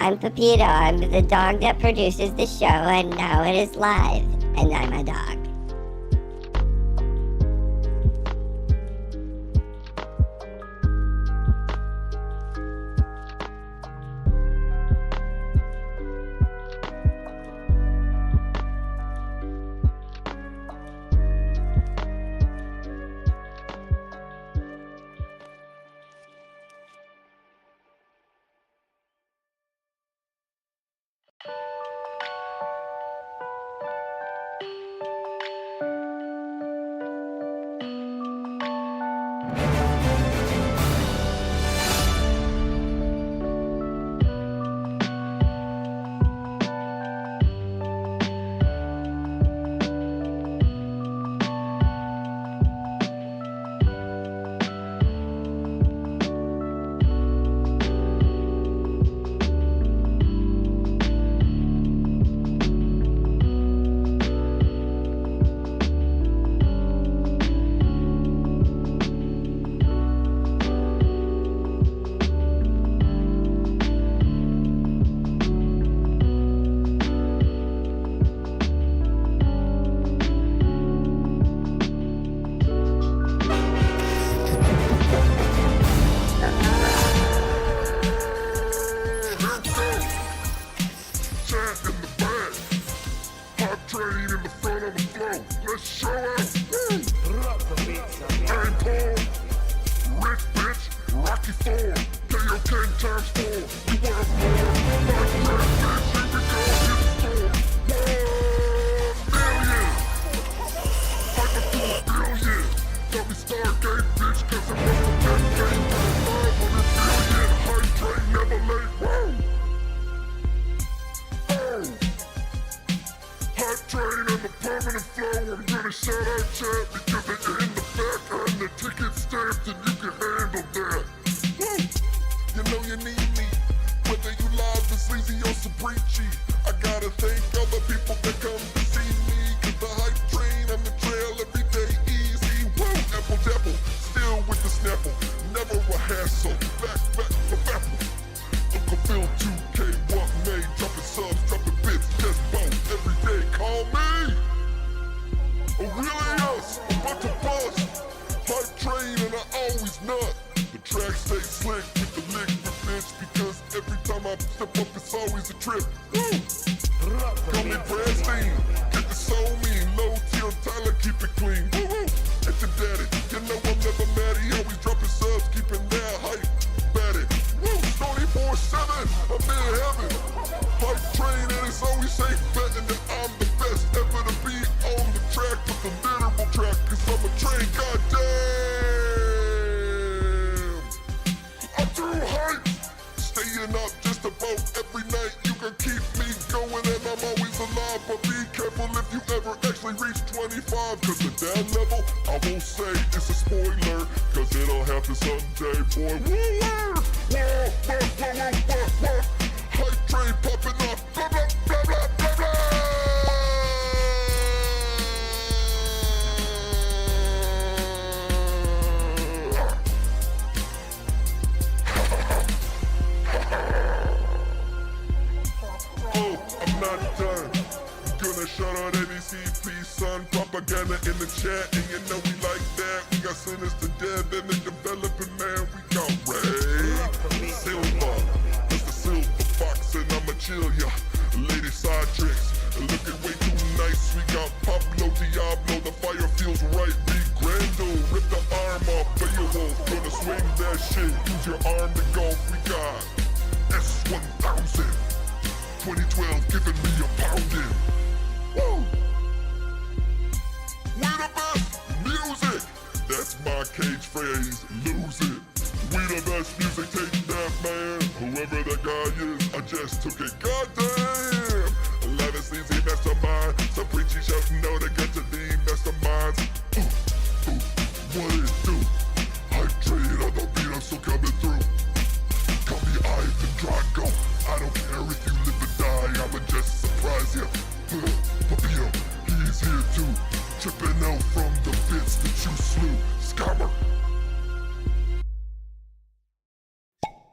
I'm Pepito. I'm the dog that produces the show, and now it is live, and I'm a dog.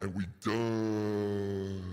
And we done.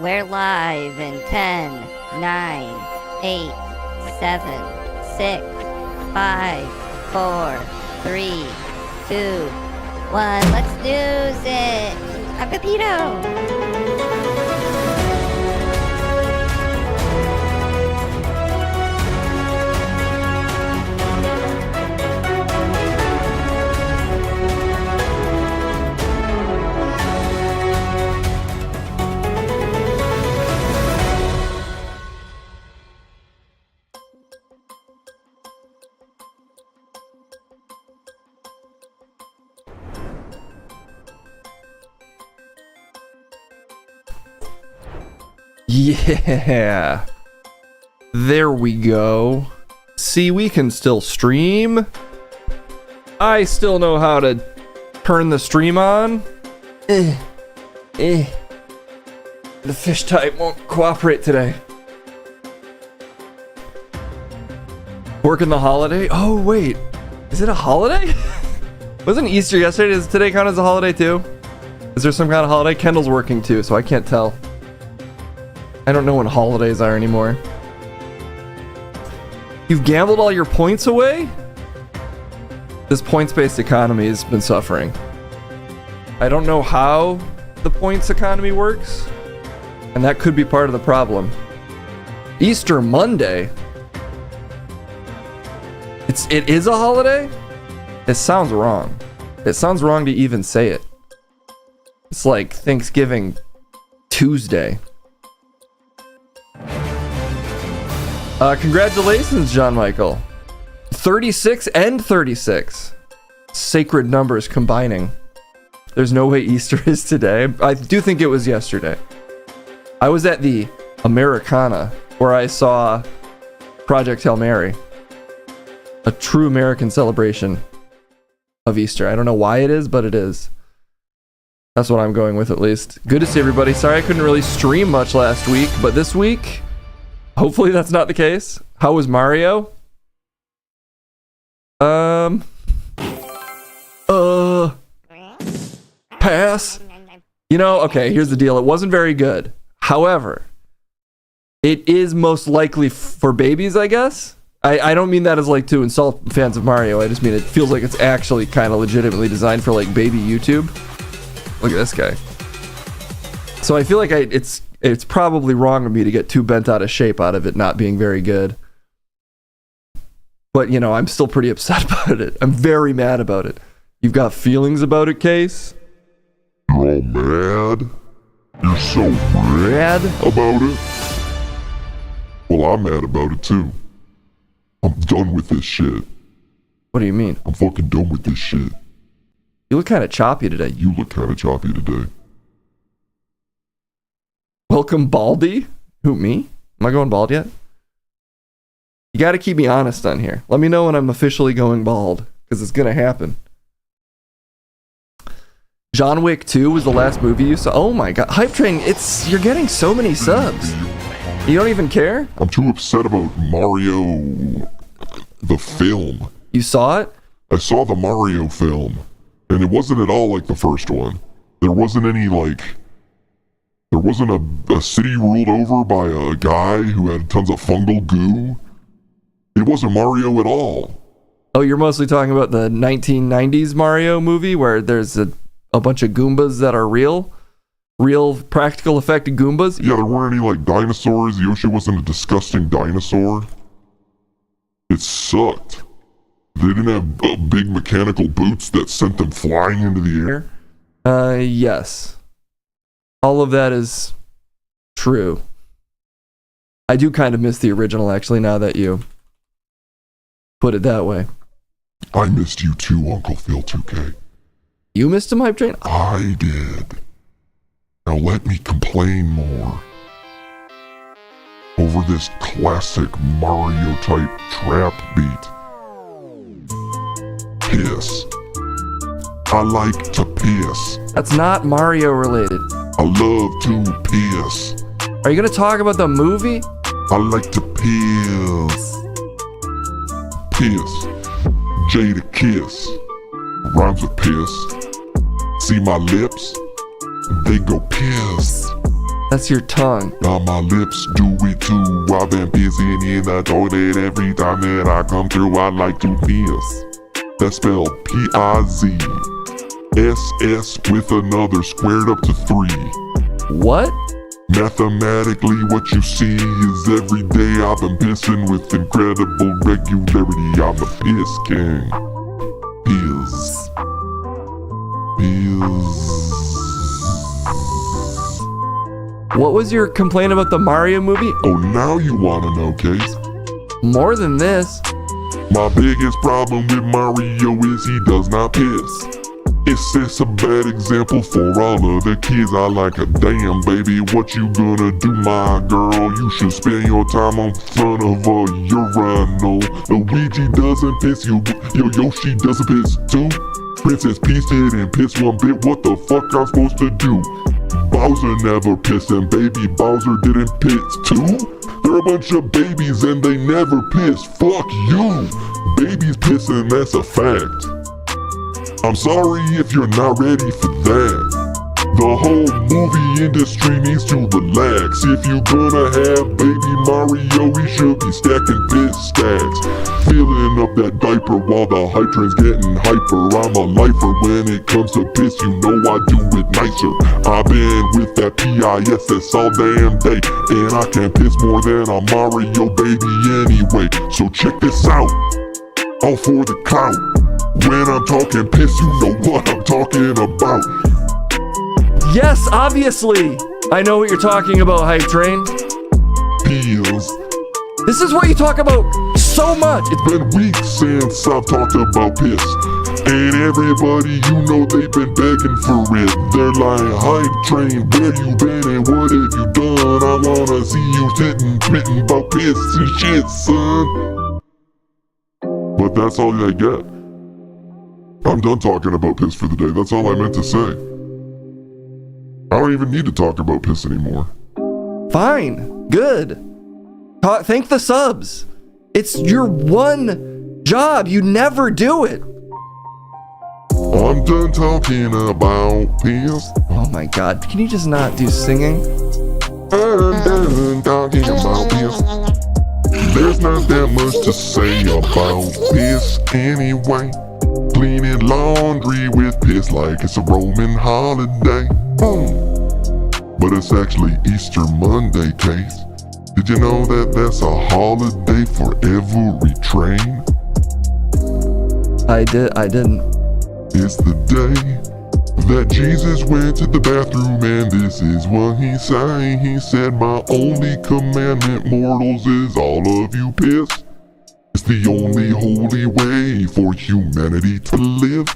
We're live in 10, 9, 8, 7, 6, 5, 4, 3, 2, 1. Let's news it. I'm Pepito. Yeah, there we go. See, we can still stream. I still know how to turn the stream on. The fish type won't cooperate today. Working the holiday? Oh wait, is it a holiday? Wasn't Easter yesterday? Does today count as a holiday too? Is there some kind of holiday? Kendall's working too, so I can't tell. I don't know when holidays are anymore. You've gambled all your points away? This points-based economy has been suffering. I don't know how the points economy works, and that could be part of the problem. Easter Monday? It is a holiday? It sounds wrong. It sounds wrong to even say it. It's like Thanksgiving Tuesday. Congratulations, John Michael. 36 and 36. Sacred numbers combining. There's no way Easter is today. I do think it was yesterday. I was at the Americana, where I saw Project Hail Mary. A true American celebration of Easter. I don't know why it is, but it is. That's what I'm going with, at least. Good to see everybody. Sorry I couldn't really stream much last week, but this week, hopefully that's not the case. How was Mario? Pass. You know, okay, here's the deal. It wasn't very good. However, it is most likely for babies, I guess. I don't mean that as like to insult fans of Mario. I just mean it feels like it's actually kind of legitimately designed for like baby YouTube. Look at this guy. So I feel like it's probably wrong of me to get too bent out of shape out of it not being very good. But, you know, I'm still pretty upset about it. I'm very mad about it. You've got feelings about it, Case? You're all mad? You're so mad about it? Well, I'm mad about it too. I'm done with this shit. What do you mean? I'm fucking done with this shit. You look kind of choppy today. You look kind of choppy today. Welcome, Baldy? Who, me? Am I going bald yet? You gotta keep me honest on here. Let me know when I'm officially going bald, because it's gonna happen. John Wick 2 was the last movie you saw. Oh my god. Hype Train, you're getting so many subs. You don't even care? I'm too upset about Mario, the film. You saw it? I saw the Mario film, and it wasn't at all like the first one. There wasn't any, like... There wasn't a city ruled over by a guy who had tons of fungal goo. It wasn't Mario at all. Oh, you're mostly talking about the 1990s Mario movie where there's a bunch of Goombas that are real practical effect Goombas? Yeah, there weren't any, like, dinosaurs. Yoshi wasn't a disgusting dinosaur. It sucked. They didn't have big mechanical boots that sent them flying into the air. Yes. All of that is true. I do kind of miss the original, actually, now that you put it that way. I missed you too, Uncle Phil 2K. You missed him, Hype Train? I did. Now let me complain more over this classic Mario-type trap beat. Piss. I like to piss. That's not Mario related. I love to piss. Are you gonna talk about the movie? I like to piss. Piss. J to kiss. Rhymes with piss. See my lips? They go piss. That's your tongue. Now my lips do it too. I've been pissing in the toilet every time that I come through. I like to piss. That's spelled P-I-Z. S-S with another squared up to 3. What? Mathematically, what you see is every day I've been pissing with incredible regularity. I'm a piss king. Piss. Piss. What was your complaint about the Mario movie? Oh, now you wanna know, Case? More than this. My biggest problem with Mario is he does not piss. It sets a bad example for all of the kids. I like a damn baby, what you gonna do, my girl? You should spend your time on front of a urinal. Luigi doesn't piss, your Yoshi doesn't piss too. Princess Peach didn't piss one bit, what the fuck I'm supposed to do? Bowser never pissed and baby Bowser didn't piss too? They're a bunch of babies and they never piss. Fuck you! Babies pissing, that's a fact. I'm sorry if you're not ready for that. The whole movie industry needs to relax. If you're gonna have baby Mario, he should be stacking piss stacks. Filling up that diaper while the hype train's getting hyper. I'm a lifer when it comes to piss, you know I do it nicer. I've been with that PISS all damn day, and I can piss more than a Mario baby anyway. So check this out, all for the clout. When I'm talking piss, you know what I'm talking about. Yes, obviously. I know what you're talking about, Hype Train. Pills. This is what you talk about so much. It's been weeks since I've talked about piss, and everybody you know they've been begging for it. They're like, Hype Train, where you been and what have you done? I wanna see you sitting, spitting about piss and shit, son. But that's all I get. I'm done talking about piss for the day. That's all I meant to say. I don't even need to talk about piss anymore. Fine. Good. Thank the subs. It's your one job. You never do it. I'm done talking about piss. Oh my god. Can you just not do singing? I'm done talking about piss. There's not that much to say about piss anyway. Cleaning laundry with piss like it's a Roman holiday. But it's actually Easter Monday, Case. Did you know that that's a holiday for every train? I didn't. It's the day that Jesus went to the bathroom, and this is what he sang. He said, my only commandment, mortals, is all of you piss. It's the only holy way for humanity to live.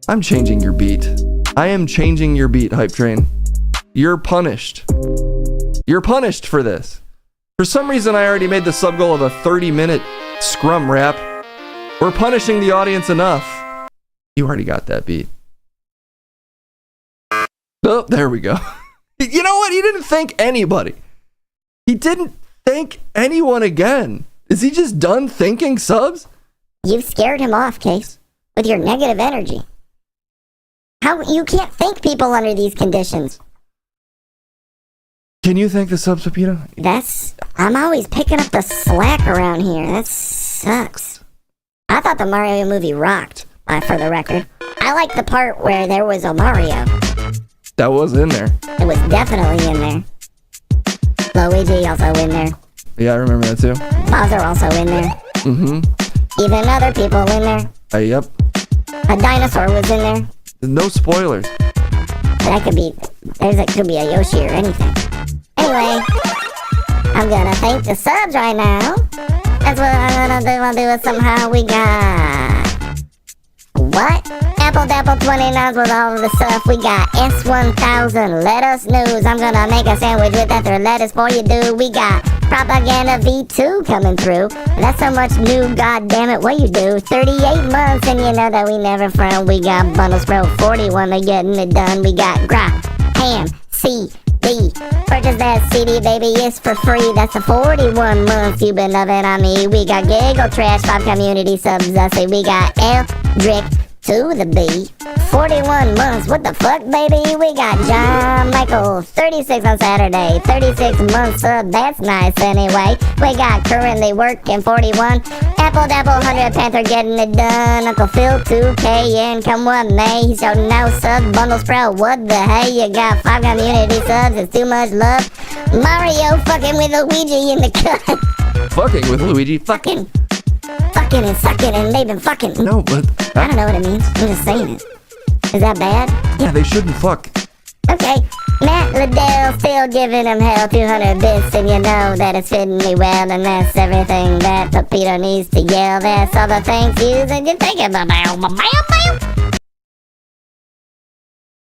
I'm changing your beat. I am changing your beat, Hype Train. You're punished. You're punished for this. For some reason, I already made the sub goal of a 30-minute scrum rap. We're punishing the audience enough. You already got that beat. Oh, there we go. You know what? He didn't thank anybody. He didn't thank anyone again. Is he just done thanking subs? You've scared him off, Case, with your negative energy. How you can't thank people under these conditions. Can you thank the subs, Pepito? I'm always picking up the slack around here. That sucks. I thought the Mario movie rocked, for the record. I like the part where there was a Mario. That was in there. It was definitely in there. Luigi also in there. Yeah, I remember that too. Bowser also in there. Mm-hmm. Even other people in there. Yep. A dinosaur was in there. No spoilers. That could be, could be a Yoshi or anything. Anyway, I'm gonna thank the subs right now. That's what I'm gonna do. I'll do it somehow. We got what? Apple Dapple 29s with all of the stuff. We got S1000 lettuce news. I'm gonna make a sandwich with that lettuce for you, dude. We got Propaganda V2 coming through. That's so much new, goddamn it, what you do. 38 months and you know that we never frown. We got Bundles Pro 41, they're getting it done. We got Grok, Ham, CD. Purchase that CD, baby, it's for free. That's a 41 months you've been loving on me. We got Giggle Trash, 5 community subs. I say we got Eldrick to the B. 41 months. What the fuck, baby? We got John Michael, 36 on Saturday. 36 months sub, that's nice anyway. We got currently working 41. Apple Dapple 100 Panther getting it done. Uncle Phil 2K and come what may. He showed no sub bundles pro. What the hey? You got 5 community subs. It's too much love. Mario fucking with Luigi in the cut. Fucking with Luigi. Fucking and sucking and they've been fucking. No, but I don't know what it means. I'm just saying it. Is that bad? yeah, they shouldn't fuck. Okay. Matt Liddell still giving him hell 200 bits, and you know that it's fitting me well, and that's everything that Pepito needs to yell. That's all the thank yous, and you think about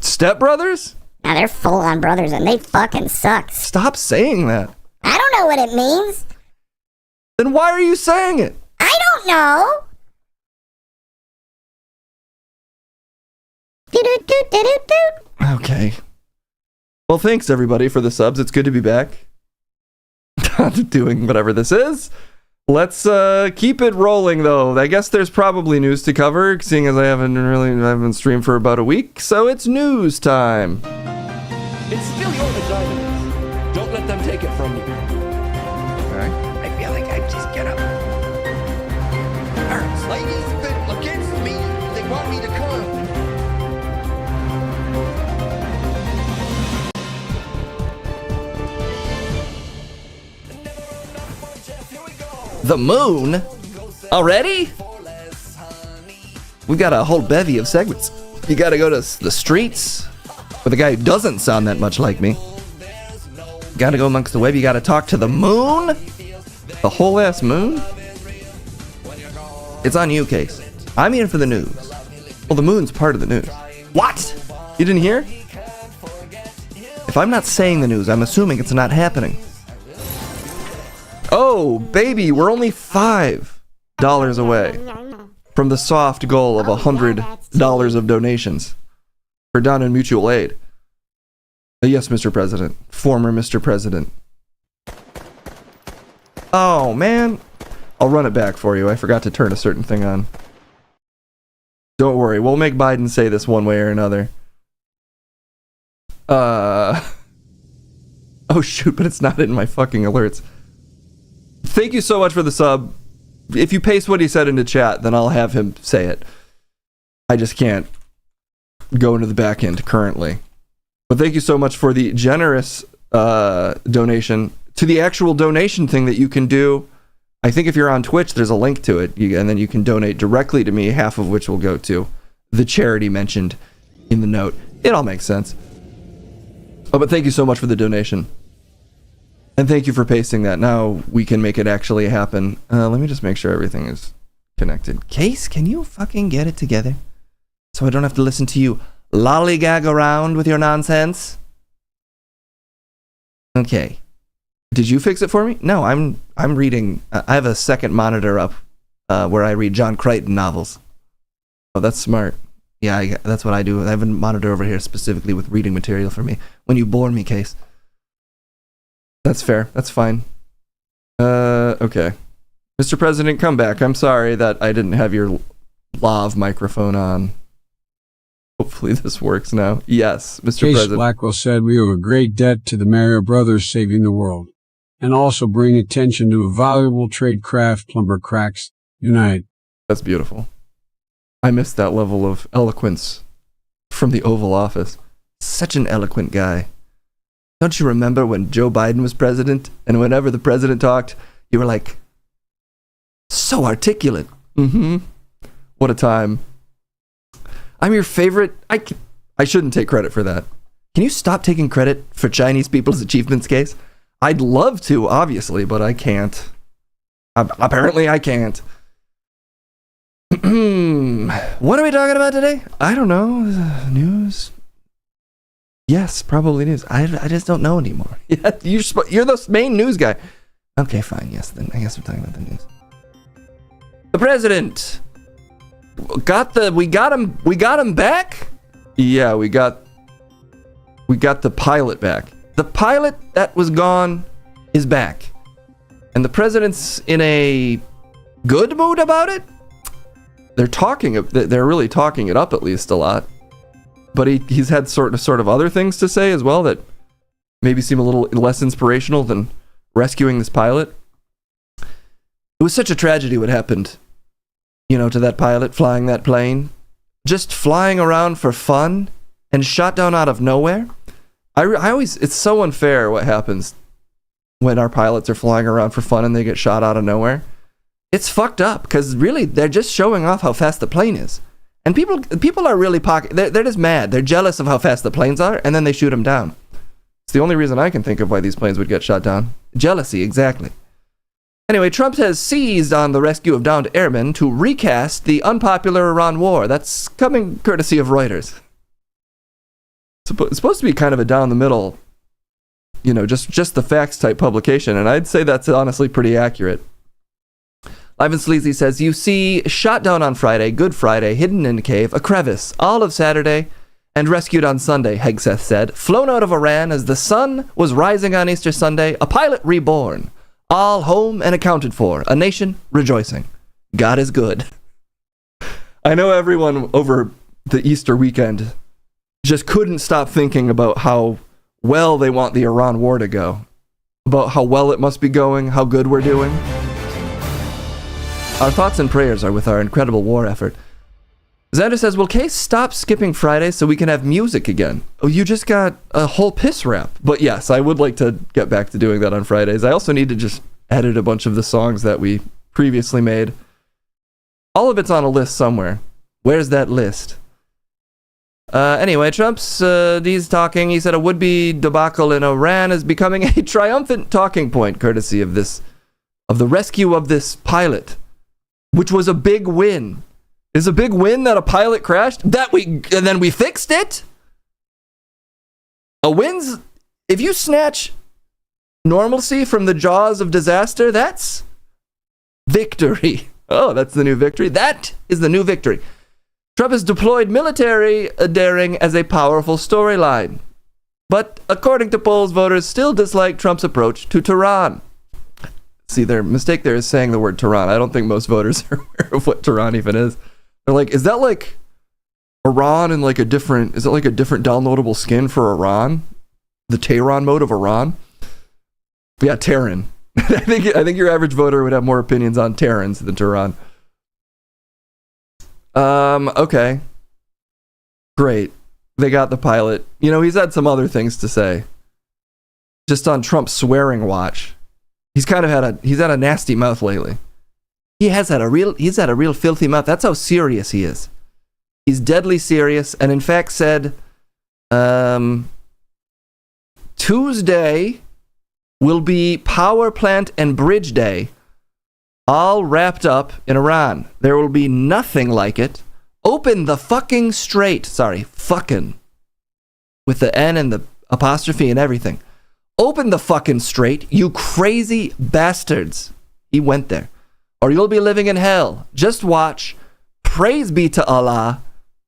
Step Brothers? Now they're full-on brothers, and they fucking suck. Stop saying that. I don't know what it means. Then why are you saying it? I don't know. Okay. Well, thanks everybody for the subs. It's good to be back. Doing whatever this is. Let's keep it rolling though. I guess there's probably news to cover, seeing as I haven't streamed for about a week, so it's news time. It's still your vagina. Don't let them take it from you. Alright. I feel like I just get up. Ladies been against me. They want me to come. The moon? Already? We got a whole bevy of segments. You gotta go to the streets with a guy who doesn't sound that much like me. You gotta go amongst the web. You gotta talk to the moon? The whole ass moon? It's on you, Case. I'm here for the news. Well, the moon's part of the news. What? You didn't hear? If I'm not saying the news, I'm assuming it's not happening. Oh, baby, we're only $5 away from the soft goal of $100 of donations for Down in Mutual Aid. Yes, Mr. President. Former Mr. President. Oh, man. I'll run it back for you. I forgot to turn a certain thing on. Don't worry. We'll make Biden say this one way or another. Oh, shoot, but it's not in my fucking alerts. Thank you so much for the sub. If you paste what he said into chat, then I'll have him say it. I just can't go into the back end currently. But thank you so much for the generous donation to the actual donation thing that you can do. I think if you're on Twitch, there's a link to it, and then you can donate directly to me, half of which will go to the charity mentioned in the note. It all makes sense. Oh, but thank you so much for the donation. And thank you for pasting that. Now we can make it actually happen. Let me just make sure everything is connected. Case, can you fucking get it together? So I don't have to listen to you lollygag around with your nonsense? Okay. Did you fix it for me? No, I'm reading. I have a second monitor up where I read John Crichton novels. Oh, that's smart. Yeah, that's what I do. I have a monitor over here specifically with reading material for me. When you bore me, Case. That's fair. That's fine. Okay. Mr. President, come back. I'm sorry that I didn't have your lav microphone on. Hopefully this works now. Yes, Mr. Case President. Blackwell said we owe a great debt to the Mario brothers saving the world, and also bring attention to a valuable trade craft, Plumber Cracks Unite. That's beautiful. I missed that level of eloquence from the Oval Office. Such an eloquent guy. Don't you remember when Joe Biden was president, and whenever the president talked, you were like, so articulate. Mm-hmm. What a time. I'm your favorite. I shouldn't take credit for that. Can you stop taking credit for Chinese people's achievements, Case? I'd love to, obviously, but I can't. Apparently I can't. What are we talking about today? I don't know. News? Yes, probably news. I just don't know anymore. Yeah, you're the main news guy. Okay, fine. Yes, then I guess we're talking about the news. The president we got him back? Yeah, we got the pilot back. The pilot that was gone is back. And the president's in a good mood about it? They're really talking it up at least a lot. but he's had sort of other things to say as well that maybe seem a little less inspirational than rescuing this pilot. It was such a tragedy what happened, to that pilot flying that plane. Just flying around for fun and shot down out of nowhere. I always, it's so unfair what happens when our pilots are flying around for fun and they get shot out of nowhere. It's fucked up, because really, they're just showing off how fast the plane is. And people are really they're just mad. They're jealous of how fast the planes are, and then they shoot them down. It's the only reason I can think of why these planes would get shot down. Jealousy, exactly. Anyway, Trump has seized on the rescue of downed airmen to recast the unpopular Iran war. That's coming courtesy of Reuters. It's supposed to be kind of a down the middle, just the facts type publication, and I'd say that's honestly pretty accurate. Live and Sleazy says, you see, shot down on Friday, Good Friday, hidden in a cave, a crevice, all of Saturday, and rescued on Sunday, Hegseth said. Flown out of Iran as the sun was rising on Easter Sunday, a pilot reborn. All home and accounted for, a nation rejoicing. God is good. I know everyone over the Easter weekend just couldn't stop thinking about how well they want the Iran war to go, about how well it must be going, how good we're doing. Our thoughts and prayers are with our incredible war effort. Xander says, will Case stop skipping Fridays so we can have music again? Oh, you just got a whole piss rap. But yes, I would like to get back to doing that on Fridays. I also need to just edit a bunch of the songs that we previously made. All of it's on a list somewhere. Where's that list? Anyway, Trump's, he's talking. He said a would-be debacle in Iran is becoming a triumphant talking point, courtesy of the rescue of this pilot, which was a big win. Is a big win that a pilot crashed? And then we fixed it? A win's, if you snatch normalcy from the jaws of disaster, that's victory. Oh, that's the new victory. That is the new victory. Trump has deployed military daring as a powerful storyline. But according to polls, voters still dislike Trump's approach to Tehran. See, their mistake there is saying the word Tehran. I don't think most voters are aware of what Tehran even is. They're like, is that like Iran and like is it like a different downloadable skin for Iran? The Tehran mode of Iran? Yeah, Tehran. I think your average voter would have more opinions on Tehrans than Tehran. Okay. Great. They got the pilot. He's had some other things to say. Just on Trump's swearing watch. He's had a nasty mouth lately. He's had a real filthy mouth. That's how serious he is. He's deadly serious, and in fact said, Tuesday will be power plant and bridge day, all wrapped up in Iran. There will be nothing like it. Open the fucking strait. Sorry, fucking. With the N and the apostrophe and everything. Open the fucking strait, you crazy bastards. He went there. Or you'll be living in hell. Just watch. Praise be to Allah.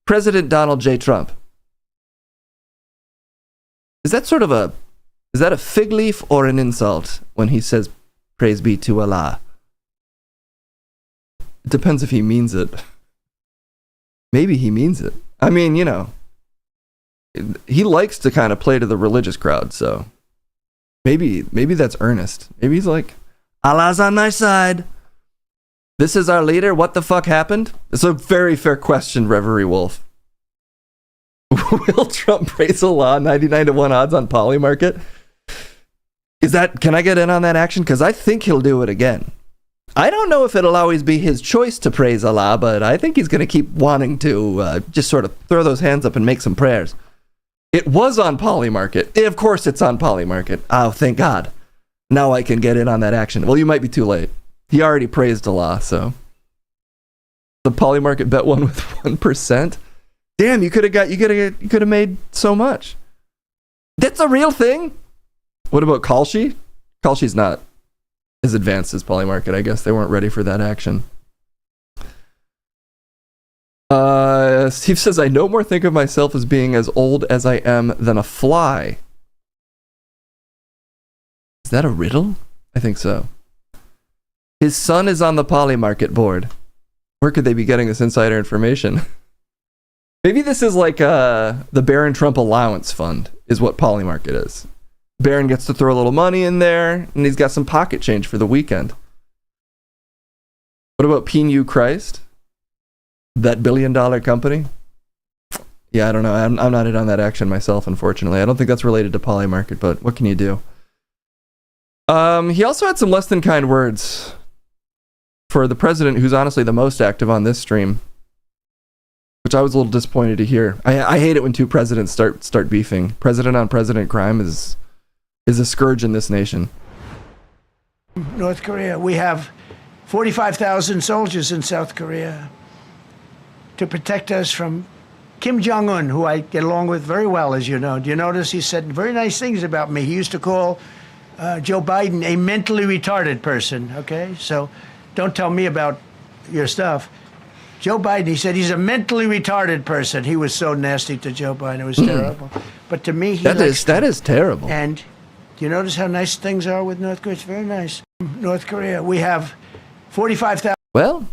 President Donald J. Trump. Is that a fig leaf or an insult when he says praise be to Allah? It depends if he means it. Maybe he means it. I mean, he likes to kind of play to the religious crowd, so maybe that's earnest. Maybe he's like, Allah's on my side. This is our leader. What the fuck happened? It's a very fair question, Reverie Wolf. Will Trump praise Allah 99-1 odds on Polymarket? Can I get in on that action? Because I think he'll do it again. I don't know if it'll always be his choice to praise Allah, but I think he's going to keep wanting to just sort of throw those hands up and make some prayers. It was on Polymarket. Of course it's on Polymarket. Oh, thank God. Now I can get in on that action. Well, you might be too late. He already praised Allah, so. The Polymarket bet won with 1%. Damn, you could have made so much. That's a real thing? What about Kalshi? Kalshi's not as advanced as Polymarket, I guess. They weren't ready for that action. Steve says, I no more think of myself as being as old as I am than a fly. Is that a riddle? I think so. His son is on the Polymarket board. Where could they be getting this insider information? Maybe this is like the Barron Trump allowance fund is what Polymarket is. Barron gets to throw a little money in there, and he's got some pocket change for the weekend. What about PNU Christ? That billion-dollar company? Yeah, I don't know. I'm not in on that action myself, unfortunately. I don't think that's related to Polymarket, but what can you do? He also had some less than kind words for the president, who's honestly the most active on this stream, which I was a little disappointed to hear. I hate it when two presidents start beefing. President on president crime is a scourge in this nation. North Korea. We have 45,000 soldiers in South Korea to protect us from Kim Jong-un, who I get along with very well, as you know. Do you notice he said very nice things about me? He used to call Joe Biden a mentally retarded person, okay? So don't tell me about your stuff. Joe Biden, he said he's a mentally retarded person. He was so nasty to Joe Biden. It was terrible. But to me, that is terrible. And do you notice how nice things are with North Korea? It's very nice. North Korea, we have 45,000. Well,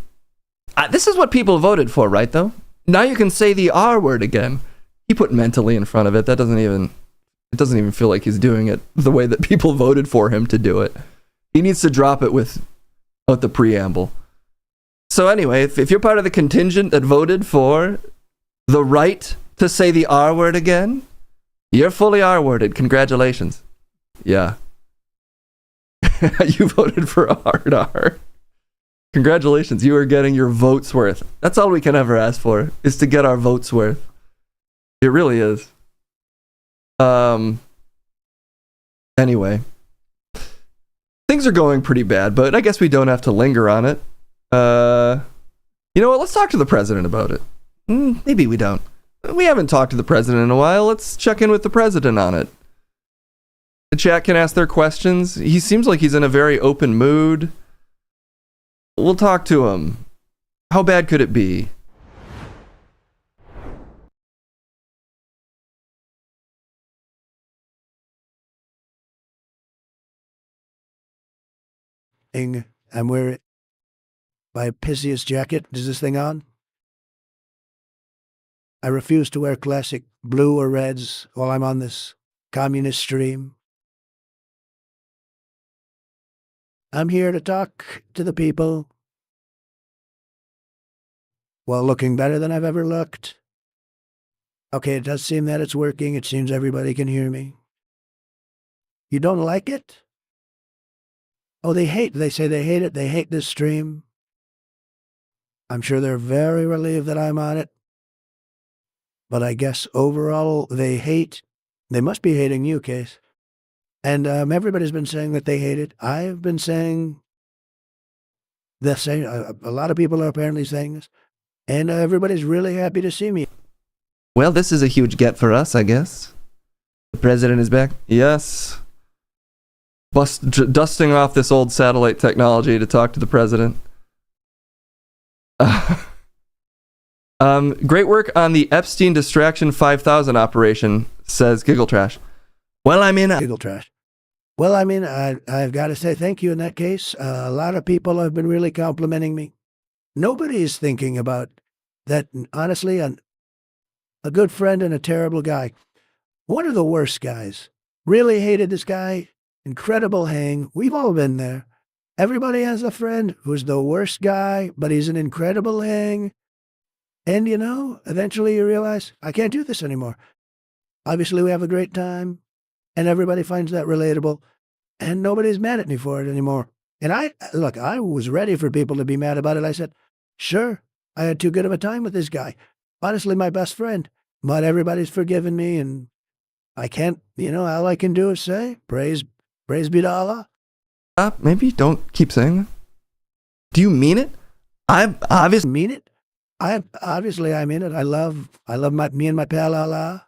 this is what people voted for, right, though? Now you can say the R word again. He put mentally in front of it. It doesn't even feel like he's doing it the way that people voted for him to do it. He needs to drop it without the preamble. So anyway, if you're part of the contingent that voted for the right to say the R word again, you're fully R-worded. Congratulations. Yeah. You voted for a hard R. Congratulations, you are getting your vote's worth. That's all we can ever ask for, is to get our vote's worth. It really is. Anyway. Things are going pretty bad, but I guess we don't have to linger on it. You know what, let's talk to the president about it. Maybe we don't. We haven't talked to the president in a while. Let's check in with the president on it. The chat can ask their questions. He seems like he's in a very open mood. We'll talk to him. How bad could it be? I'm wearing my pissiest jacket. Is this thing on? I refuse to wear classic blue or reds while I'm on this communist stream. I'm here to talk to the people while looking better than I've ever looked. Okay, it does seem that it's working. It seems everybody can hear me. You don't like it? Oh, they say they hate it. They hate this stream. I'm sure they're very relieved that I'm on it. But I guess overall they must be hating you, Case. And everybody's been saying that they hate it. I've been saying the same. A lot of people are apparently saying this. And everybody's really happy to see me. Well, this is a huge get for us, I guess. The president is back. Yes. Dusting off this old satellite technology to talk to the president. Great work on the Epstein Distraction 5000 operation, says Giggle Trash. Well, Giggle Trash. Well, I've got to say thank you in that case. A lot of people have been really complimenting me. Nobody is thinking about that. Honestly, a good friend and a terrible guy. One of the worst guys. Really hated this guy. Incredible hang. We've all been there. Everybody has a friend who's the worst guy, but he's an incredible hang. And, eventually you realize, I can't do this anymore. Obviously, we have a great time, and everybody finds that relatable, and nobody's mad at me for it anymore. And I was ready for people to be mad about it. I said, sure, I had too good of a time with this guy. Honestly, my best friend. But everybody's forgiven me, and I can't, all I can do is say, praise be to Allah. Maybe don't keep saying that. Do you mean it? I obviously mean it. I mean it. I love me and my pal Allah.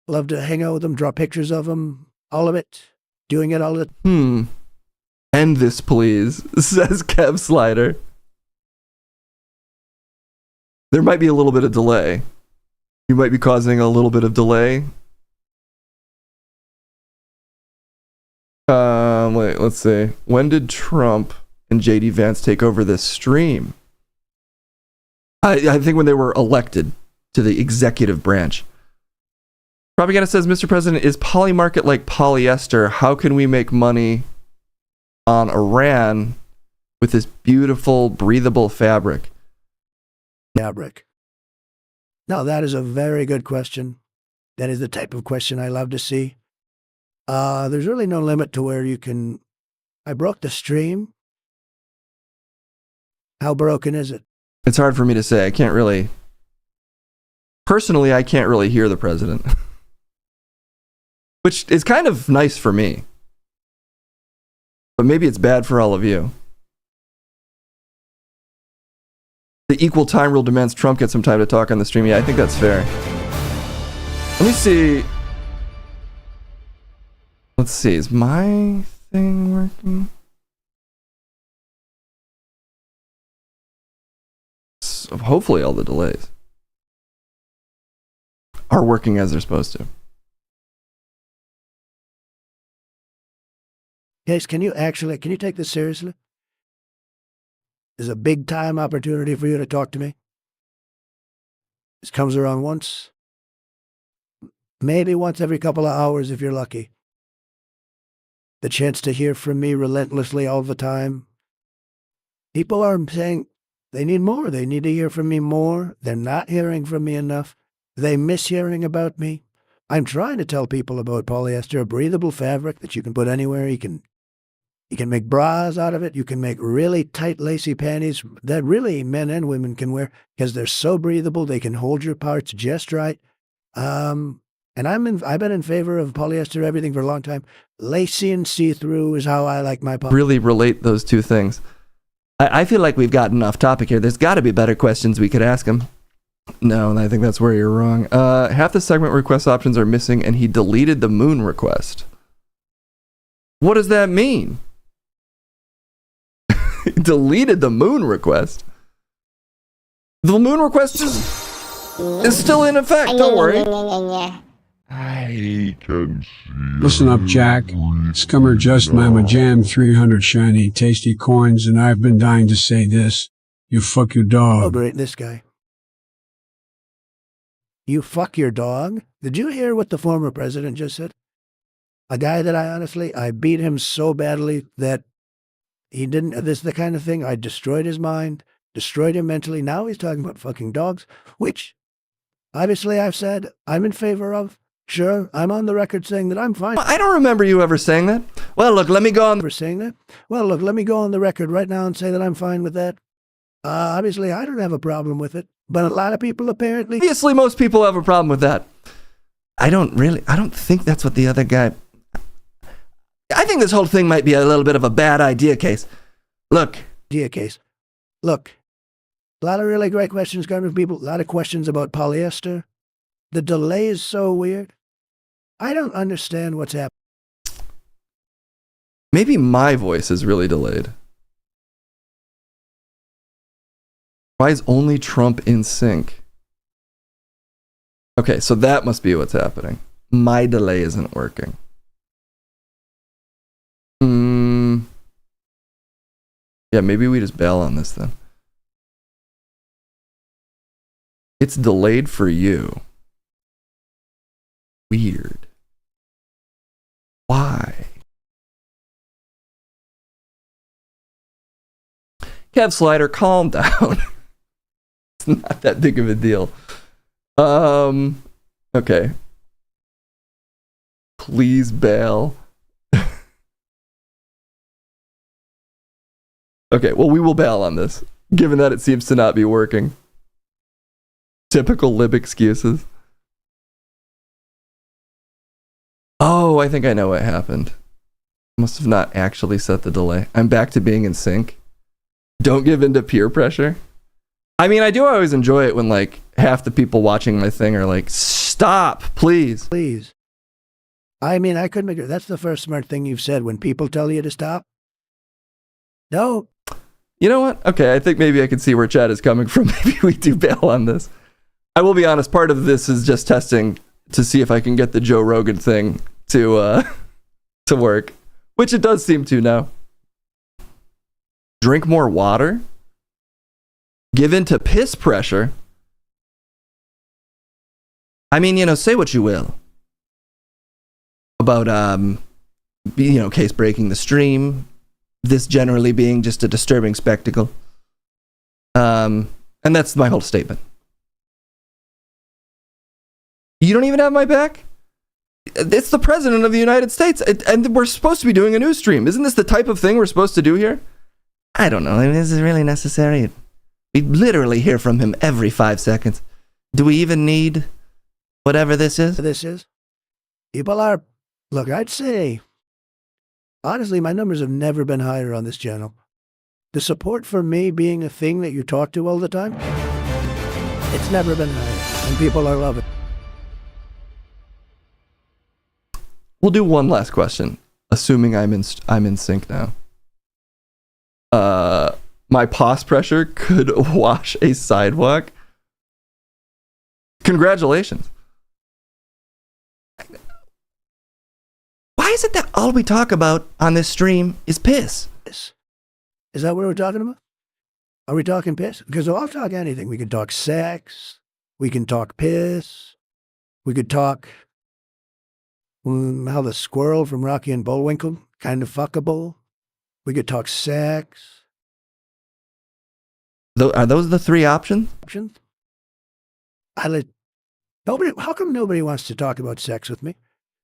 Love to hang out with him, draw pictures of him, all of it. Doing it all the End this, please, says Kev Slider. There might be a little bit of delay. You might be causing a little bit of delay. Wait, let's see. When did Trump and JD Vance take over this stream? I think when they were elected to the executive branch. Propaganda says, Mr. President, is Polymarket like polyester? How can we make money on Iran with this beautiful, breathable fabric? Fabric. Now, that is a very good question. That is the type of question I love to see. There's really no limit to where you can... I broke the stream. How broken is it? It's hard for me to say. I can't really... Personally, I can't really hear the president. Which is kind of nice for me. But maybe it's bad for all of you. The equal time rule demands Trump get some time to talk on the stream. Yeah, I think that's fair. Let me see. Let's see. Is my thing working? So hopefully all the delays are working as they're supposed to. Case, can you take this seriously? There's a big time opportunity for you to talk to me. This comes around once, maybe once every couple of hours if you're lucky. The chance to hear from me relentlessly all the time. People are saying they need more. They need to hear from me more. They're not hearing from me enough. They miss hearing about me. I'm trying to tell people about polyester, a breathable fabric that you can put anywhere. You can make bras out of it. You can make really tight, lacy panties that really men and women can wear because they're so breathable. They can hold your parts just right. And I've been in favor of polyester everything for a long time. Lacy and see-through is how I like my polyester. Really relate those two things. I feel like we've gotten off topic here. There's got to be better questions we could ask him. No, I think that's where you're wrong. Half the segment request options are missing, and he deleted the moon request. What does that mean? He deleted the moon request. The moon request is still in effect. Don't worry. I can see. Listen up, Jack. Scummer just Mama Jam 300 shiny tasty coins, and I've been dying to say this. You fuck your Oh, dog. great, this guy. You fuck your dog? Did you hear what the former president just said? A guy that I beat him so badly that he didn't, this is the kind of thing, I destroyed his mind, destroyed him mentally. Now he's talking about fucking dogs, which obviously I've said I'm in favor of. Sure, I'm on the record saying that I'm fine I don't remember you ever saying that. Well, look, let me go on. for saying that. Well, look, let me go on the record right now and say that I'm fine with that. Obviously, I don't have a problem with it, but a lot of people apparently... Obviously, most people have a problem with that. I don't think that's what the other guy... I think this whole thing might be a little bit of a bad idea case. Look. Idea case. Look, a lot of really great questions coming from people, a lot of questions about polyester. The delay is so weird. I don't understand what's happening. Maybe my voice is really delayed. Why is only Trump in sync? Okay, so that must be what's happening. My delay isn't working. Yeah, maybe we just bail on this then. It's delayed for you. Weird. Why? Kev Slider, calm down. It's not that big of a deal. Okay. Please bail. Okay, well, we will bail on this, given that it seems to not be working. Typical lib excuses. Oh, I think I know what happened. Must have not actually set the delay. I'm back to being in sync. Don't give in to peer pressure. I mean, I do always enjoy it when, like, half the people watching my thing are like, stop, please. Please. I mean, I couldn't agree. That's the first smart thing you've said when people tell you to stop. No. You know what? Okay, I think maybe I can see where Chad is coming from. Maybe we do bail on this. I will be honest, part of this is just testing to see if I can get the Joe Rogan thing to work, which it does seem to now. Drink more water? Give in to piss pressure? I mean, say what you will about, Case breaking the stream, this generally being just a disturbing spectacle. And that's my whole statement. You don't even have my back? It's the president of the United States, and we're supposed to be doing a news stream. Isn't this the type of thing we're supposed to do here? I don't know. I mean, is it really necessary? We literally hear from him every 5 seconds. Do we even need whatever this is? This is. People are. Look, I'd say. Honestly, my numbers have never been higher on this channel. The support for me being a thing that you talk to all the time, it's never been higher, and people are loving it. We'll do one last question, assuming I'm in sync now. My pause pressure could wash a sidewalk. Congratulations. Why is it that all we talk about on this stream is piss? Is that what we're talking about? Are we talking piss? Because I'll talk anything. We can talk sex. We can talk piss. We could talk how the squirrel from Rocky and Bullwinkle kind of fuckable. We could talk sex. Are those the three options? Nobody. How come nobody wants to talk about sex with me?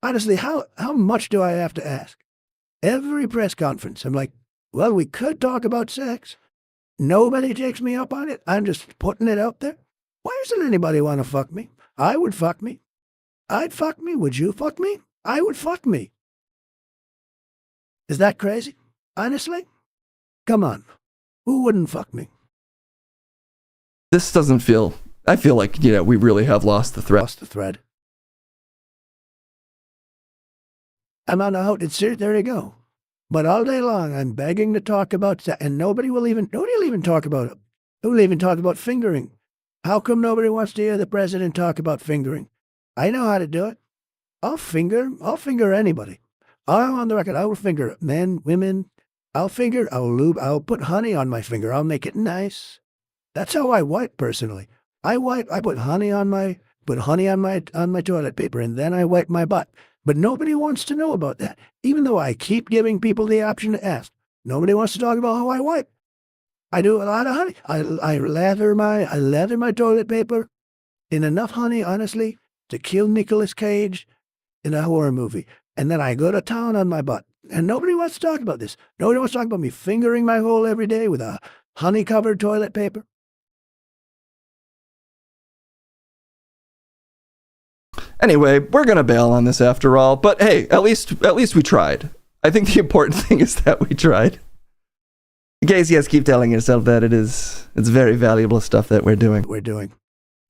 Honestly, how much do I have to ask? Every press conference, I'm like, well, we could talk about sex. Nobody takes me up on it. I'm just putting it out there. Why doesn't anybody want to fuck me? I would fuck me. I'd fuck me. Would you fuck me? I would fuck me. Is that crazy? Honestly? Come on. Who wouldn't fuck me? This doesn't feel... I feel like, we really have lost the thread. Lost the thread. I'm on out. There you go. But all day long, I'm begging to talk about sex, and nobody will even talk about it. Who will even talk about fingering? How come nobody wants to hear the president talk about fingering? I know how to do it. I'll finger anybody. I'm on the record. I will finger men, women. I'll lube. I'll put honey on my finger. I'll make it nice. That's how I wipe personally. I put honey on my toilet paper, and then I wipe my butt. But nobody wants to know about that, even though I keep giving people the option to ask. Nobody wants to talk about how I wipe. I do a lot of honey. I lather my toilet paper in enough honey, honestly, to kill Nicolas Cage in a horror movie. And then I go to town on my butt. And nobody wants to talk about this. Nobody wants to talk about me fingering my hole every day with a honey-covered toilet paper. Anyway, we're gonna bail on this after all, but hey, at least we tried. I think the important thing is that we tried. In case, yes, keep telling yourself that it's very valuable stuff that we're doing.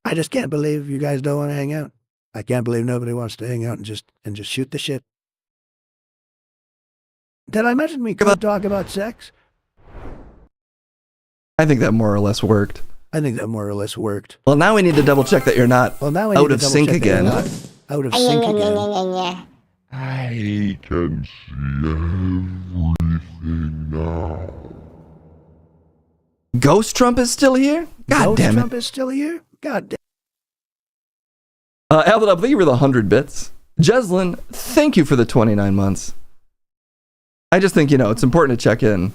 I just can't believe you guys don't want to hang out. I can't believe nobody wants to hang out and just shoot the shit. Did I mention we could talk about sex? I think that more or less worked. Well, now we need to double check that you're not out of sync again. Out of sync again. I can see everything now. Ghost Trump is still here? God damn it. Trump is still here? God damn. Albert, I believe you were the 100 bits. Jeslyn, thank you for the 29 months. I just think, it's important to check in.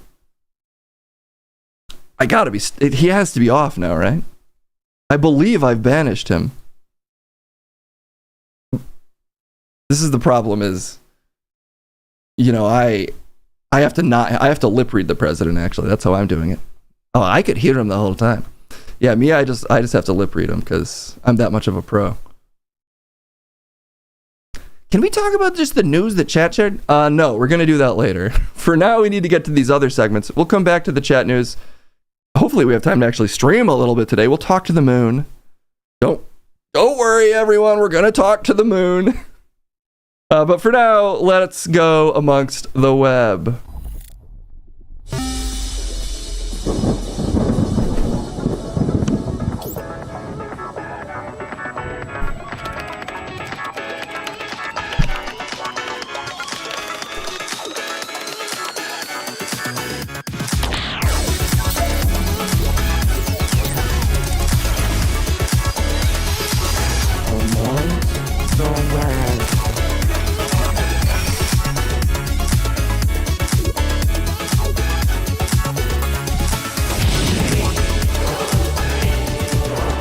He has to be off now, right? I believe I've banished him. This is the problem is, I have to lip read the president, actually. That's how I'm doing it. Oh, I could hear him the whole time. Yeah, me, I just have to lip read him because I'm that much of a pro. Can we talk about just the news that chat shared? No, we're going to do that later. For now, we need to get to these other segments. We'll come back to the chat news. Hopefully we have time to actually stream a little bit today. We'll talk to the moon. Don't worry, everyone. We're going to talk to the moon. But for now, let's go amongst the web.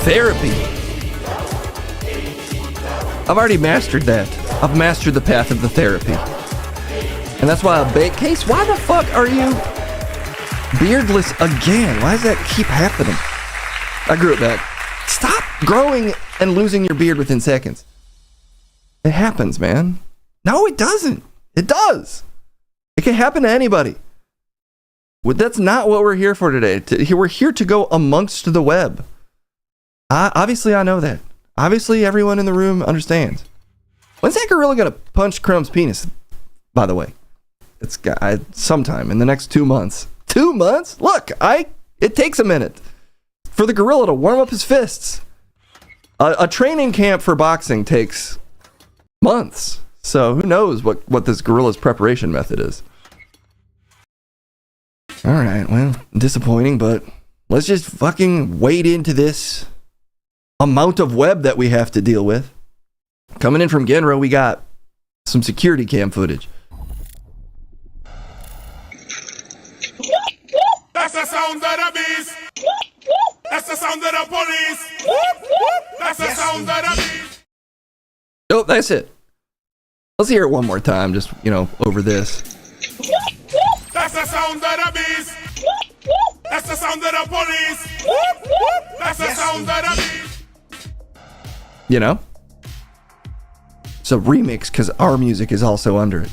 Therapy. I've already mastered that. I've mastered the path of the therapy. And that's why Case, why the fuck are you beardless again? Why does that keep happening? I grew it back. Stop growing and losing your beard within seconds. It happens, man. No, it doesn't. It does. It can happen to anybody. Well, that's not what we're here for today. We're here to go amongst the web. Obviously, I know that. Obviously, everyone in the room understands. When's that gorilla gonna punch Crumb's penis? By the way, it's sometime in the next 2 months. 2 months? Look, it takes a minute for the gorilla to warm up his fists. A training camp for boxing takes months. So who knows what this gorilla's preparation method is. All right, well, disappointing, but let's just fucking wade into this amount of web that we have to deal with. Coming in from Genro, we got some security cam footage. That's the sound of the beast. That's the sound of the police. That's the sound of the beast. Oh, that's it. Let's hear it one more time, just, over this. That's the sound of the beast. That's the sound of the police. That's the sound of the beast. It's a remix because our music is also under it.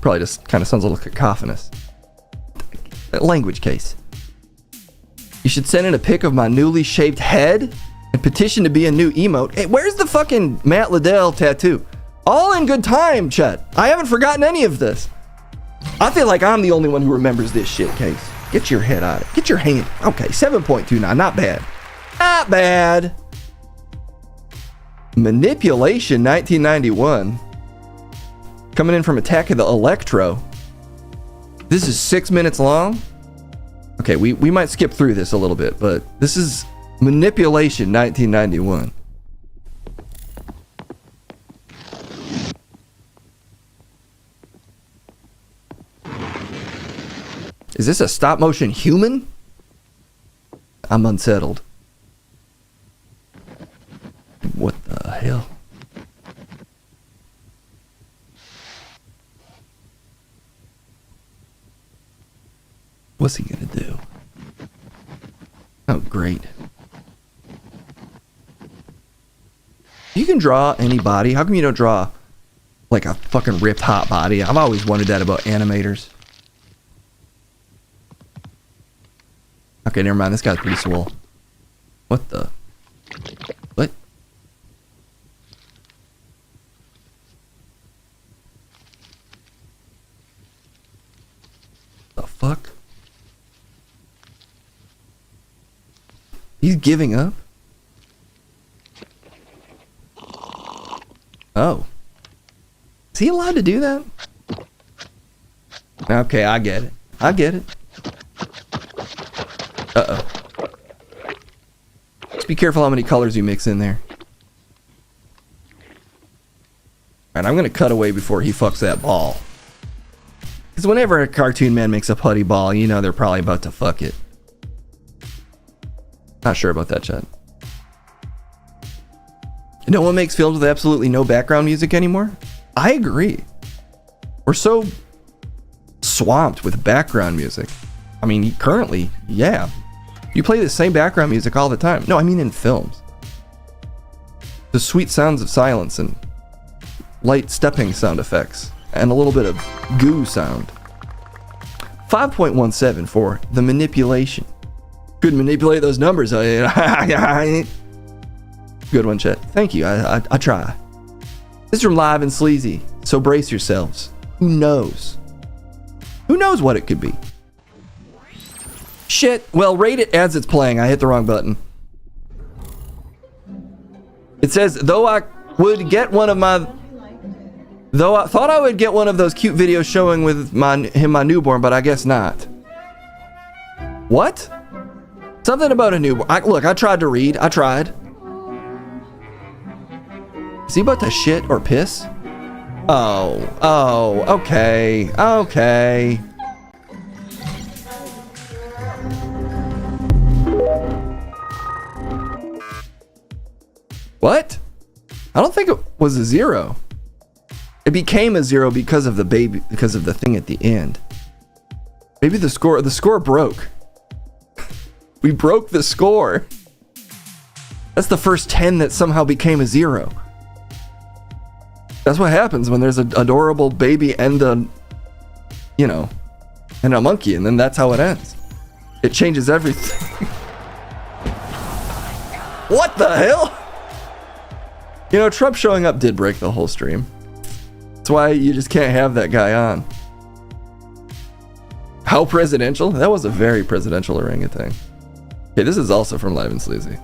Probably just kind of sounds a little cacophonous. Language Case. You should send in a pic of my newly shaved head and petition to be a new emote. Hey, where's the fucking Matt Liddell tattoo? All in good time, Chet. I haven't forgotten any of this. I feel like I'm the only one who remembers this shit, Case. Get your head out of it. Get your hand. Okay, 7.29. Not bad. Not bad. Manipulation 1991. Coming in from Attack of the Electro. This is 6 minutes long. Okay, we might skip through this a little bit, but this is Manipulation 1991. Is this a stop motion human? I'm unsettled. What the hell? What's he gonna do? Oh, great. You can draw any body. How come you don't draw like a fucking ripped hot body? I've always wondered that about animators. Okay, never mind. This guy's pretty swole. What the? What? The fuck? He's giving up? Oh. Is he allowed to do that? Okay, I get it. I get it. Uh-oh. Just be careful how many colors you mix in there. Alright, I'm gonna cut away before he fucks that ball. Because whenever a cartoon man makes a putty ball, you know they're probably about to fuck it. Not sure about that, Chad. No one makes films with absolutely no background music anymore? I agree. We're so swamped with background music. I mean, currently, yeah. You play the same background music all the time. No, I mean in films. The sweet sounds of silence and light stepping sound effects and a little bit of goo sound. 5.17 for the manipulation. Could manipulate those numbers. Good one, Chet. Thank you. I try. This is from Live and Sleazy, so brace yourselves. Who knows? Who knows what it could be? Shit. Well, rate it as it's playing. I hit the wrong button. It says, though I thought I would get one of those cute videos showing with my newborn, but I guess not. What? Something about a newborn. Look, I tried to read. I tried. Is he about to shit or piss? Oh, okay. Okay. What? I don't think it was a 0. It became a 0 because of the thing at the end. Maybe the score broke. We broke the score. That's the first 10 that somehow became a 0. That's what happens when there's an adorable baby and a monkey, and then that's how it ends. It changes everything. What the hell? Trump showing up did break the whole stream. That's why you just can't have that guy on. How presidential? That was a very presidential orangutan. Okay, this is also from Live and Sleazy.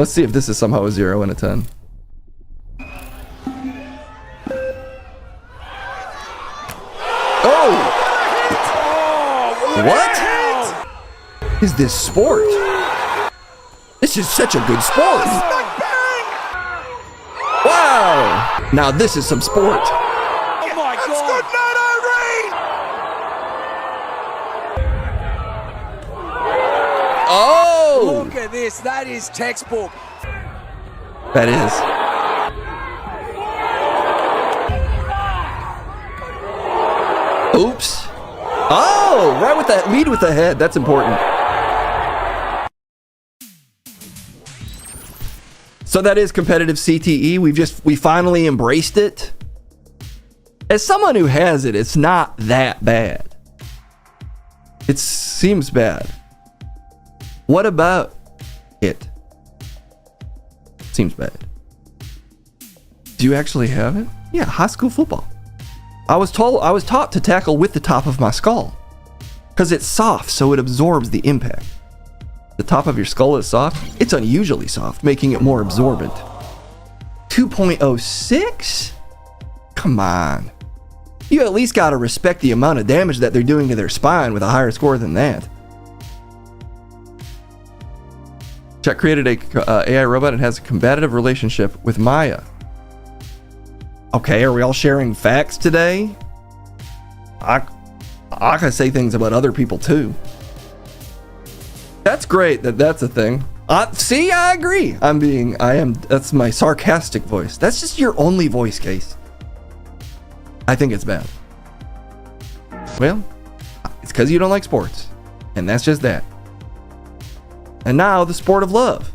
Let's see if this is somehow a 0 and a 10. Oh! What is this sport? This is such a good sport. Wow! Now this is some sport. Oh my God! Oh! Look at this. That is textbook. That is. Oops. Oh, right with that lead with the head. That's important. So that is competitive CTE. We finally embraced it. As someone who has it, it's not that bad. It seems bad. What about it? Seems bad. Do you actually have it? Yeah, high school football. I was taught to tackle with the top of my skull. Because it's soft, so it absorbs the impact. The top of your skull is soft. It's unusually soft, making it more absorbent. 2.06? Come on. You at least gotta respect the amount of damage that they're doing to their spine with a higher score than that. Chat created a AI robot and has a combative relationship with Maya. Okay, are we all sharing facts today? I can say things about other people too. That's great that's a thing. See, I agree. That's my sarcastic voice. That's just your only voice, Case. I think it's bad. Well, it's because you don't like sports. And that's just that. And now the sport of love.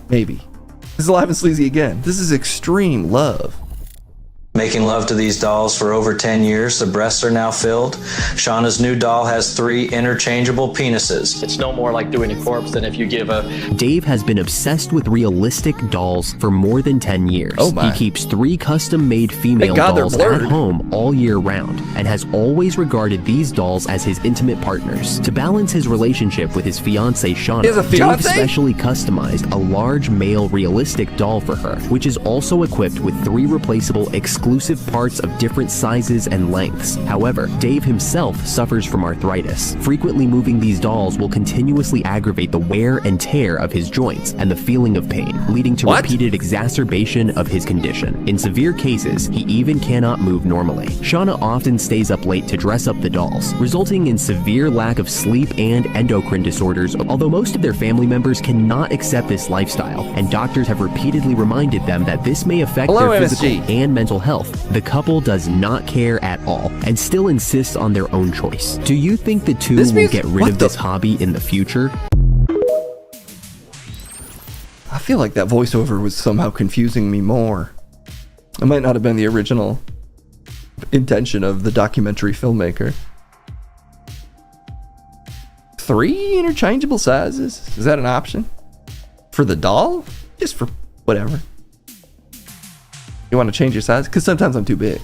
Maybe. This is Live and Sleazy again. This is extreme love. Making love to these dolls for over 10 years. The breasts are now filled. Shauna's new doll has 3 interchangeable penises. It's no more like doing a corpse than if you give a... Dave has been obsessed with realistic dolls for more than 10 years. Oh my. He keeps 3 custom-made female Thank God dolls they're at blurred. home all year round and has always regarded these dolls as his intimate partners. To balance his relationship with his fiancée Shauna, He has a Dave fiancé? specially customized a large male realistic doll for her, which is also equipped with 3 replaceable exclusive parts of different sizes and lengths. However, Dave himself suffers from arthritis. Frequently moving these dolls will continuously aggravate the wear and tear of his joints and the feeling of pain, leading to repeated exacerbation of his condition. In severe cases, he even cannot move normally. Shauna often stays up late to dress up the dolls, resulting in severe lack of sleep and endocrine disorders, although most of their family members cannot accept this lifestyle, and doctors have repeatedly reminded them that this may affect their physical and mental health. The couple does not care at all and still insists on their own choice. Do you think the two will get rid of this hobby in the future? I feel like that voiceover was somehow confusing me more. It might not have been the original intention of the documentary filmmaker. 3 interchangeable sizes? Is that an option? For the doll? Just for whatever. You want to change your size? Because sometimes I'm too big.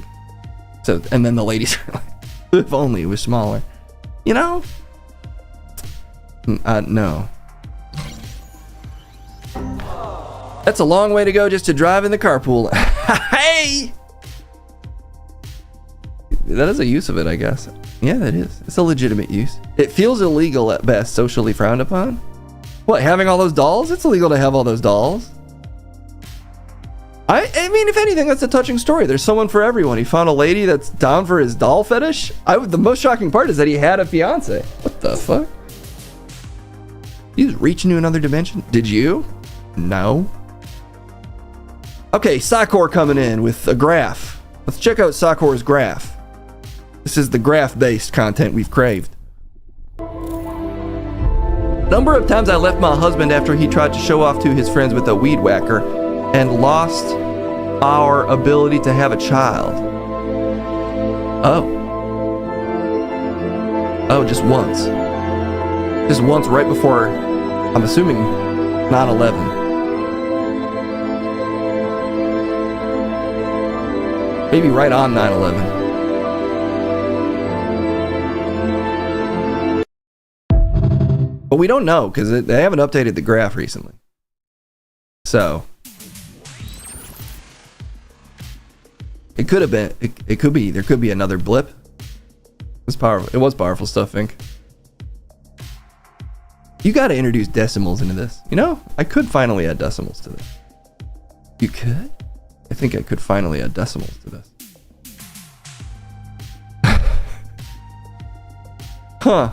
So, and then the ladies are like, if only it was smaller. You know? No. That's a long way to go just to drive in the carpool. Hey! That is a use of it, I guess. Yeah, that is. It's a legitimate use. It feels illegal at best, socially frowned upon. What, having all those dolls? It's illegal to have all those dolls. I mean, if anything, that's a touching story. There's someone for everyone. He found a lady that's down for his doll fetish. The most shocking part is that he had a fiance. What the fuck? He was reaching to another dimension. Did you? No. Okay, Sakor coming in with a graph. Let's check out Sakor's graph. This is the graph-based content we've craved. Number of times I left my husband after he tried to show off to his friends with a weed whacker and lost our ability to have a child. Oh, just once. Just once right before, I'm assuming, 9/11. Maybe right on 9/11. But we don't know because they haven't updated the graph recently. So it could have been. It could be. There could be another blip. It was powerful. It was powerful stuff, Fink. You got to introduce decimals into this. You know, I could finally add decimals to this. You could? I think I could finally add decimals to this. Huh.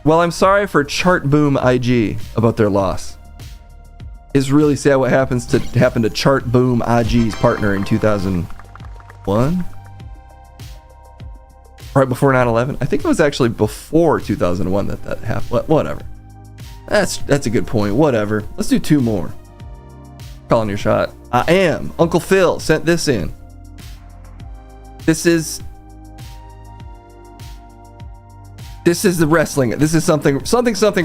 Well, I'm sorry for Chart Boom IG about their loss. It's really sad what happened to Chart Boom IG's partner in 2001? Right before 9/11? I think it was actually before 2001 that happened. Whatever. That's a good point. Whatever. Let's do 2 more. Calling your shot. I am. Uncle Phil sent this in. This is the wrestling. This is something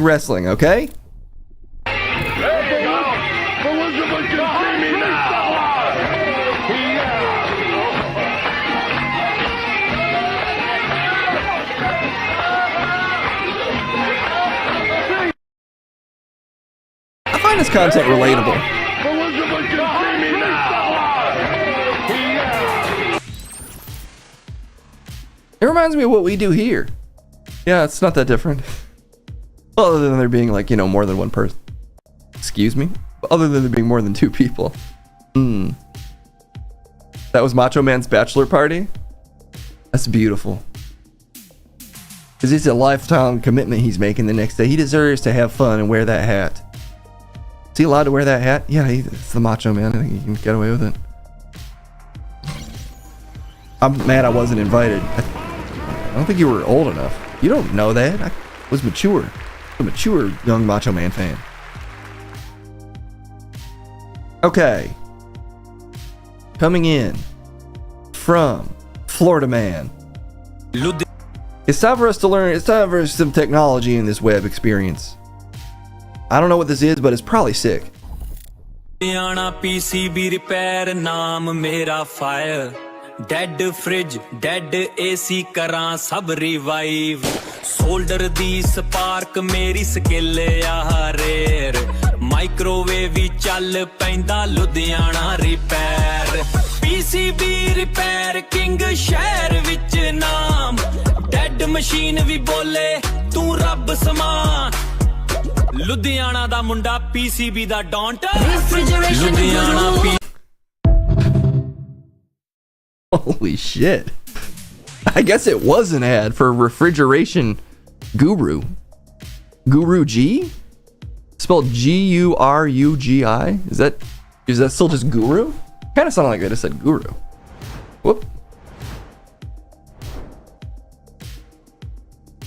wrestling, okay? I find this content relatable. It reminds me of what we do here. Yeah, it's not that different. Other than there being like, more than one person. Excuse me? Other than there being more than 2 people. That was Macho Man's bachelor party? That's beautiful. Because it's a lifetime commitment he's making the next day. He deserves to have fun and wear that hat. Is he allowed to wear that hat? Yeah, it's the Macho Man. I think he can get away with it. I'm mad I wasn't invited. I don't think you were old enough. You don't know that. I was mature. A mature young Macho Man fan. Okay. Coming in from Florida Man. It's time for us to learn. It's time for some technology in this web experience. I don't know what this is, but it's probably sick. PCB repair naam mera fire. Dead fridge, dead AC करा सब revive. Solder दी spark मेरी skill आ rare. Microwave भी चल पैंदा Ludhiana repair. PCB repair king शहर विच नाम. Dead machine भी बोले तू रब समान. लुधियाना दा मुंडा PCB दा don't. Ludhiana Holy shit. I guess it was an ad for Refrigeration Guru. Guru G? Spelled G-U-R-U-G-I? Is that still just Guru? Kind of sounded like I just said Guru. Whoop.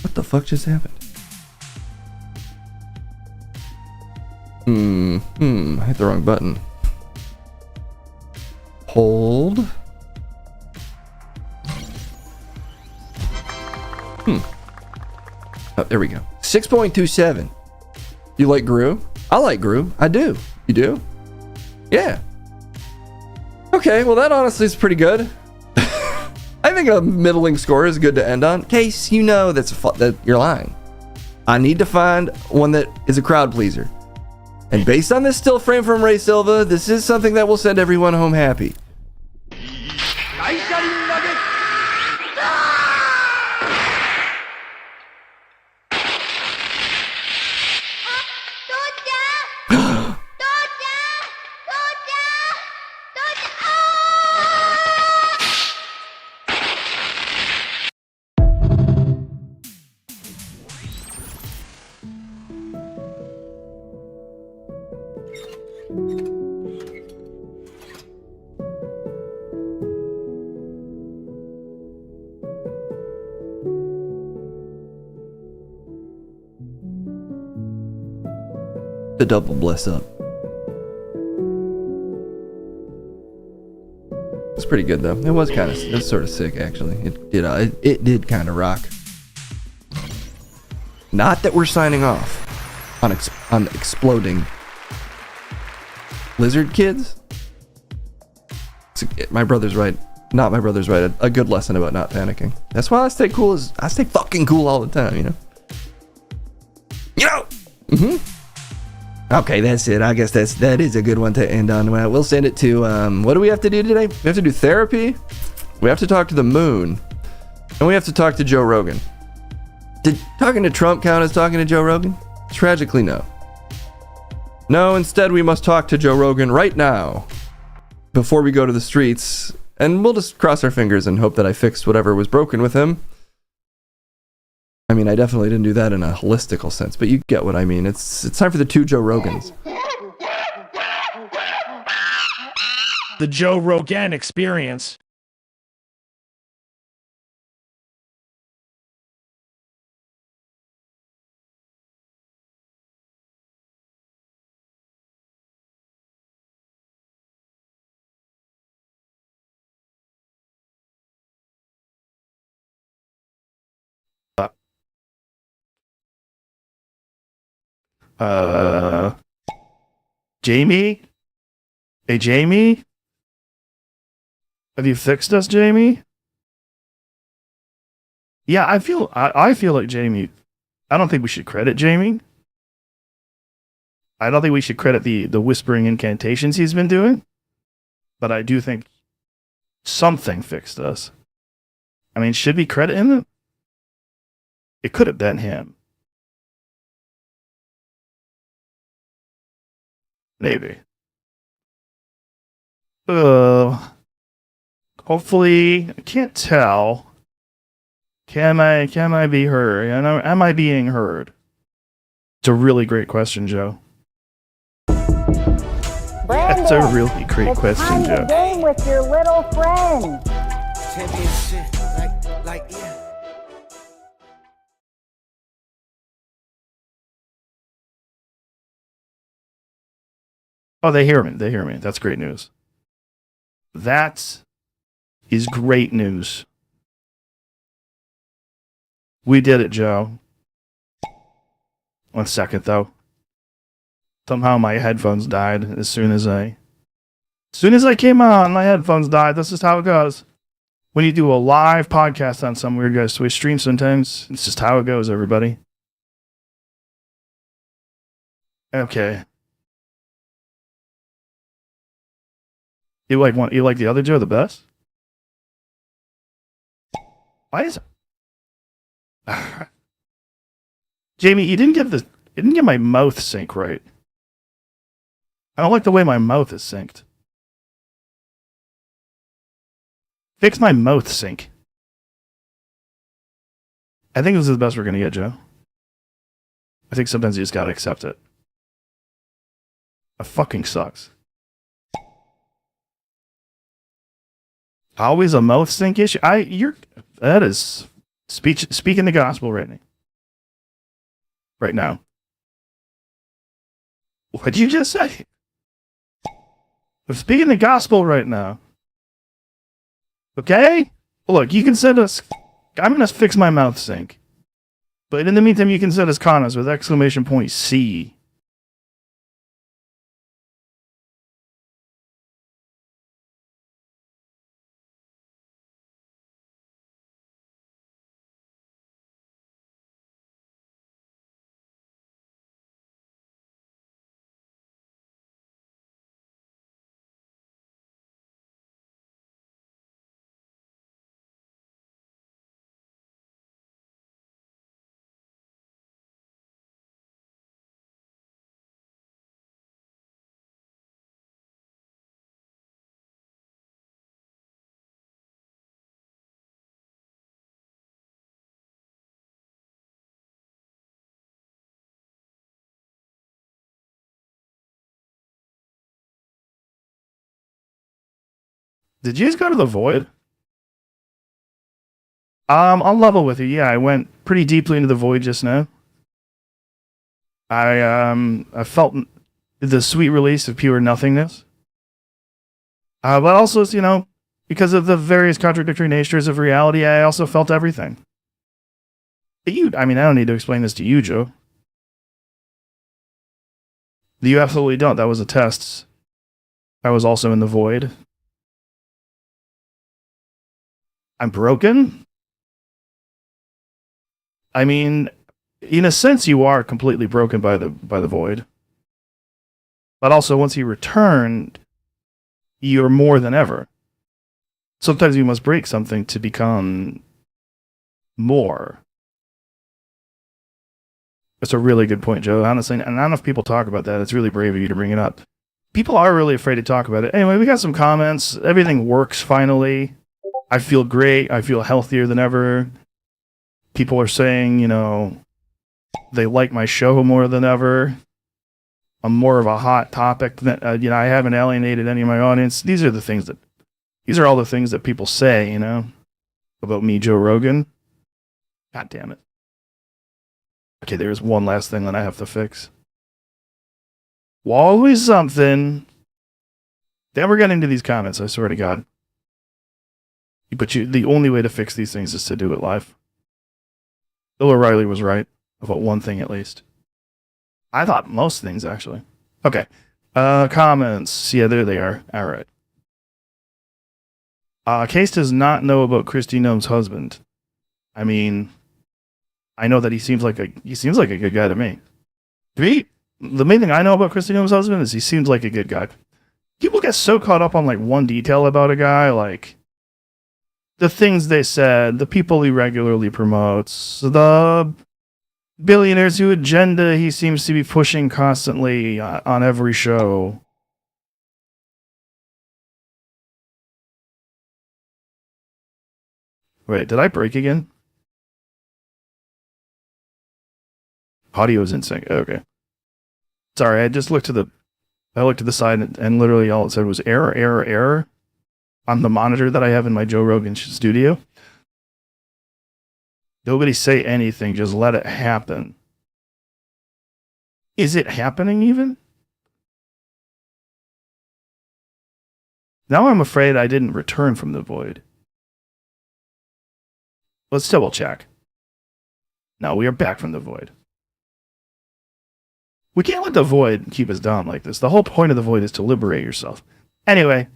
What the fuck just happened? I hit the wrong button. Hold. Oh, there we go. 6.27. You like Gru? I like Gru. I do. You do? Yeah. Okay, well that honestly is pretty good. I think a middling score is good to end on. Case you know that you're lying. I need to find one that is a crowd pleaser. And based on this still frame from Ray Silva, this is something that will send everyone home happy. The double bless up. It's pretty good though. It was sort of sick actually. It did kind of rock. Not that we're signing off on exploding lizard kids. My brother's right. Not my brother's right. A good lesson about not panicking. That's why I stay cool. I stay fucking cool all the time. You know. Okay, that's it. I guess that is a good one to end on. We'll send it to, what do we have to do today? We have to do therapy. We have to talk to the moon. And we have to talk to Joe Rogan. Did talking to Trump count as talking to Joe Rogan? Tragically, no. No, instead we must talk to Joe Rogan right now. Before we go to the streets. And we'll just cross our fingers and hope that I fixed whatever was broken with him. I mean, I definitely didn't do that in a holistical sense, but you get what I mean. It's time for the 2 Joe Rogans. The Joe Rogan Experience. Jamie? Hey, Jamie? Have you fixed us, Jamie? Yeah, I feel like Jamie. I don't think we should credit Jamie. I don't think we should credit the whispering incantations he's been doing. But I do think something fixed us. I mean, should we credit him? It could have been him. Maybe. Hopefully, I can't tell. Can I be heard? Am I being heard? It's a really great question, Joe. That's a really great question, Joe. Game with your little friend. Championship, yeah. Oh, they hear me. That's great news. That is great news. We did it, Joe. 1 second, though. Somehow my headphones died as soon as I came on, my headphones died. That's just how it goes. When you do a live podcast on some weird guy's Twitch stream sometimes, it's just how it goes, everybody. Okay. You like the other Joe the best? Why is it? Jamie, you didn't get my mouth sync right. I don't like the way my mouth is synced. Fix my mouth sync. I think this is the best we're gonna get, Joe. I think sometimes you just gotta accept it. It fucking sucks. Always a mouth sync issue. That is speaking the gospel right now. Right now. What did you just say? I'm speaking the gospel right now. Okay? Look, you can send us. I'm gonna fix my mouth sync. But in the meantime, you can send us condos with exclamation point C. Did you just go to the void? I'll level with you. Yeah, I went pretty deeply into the void just now. I felt the sweet release of pure nothingness. But also, you know, because of the various contradictory natures of reality, I also felt everything. But I don't need to explain this to you, Joe. You absolutely don't. That was a test. I was also in the void. I'm broken? I mean, in a sense, you are completely broken by the void. But also, once you returned, you're more than ever. Sometimes you must break something to become more. That's a really good point, Joe. Honestly, and not enough people talk about that. It's really brave of you to bring it up. People are really afraid to talk about it. Anyway, we got some comments. Everything works finally. I feel great. I feel healthier than ever. People are saying, you know, they like my show more than ever. I'm more of a hot topic. That, you know, I haven't alienated any of my audience. These are all the things that people say, you know, about me, Joe Rogan. God damn it. Okay, there's one last thing that I have to fix. Always something. Then we're getting into these comments, I swear to God. But the only way to fix these things is to do it live. Bill O'Reilly was right about one thing at least. I thought most things, actually. Okay. Comments. Yeah, there they are. All right. Case does not know about Kristi Noem's husband. I mean, I know that he seems like a good guy to me. To me, the main thing I know about Kristi Noem's husband is he seems like a good guy. People get so caught up on like one detail about a guy, like the things they said, the people he regularly promotes, the billionaires who agenda he seems to be pushing constantly on every show. Wait, did I break again? Audio's in sync. Okay. Sorry, I just looked to the side and literally all it said was error, error, error on the monitor that I have in my Joe Rogan studio. Nobody say anything, just let it happen. Is it happening even? Now I'm afraid I didn't return from the void. Let's double check. No, we are back from the void. We can't let the void keep us down like this. The whole point of the void is to liberate yourself. Anyway,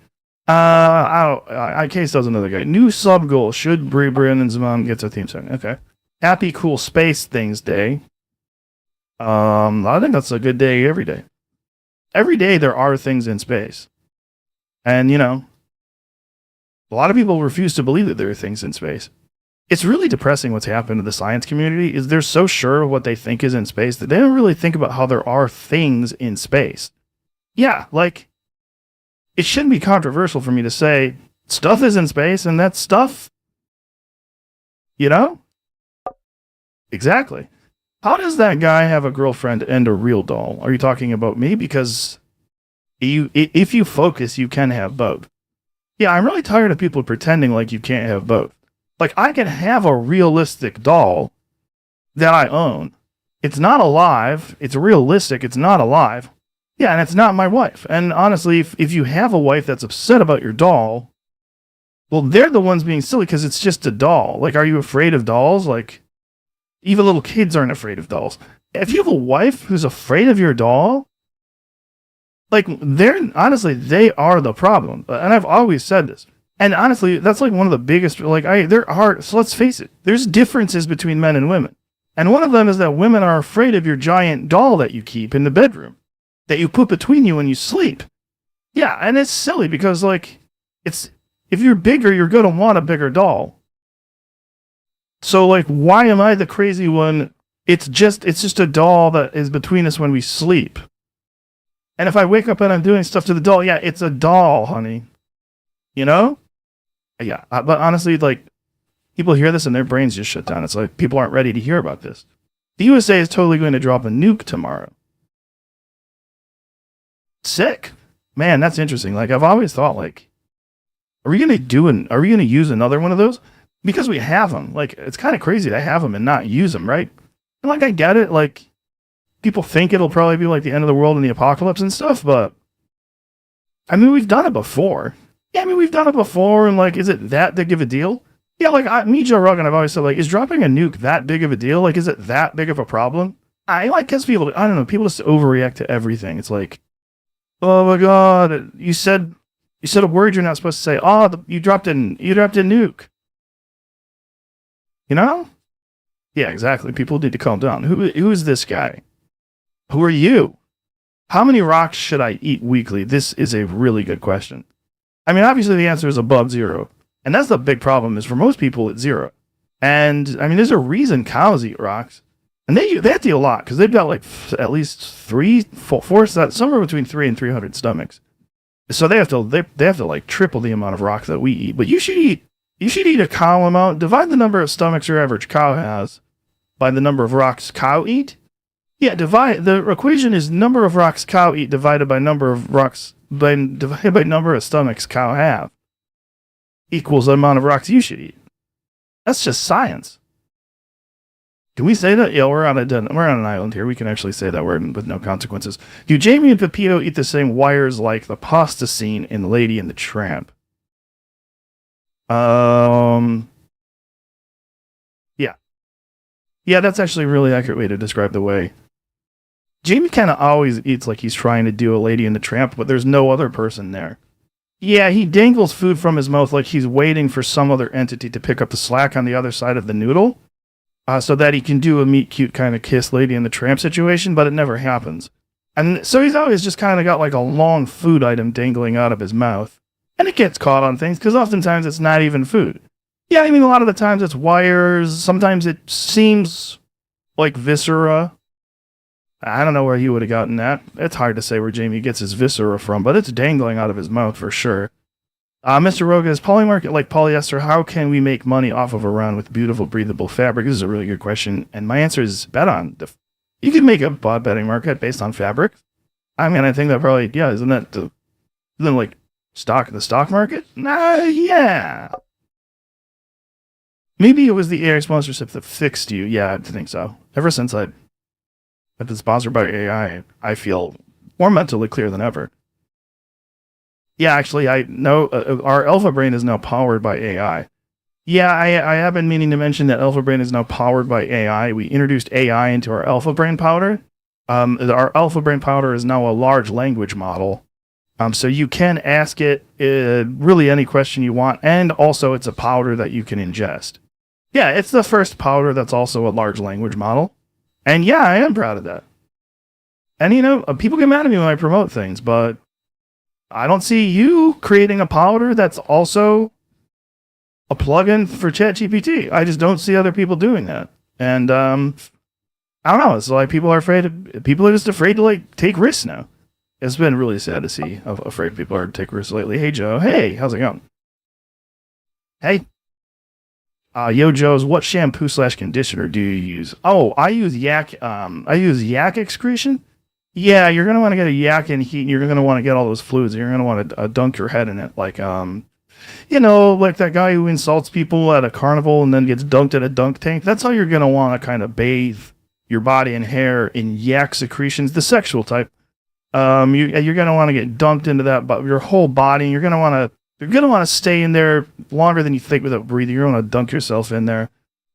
Case does another guy. New sub goal. Should Brie Brandon's mom gets a theme song? Okay. Happy Cool Space Things Day. I think that's a good day every day. Every day there are things in space. And, you know, a lot of people refuse to believe that there are things in space. It's really depressing what's happened to the science community is they're so sure of what they think is in space that they don't really think about how there are things in space. Yeah, like, it shouldn't be controversial for me to say stuff is in space and that's stuff. You know? Exactly. How does that guy have a girlfriend and a real doll? Are you talking about me? Because if you focus, you can have both. Yeah, I'm really tired of people pretending like you can't have both. Like, I can have a realistic doll that I own. It's not alive. It's realistic. It's not alive. Yeah, and it's not my wife. And honestly, if you have a wife that's upset about your doll, well, they're the ones being silly because it's just a doll. Like, are you afraid of dolls? Like, even little kids aren't afraid of dolls. If you have a wife who's afraid of your doll, like, they are the problem. And I've always said this. And honestly, that's like one of the biggest, so let's face it, there's differences between men and women. And one of them is that women are afraid of your giant doll that you keep in the bedroom, that you put between you when you sleep. Yeah, and it's silly because, like, if you're bigger, you're going to want a bigger doll. So, like, why am I the crazy one? It's just a doll that is between us when we sleep. And if I wake up and I'm doing stuff to the doll, yeah, it's a doll, honey. You know? Yeah, but honestly, like, people hear this and their brains just shut down. It's like people aren't ready to hear about this. The USA is totally going to drop a nuke tomorrow. Sick. Man, that's interesting. Like, I've always thought, like, are we going to use another one of those? Because we have them. Like, it's kind of crazy to have them and not use them, right? And, like, I get it. Like, people think it'll probably be like the end of the world and the apocalypse and stuff, but I mean, we've done it before. Yeah, I mean, we've done it before, and like, is it that big of a deal? Yeah, like, me, Joe Rogan, I've always said, like, is dropping a nuke that big of a deal? Like, is it that big of a problem? I guess people, I don't know, people just overreact to everything. It's like, oh my god, you said a word you're not supposed to say. Oh, you dropped a nuke. You know? Yeah, exactly. People need to calm down. Who is this guy? Who are you? How many rocks should I eat weekly? This is a really good question. I mean, obviously the answer is above 0. And that's the big problem, is for most people it's 0. And I mean, there's a reason cows eat rocks. And they have to eat a lot, because they've got like at least 4, somewhere between 3 and 300 stomachs. So they have to like triple the amount of rocks that we eat. But you should eat a cow amount. Divide the number of stomachs your average cow has by the number of rocks cow eat. Yeah, the equation is number of rocks cow eat divided by number of rocks divided by number of stomachs cow have equals the amount of rocks you should eat. That's just science. Can we say that? Yeah, we're on an island here. We can actually say that word with no consequences. Do Jamie and Pepito eat the same wires like the pasta scene in Lady and the Tramp? Yeah. Yeah, that's actually a really accurate way to describe the way. Jamie kind of always eats like he's trying to do a Lady and the Tramp, but there's no other person there. Yeah, he dangles food from his mouth like he's waiting for some other entity to pick up the slack on the other side of the noodle. So that he can do a meet cute kind of kiss Lady and the Tramp situation, but it never happens. And so he's always just kind of got like a long food item dangling out of his mouth. And it gets caught on things, because oftentimes it's not even food. Yeah, I mean, a lot of the times it's wires. Sometimes it seems like viscera. I don't know where he would have gotten that. It's hard to say where Jamie gets his viscera from, but it's dangling out of his mouth for sure. Mr. Roga, is polymarket like polyester? How can we make money off of a round with beautiful, breathable fabric? This is a really good question, and my answer is bet on. You could make a bot betting market based on fabric. I mean, I think that probably, yeah, isn't that like the stock market? Yeah. Maybe it was the AI sponsorship that fixed you. Yeah, I think so. Ever since I've been sponsored by AI, I feel more mentally clear than ever. Yeah, actually, I know our Alpha Brain is now powered by AI. Yeah, I have been meaning to mention that Alpha Brain is now powered by AI. We introduced AI into our Alpha Brain powder. Our Alpha Brain powder is now a large language model. So you can ask it really any question you want, and also it's a powder that you can ingest. Yeah, it's the first powder that's also a large language model. And yeah, I am proud of that. And you know, people get mad at me when I promote things, but I don't see you creating a powder that's also a plugin for ChatGPT. I just don't see other people doing that. And I don't know. It's like people are just afraid to like take risks now. It's been really sad to see how afraid people are to take risks lately. Hey Joe, hey, how's it going? Hey. Yo Joe's, what shampoo / conditioner do you use? Oh, I use yak excretion. Yeah, you're going to want to get a yak in heat, and you're going to want to get all those fluids. You're going to want to dunk your head in it. Like, you know, like that guy who insults people at a carnival and then gets dunked at a dunk tank. That's how you're going to want to kind of bathe your body and hair in yak secretions, the sexual type. You're going to want to get dunked into that, but your whole body, you're going to want to stay in there longer than you think without breathing. You're going to dunk yourself in there.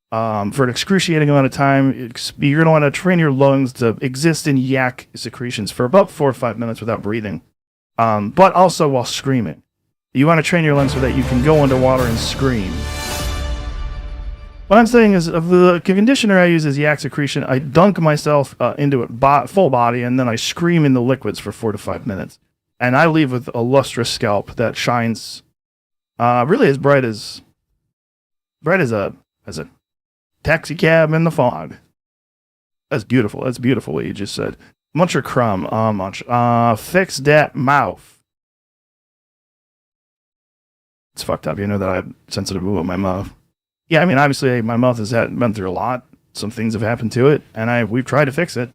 For an excruciating amount of time. You're going to want to train your lungs to exist in yak secretions for about 4 or 5 minutes without breathing, but also while screaming. You want to train your lungs so that you can go underwater and scream. What I'm saying is, the conditioner I use is yak secretion. I dunk myself into it full body, and then I scream in the liquids for 4 to 5 minutes. And I leave with a lustrous scalp that shines really as bright as a taxi cab in the fog. That's beautiful. That's beautiful what you just said. Munch or crumb? Munch. Fix that mouth. It's fucked up. You know that I'm sensitive about my mouth. Yeah, I mean, obviously my mouth has been through a lot. Some things have happened to it, and we've tried to fix it.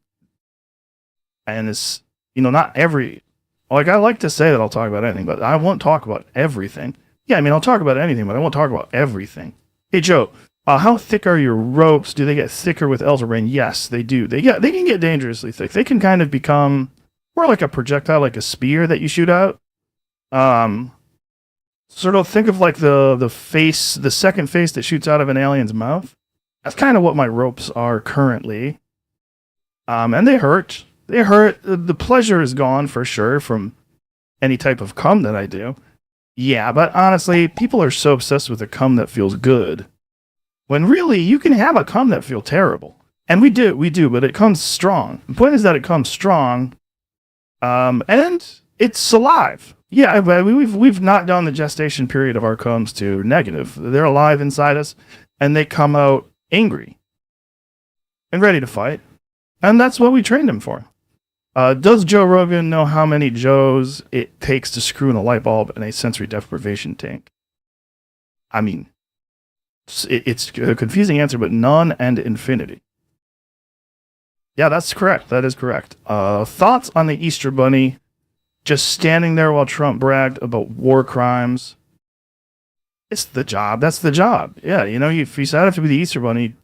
And it's, you know, not every... Like, I like to say that I'll talk about anything, but I won't talk about everything. Yeah, I mean, I'll talk about anything, but I won't talk about everything. Hey, Joe, How thick are your ropes? Do they get thicker with Elder Yes, they do. They can get dangerously thick. They can kind of become more like a projectile, like a spear that you shoot out. Sort of think of like the face, the second face that shoots out of an alien's mouth. That's kind of what my ropes are currently. And they hurt. They hurt. The pleasure is gone for sure from any type of cum that I do. Yeah, but honestly, people are so obsessed with a cum that feels good. When really, you can have a cum that feels terrible. And we do, but it comes strong. The point is that it comes strong, and it's alive. Yeah, we've knocked down the gestation period of our cums to negative. They're alive inside us, and they come out angry and ready to fight. And that's what we trained them for. Does Joe Rogan know how many Joes it takes to screw in a light bulb in a sensory deprivation tank? I mean, it's a confusing answer, but none and infinity. Yeah, that's correct. That is correct. Thoughts on the Easter Bunny just standing there while Trump bragged about war crimes? It's the job. That's the job. Yeah, you know, if you set up to be the Easter Bunny,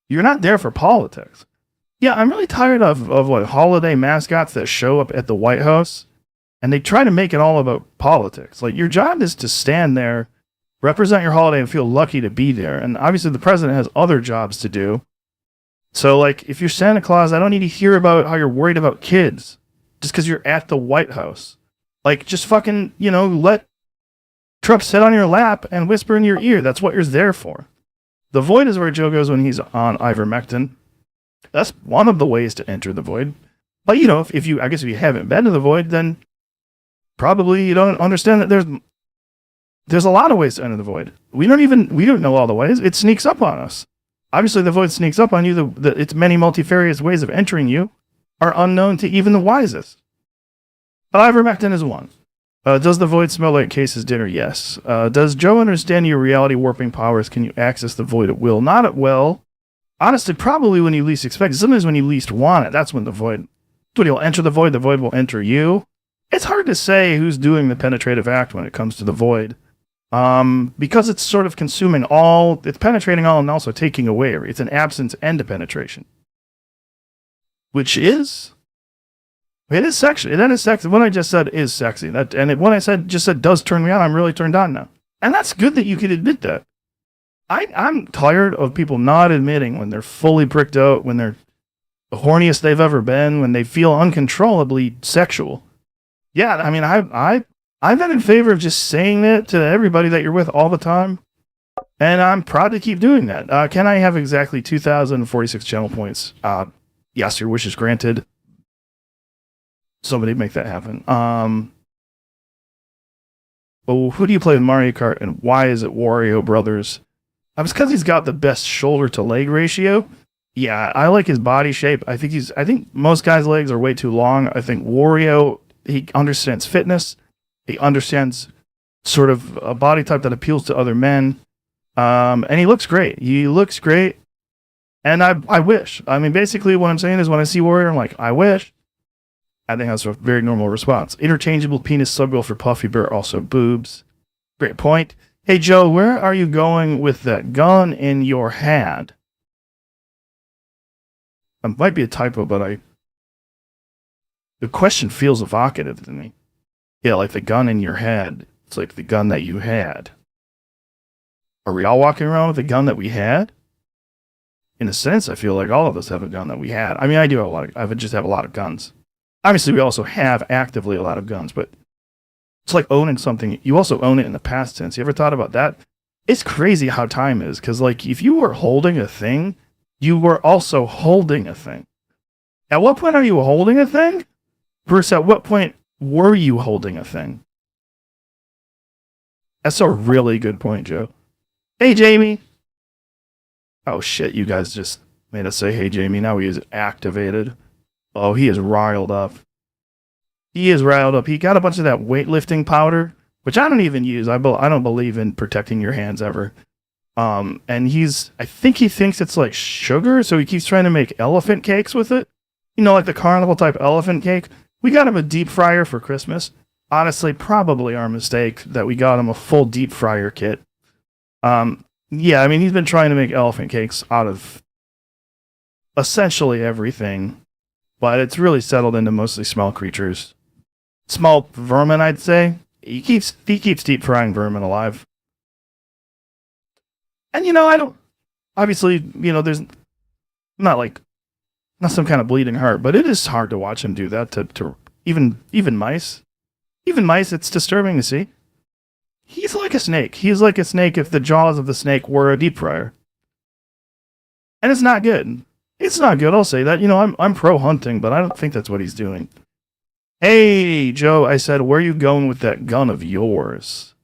you're not there for politics. Yeah, I'm really tired of what holiday mascots that show up at the White House, and they try to make it all about politics. Like, your job is to stand there, represent your holiday, and feel lucky to be there. And obviously the president has other jobs to do. So, like, if you're Santa Claus, I don't need to hear about how you're worried about kids just because you're at the White House. Like, just fucking, you know, let Trump sit on your lap and whisper in your ear. That's what you're there for. The Void is where Joe goes when he's on ivermectin. That's one of the ways to enter the Void. But, you know, if you haven't been to the Void, then probably you don't understand that there's a lot of ways to enter the Void. We don't know all the ways. It sneaks up on us. Obviously, the Void sneaks up on you. Its many multifarious ways of entering you are unknown to even the wisest. But ivermectin is one. Does the Void smell like Case's dinner? Yes. Does Joe understand your reality warping powers? Can you access the Void at will? Not at will. Honestly, probably when you least expect it. Sometimes when you least want it, that's when the Void... When you'll enter the Void will enter you. It's hard to say who's doing the penetrative act when it comes to the Void. Because it's sort of consuming all... It's penetrating all and also taking away. It's an absence and a penetration. Which is... It is sexy. That is sexy. What I just said is sexy. When I said does turn me on, I'm really turned on now. And that's good that you can admit that. I'm tired of people not admitting when they're fully pricked out, when they're the horniest they've ever been, when they feel uncontrollably sexual. Yeah, I mean, I've been in favor of just saying that to everybody that you're with all the time. And I'm proud to keep doing that. Can I have exactly 2,046 channel points? Yes, your wish is granted. Somebody make that happen. Well, who do you play with Mario Kart and why is it Wario Brothers? It's because he's got the best shoulder to leg ratio. Yeah, I like his body shape. I think most guys' legs are way too long. I think Wario, he understands fitness. He understands sort of a body type that appeals to other men. And he looks great. And I wish. I mean, basically what I'm saying is when I see Wario, I'm like, I wish. I think that's a very normal response. Interchangeable penis subgoal for Puffy Bear, also boobs. Great point. Hey, Joe, where are you going with that gun in your hand? It might be a typo, but the question feels evocative to me. Yeah, like the gun in your head. It's like the gun that you had. Are we all walking around with a gun that we had? In a sense, I feel like all of us have a gun that we had. I mean, I just have a lot of guns. Obviously, we also have actively a lot of guns, but it's like owning something. You also own it in the past tense. You ever thought about that? It's crazy how time is, because like if you were holding a thing, you were also holding a thing. At what point are you holding a thing? Versus at what point were you holding a thing? That's a really good point, Joe. Hey, Jamie. Oh shit, you guys just made us say, hey, Jamie. Now he is activated. Oh, he is riled up. He got a bunch of that weightlifting powder, which I don't even use. I don't believe in protecting your hands ever. And I think he thinks it's like sugar, so he keeps trying to make elephant cakes with it. You know, like the carnival type elephant cake. We got him a deep fryer for Christmas. Honestly, probably our mistake that we got him a full deep fryer kit. Yeah, I mean, he's been trying to make elephant cakes out of essentially everything, but it's really settled into mostly small creatures. Small vermin, I'd say. He keeps deep frying vermin alive. And, I don't... Obviously, there's not some kind of bleeding heart, but it is hard to watch him do that to even mice. Even mice, it's disturbing to see. He's like a snake. He's like a snake if the jaws of the snake were a deep fryer. And it's not good. It's not good, I'll say that. I'm pro hunting, but I don't think that's what he's doing. Hey, Joe, I said, where are you going with that gun of yours?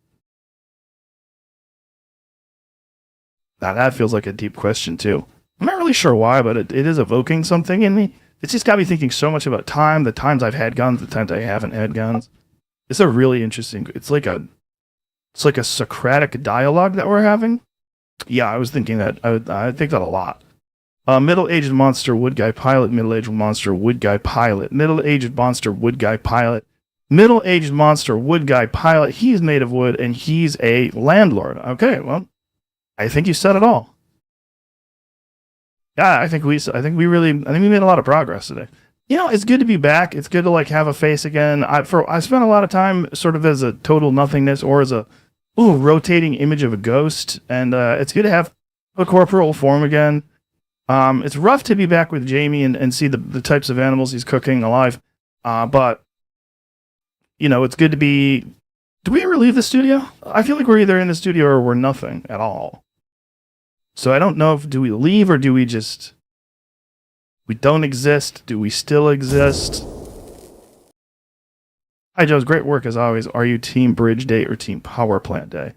Now that feels like a deep question, too. I'm not really sure why, but it is evoking something in me. It's just got me thinking so much about time, the times I've had guns, the times I haven't had guns. It's a really interesting... It's like a Socratic dialogue that we're having. Yeah, I was thinking that. I think that a lot. Middle-aged monster, wood guy pilot, middle-aged monster, wood guy pilot, middle-aged monster, wood guy pilot, middle-aged monster, wood guy pilot. He's made of wood, and he's a landlord. Okay, well, I think you said it all. Yeah, I think we made a lot of progress today. It's good to be back. It's good to have a face again. I spent a lot of time sort of as a total nothingness or as a rotating image of a ghost, and it's good to have a corporeal form again. It's rough to be back with Jamie and see the types of animals he's cooking alive, but it's good to be. Do we ever leave the studio? I feel like we're either in the studio or we're nothing at all. So I don't know if do we leave or do we just... We don't exist. Do we still exist? Hi, Joe's great work as always. Are you Team Bridge Day or Team Power Plant Day?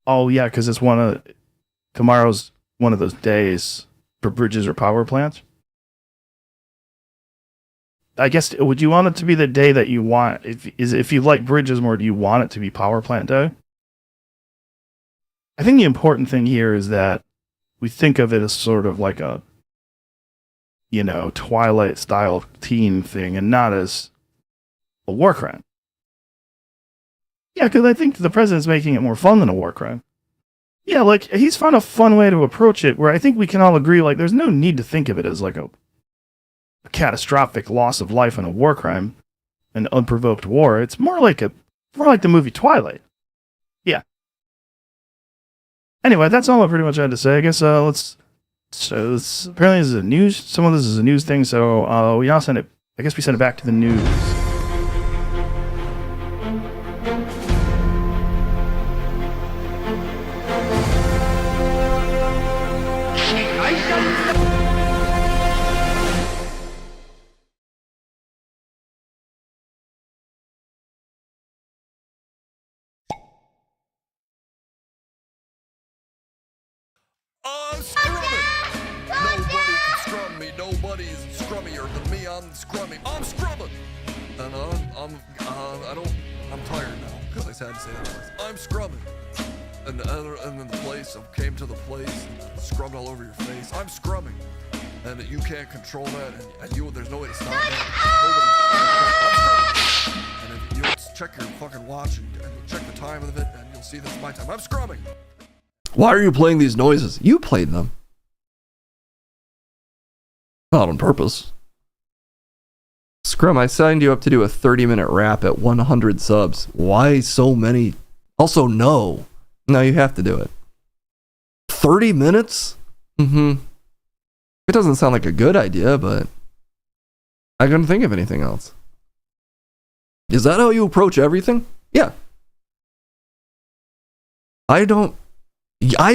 Oh, yeah, because it's tomorrow's one of those days for bridges or power plants. I guess, would you want it to be the day that you want? If you like bridges more, do you want it to be Power Plant Day? I think the important thing here is that we think of it as sort of like a, Twilight style teen thing and not as a war crime. Yeah, because I think the president's making it more fun than a war crime. Yeah, he's found a fun way to approach it where I think we can all agree, there's no need to think of it as a catastrophic loss of life and a war crime, an unprovoked war. It's more like the movie Twilight. Yeah. Anyway, that's all I pretty much had to say. I guess apparently this is a news. Some of this is a news thing, so we now send it. I guess we send it back to the news. I'm scrumming! Nobody can scrum me. Nobody is scrummier than me. I'm scrumming. I'm scrumming! And I'm tired now because I had to say that twice. I'm scrumming. And then the place, I came to the place and scrubbed all over your face. I'm scrumming. And you can't control that, and there's no way to stop that. I'm scrumming. And if you check your fucking watch and check the time of it, and you'll see this is my time. I'm scrumming. Why are you playing these noises? You played them. Not on purpose. Scrum, I signed you up to do a 30-minute rap at 100 subs. Why so many? Also, no. No, you have to do it. 30 minutes? It doesn't sound like a good idea, but I couldn't think of anything else. Is that how you approach everything? Yeah. I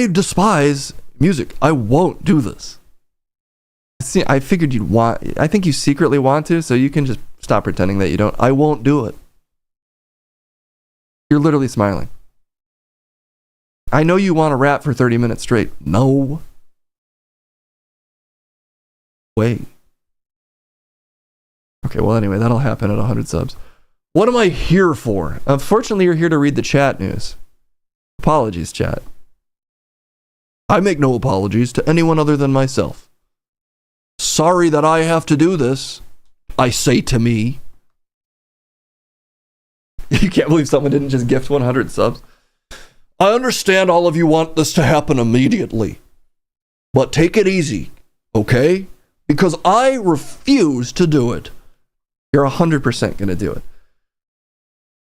despise music. I won't do this. See, I figured you'd want... I think you secretly want to, so you can just stop pretending that you don't. I won't do it. You're literally smiling. I know you want to rap for 30 minutes straight. No way. Okay, well, anyway, that'll happen at 100 subs. What am I here for? Unfortunately, you're here to read the chat news. Apologies, chat. I make no apologies to anyone other than myself. Sorry that I have to do this, I say to me. You can't believe someone didn't just gift 100 subs. I understand all of you want this to happen immediately, but take it easy, okay? Because I refuse to do it. You're 100% going to do it.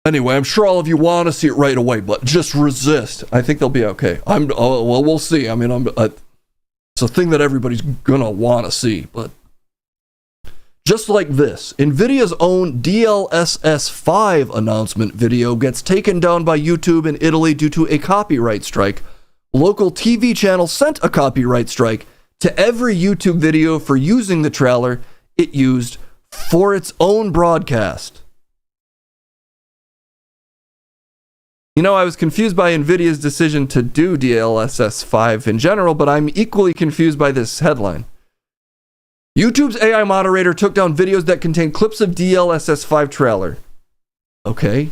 Anyway, I'm sure all of you want to see it right away, but just resist. I think they'll be okay. Well, we'll see. I mean, it's a thing that everybody's going to want to see, but just like this, NVIDIA's own DLSS 5 announcement video gets taken down by YouTube in Italy due to a copyright strike. Local TV channel sent a copyright strike to every YouTube video for using the trailer it used for its own broadcast. You know, I was confused by NVIDIA's decision to do DLSS 5 in general, but I'm equally confused by this headline. YouTube's AI moderator took down videos that contain clips of DLSS 5 trailer. Okay.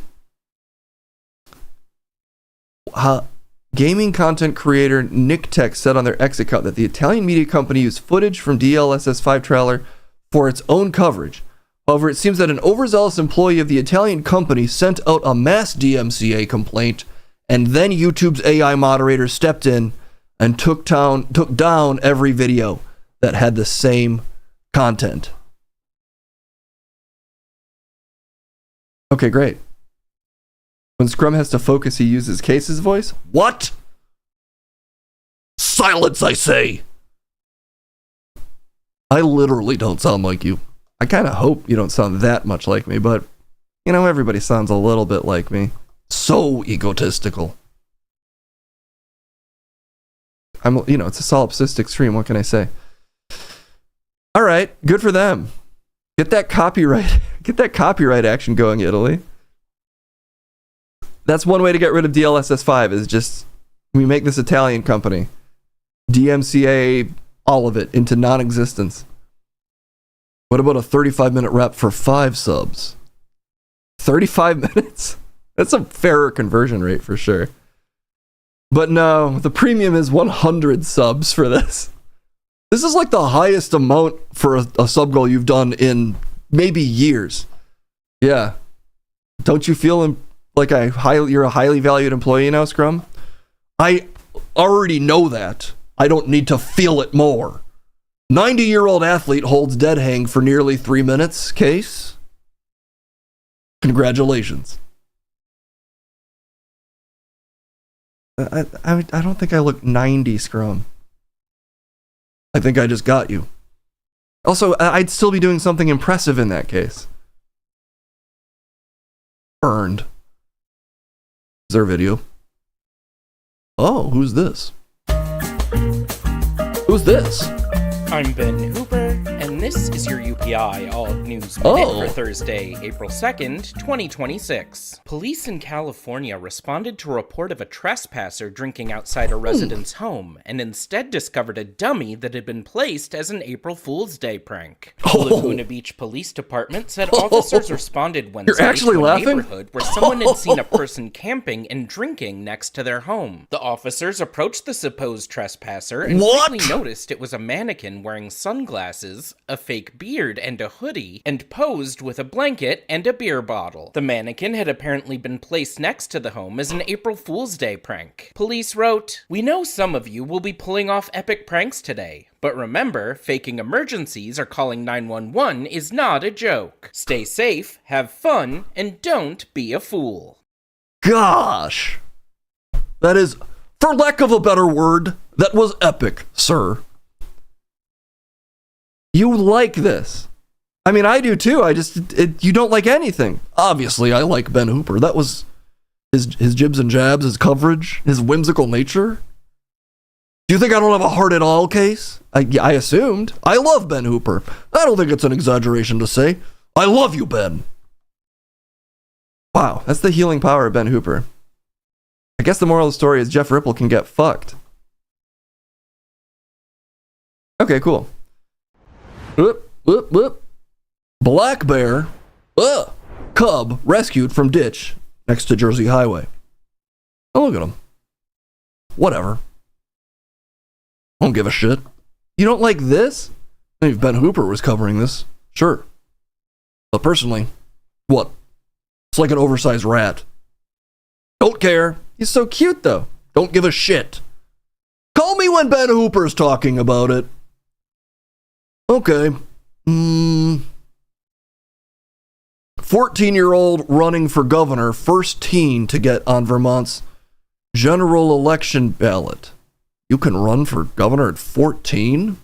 Gaming content creator NickTech said on their X account that the Italian media company used footage from DLSS 5 trailer for its own coverage. However, it seems that an overzealous employee of the Italian company sent out a mass DMCA complaint, and then YouTube's AI moderator stepped in and took down every video that had the same content. Okay, great. When Scrum has to focus, he uses Case's voice? What? Silence, I say! I literally don't sound like you. I kind of hope you don't sound that much like me, but, you know, everybody sounds a little bit like me. So egotistical. It's a solipsistic stream, what can I say? All right, good for them. Get that copyright action going, Italy. That's one way to get rid of DLSS 5 is just we make this Italian company DMCA all of it into non-existence. What about a 35-minute rep for 5 subs? 35 minutes? That's a fairer conversion rate for sure. But no, the premium is 100 subs for this. This is like the highest amount for a sub goal you've done in maybe years. Yeah. Don't you feel like you're a highly valued employee now, Scrum? I already know that. I don't need to feel it more. 90-year-old athlete holds dead hang for nearly 3 minutes. Case? Congratulations. I don't think I look 90, Scrum. I think I just got you. Also, I'd still be doing something impressive in that case. Earned. Is there a video? Oh, who's this? Who's this? I'm Ben Hooper, and this is your UPI All News Minute for Thursday, April 2nd, 2026. Police in California responded to a report of a trespasser drinking outside a resident's home, and instead discovered a dummy that had been placed as an April Fool's Day prank. The Laguna Beach Police Department said officers responded Wednesday to a neighborhood where someone had seen a person camping and drinking next to their home. The officers approached the supposed trespasser and quickly noticed it was a mannequin wearing sunglasses, a fake beard, and a hoodie, and posed with a blanket and a beer bottle. The mannequin had apparently been placed next to the home as an April Fool's Day prank. Police wrote, "We know some of you will be pulling off epic pranks today, but remember, faking emergencies or calling 911 is not a joke. Stay safe, have fun, and don't be a fool." Gosh! That is, for lack of a better word, that was epic, sir. You like this. I mean, I do too. You don't like anything. Obviously, I like Ben Hooper. That was his jibs and jabs, his coverage, his whimsical nature. Do you think I don't have a heart at all, Case? I assumed. I love Ben Hooper. I don't think it's an exaggeration to say. I love you, Ben. Wow, that's the healing power of Ben Hooper. I guess the moral of the story is Jeff Ripple can get fucked. Okay, cool. Whoop, whoop, whoop. Black bear, cub rescued from ditch next to Jersey Highway. Oh, look at him. Whatever. I don't give a shit. You don't like this? I mean, if Ben Hooper was covering this, sure. But personally, what? It's like an oversized rat. Don't care. He's so cute, though. Don't give a shit. Call me when Ben Hooper's talking about it. Okay. 14-year-old running for governor, first teen to get on Vermont's general election ballot. You can run for governor at 14?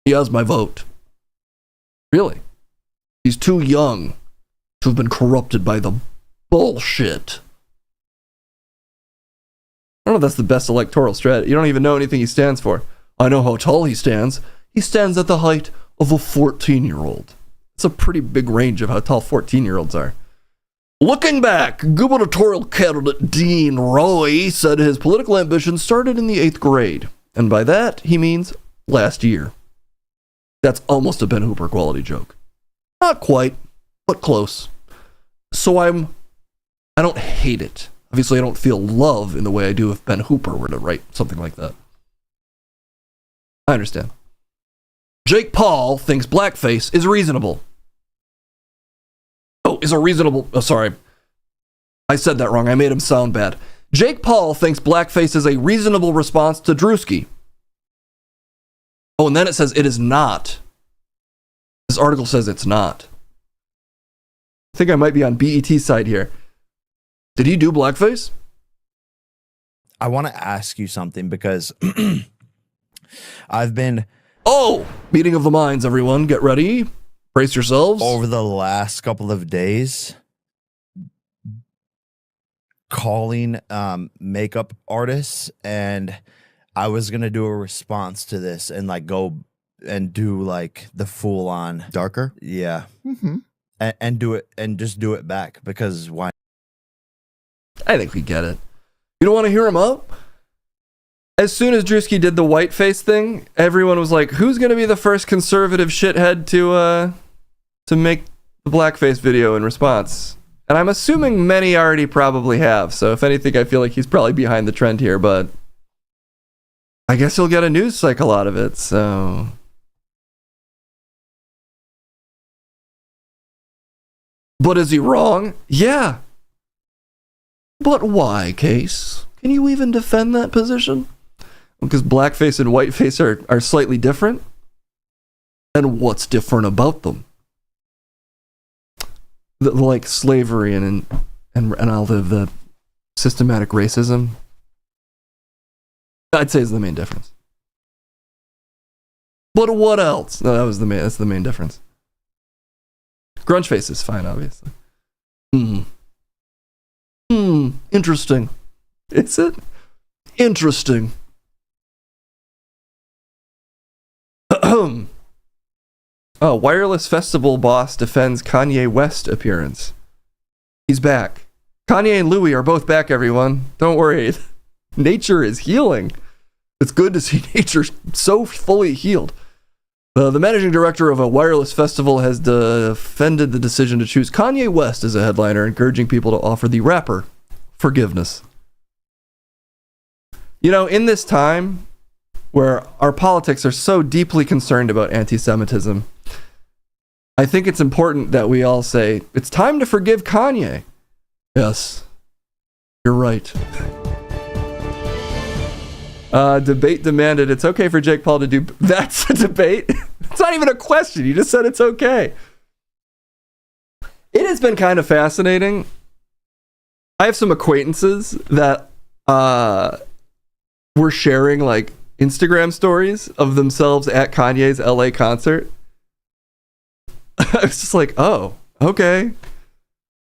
He has my vote. Really? He's too young to have been corrupted by the bullshit. I don't know if that's the best electoral strategy. You don't even know anything he stands for. I know how tall he stands. He stands at the height of a 14-year-old. It's a pretty big range of how tall 14-year-olds are. Looking back, gubernatorial candidate Dean Roy said his political ambitions started in the 8th grade. And by that, he means last year. That's almost a Ben Hooper quality joke. Not quite, but close. So I don't hate it. Obviously, I don't feel love in the way I do if Ben Hooper were to write something like that. I understand. Jake Paul thinks blackface is reasonable. Sorry. I said that wrong. I made him sound bad. Jake Paul thinks blackface is a reasonable response to Drewski. Oh, and then it says it is not. This article says it's not. I think I might be on BET's side here. Did he do blackface? I want to ask you something because I've been... Oh! Meeting of the minds, everyone. Get ready. Brace yourselves. Over the last couple of days, calling makeup artists, and I was going to do a response to this and like go and do like the full on darker. Yeah. And do it and just do it back because why? I think we get it. You don't want to hear him up? As soon as Drewski did the whiteface thing, everyone was like, who's going to be the first conservative shithead to make the blackface video in response? And I'm assuming many already probably have. So if anything, I feel like he's probably behind the trend here, but I guess he'll get a news cycle out of it, so... But is he wrong? Yeah. But why, Case? Can you even defend that position? Because blackface and whiteface are slightly different? And what's different about them? Like slavery and all the systematic racism? I'd say is the main difference. But what else? No, that's the main difference. Grunge face is fine, obviously. Interesting. Is it? Interesting. Oh, Wireless Festival boss defends Kanye West appearance. He's back. Kanye and Louis are both back, everyone. Don't worry. Nature is healing. It's good to see nature so fully healed. The managing director of a wireless festival has defended the decision to choose Kanye West as a headliner, encouraging people to offer the rapper forgiveness. You know, in this time where our politics are so deeply concerned about anti-Semitism, I think it's important that we all say, it's time to forgive Kanye. Yes, you're right. Debate demanded it's okay for Jake Paul to do... That's a debate? It's not even a question. You just said it's okay. It has been kind of fascinating. I have some acquaintances that were sharing like Instagram stories of themselves at Kanye's LA concert. I was just like, oh, okay.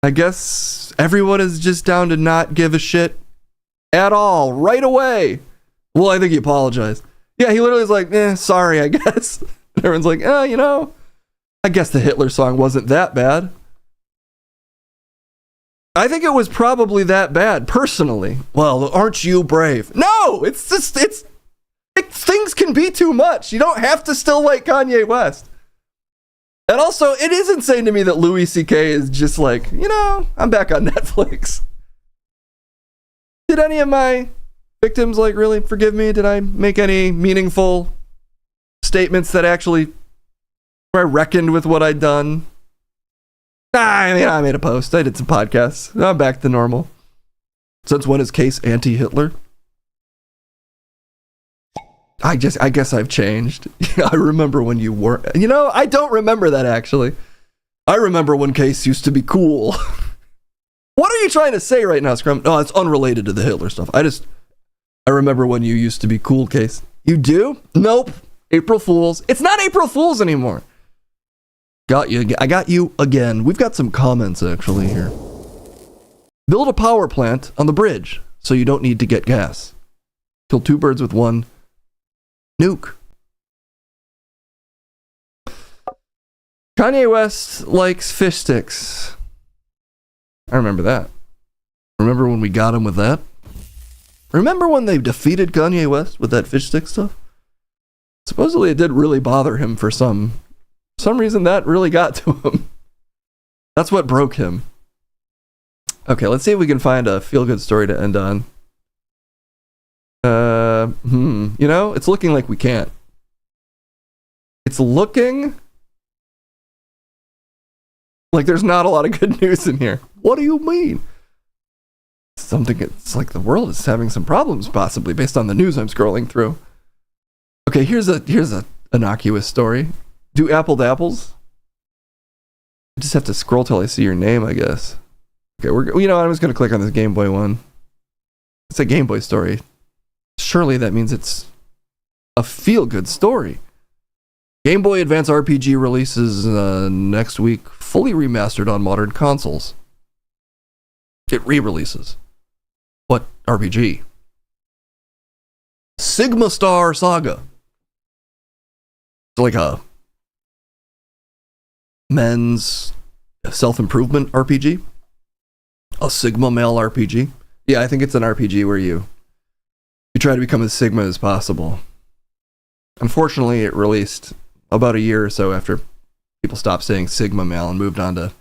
I guess everyone is just down to not give a shit at all right away. Well, I think he apologized. Yeah, he literally was like, sorry, I guess. And everyone's like, I guess the Hitler song wasn't that bad. I think it was probably that bad, personally. Well, aren't you brave? No, it's just, things can be too much. You don't have to still like Kanye West. And also, it is insane to me that Louis C.K. is just like, I'm back on Netflix. Did any of my victims really forgive me? Did I make any meaningful statements that actually where I reckoned with what I'd done? I made a post. I did some podcasts. I'm back to normal. Since when is Case anti-Hitler? I guess I've changed. I remember when you were. I don't remember that actually. I remember when Case used to be cool. What are you trying to say right now, Scrum? No, it's unrelated to the Hitler stuff. I remember when you used to be cool, Case. You do? Nope. April Fools. It's not April Fools anymore. Got you. I got you again. We've got some comments actually here. Build a power plant on the bridge so you don't need to get gas. Kill 2 birds with 1 nuke. Kanye West likes fish sticks. I remember that. Remember when we got him with that? Remember when they defeated Kanye West with that fish stick stuff? Supposedly it did really bother him for some reason. That really got to him. That's what broke him. Okay, let's see if we can find a feel-good story to end on. It's looking like we can't. It's looking like there's not a lot of good news in here. What do you mean? It's like the world is having some problems, possibly, based on the news I'm scrolling through. Okay, here's a innocuous story. Do apple apples? I just have to scroll till I see your name, I guess. Okay, I'm just gonna click on this Game Boy one. It's a Game Boy story. Surely that means it's a feel-good story. Game Boy Advance RPG releases next week, fully remastered on modern consoles. It re-releases. What RPG? Sigma Star Saga. It's like a men's self-improvement RPG. A Sigma male RPG. Yeah, I think it's an RPG where you try to become as Sigma as possible. Unfortunately, it released about a year or so after people stopped saying Sigma male and moved on to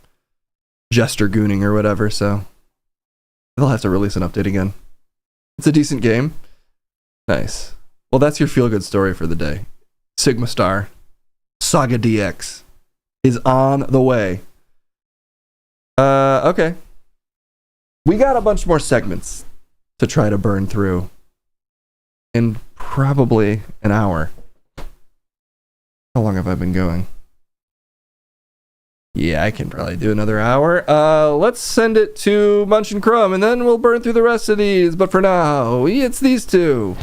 Jester Gooning or whatever, so they'll have to release an update again. It's a decent game. Nice. Well, that's your feel-good story for the day. Sigma Star Saga DX is on the way. Okay. We got a bunch more segments to try to burn through in probably an hour. How long have I been going? Yeah, I can probably do another hour. Let's send it to Munch and Crumb, and then we'll burn through the rest of these. But for now, it's these two.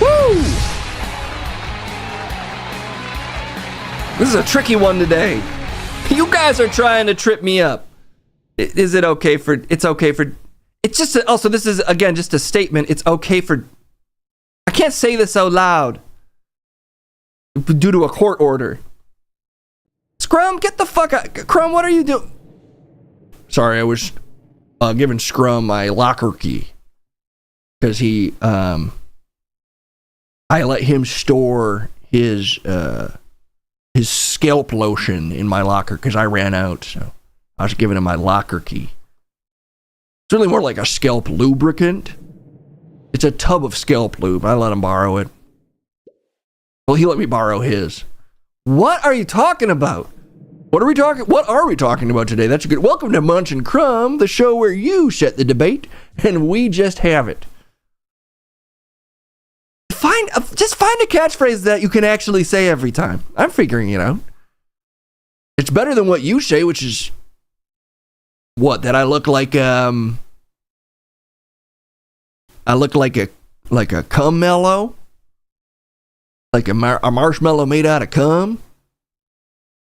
Woo! This is a tricky one today. You guys are trying to trip me up. Is it okay for... It's okay for... It's just... Also, this is, again, just a statement. It's okay for... I can't say this out loud. Due to a court order. Scrum, get the fuck out. Crumb, what are you doing? Sorry, I was giving Scrum my locker key. Because he... I let him store his scalp lotion in my locker because I ran out, so I was giving him my locker key. It's really more like a scalp lubricant. It's a tub of scalp lube. I let him borrow it. Well, he let me borrow his. What are you talking about? What are we talking about today? That's good. Welcome to Munch and Crumb, the show where you set the debate and we just have it. Just find a catchphrase that you can actually say every time. I'm figuring it out. It's better than what you say, which is what? That I look like a cum mellow? Like a marshmallow made out of cum?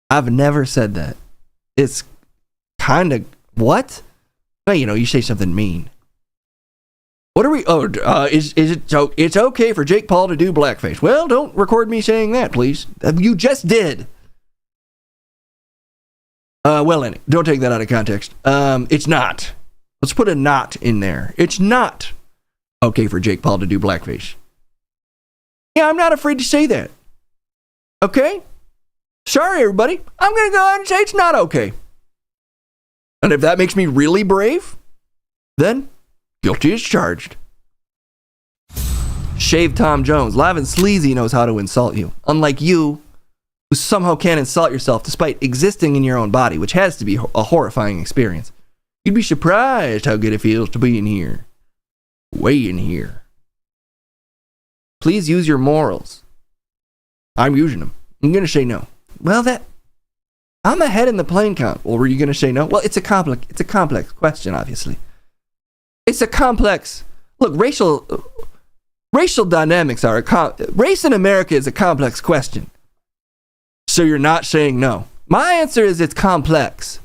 I've never said that. It's kind of what? Well, you say something mean. What are we? Is it so? It's okay for Jake Paul to do blackface. Well, don't record me saying that, please. You just did. Don't take that out of context. It's not. Let's put a not in there. It's not okay for Jake Paul to do blackface. Yeah, I'm not afraid to say that. Okay? Sorry, everybody. I'm going to go ahead and say it's not okay. And if that makes me really brave, then guilty as charged. Shave Tom Jones. Live and Sleazy knows how to insult you. Unlike you, who somehow can't insult yourself despite existing in your own body, which has to be a horrifying experience. You'd be surprised how good it feels to be in here. Way in here. Please use your morals. I'm using them. I'm going to say no. Well, I'm ahead in the plane count. Or were you going to say no? Well, it's a complex question, obviously. It's a complex... Look, racial dynamics are... Race in America is a complex question. So you're not saying no. My answer is it's complex.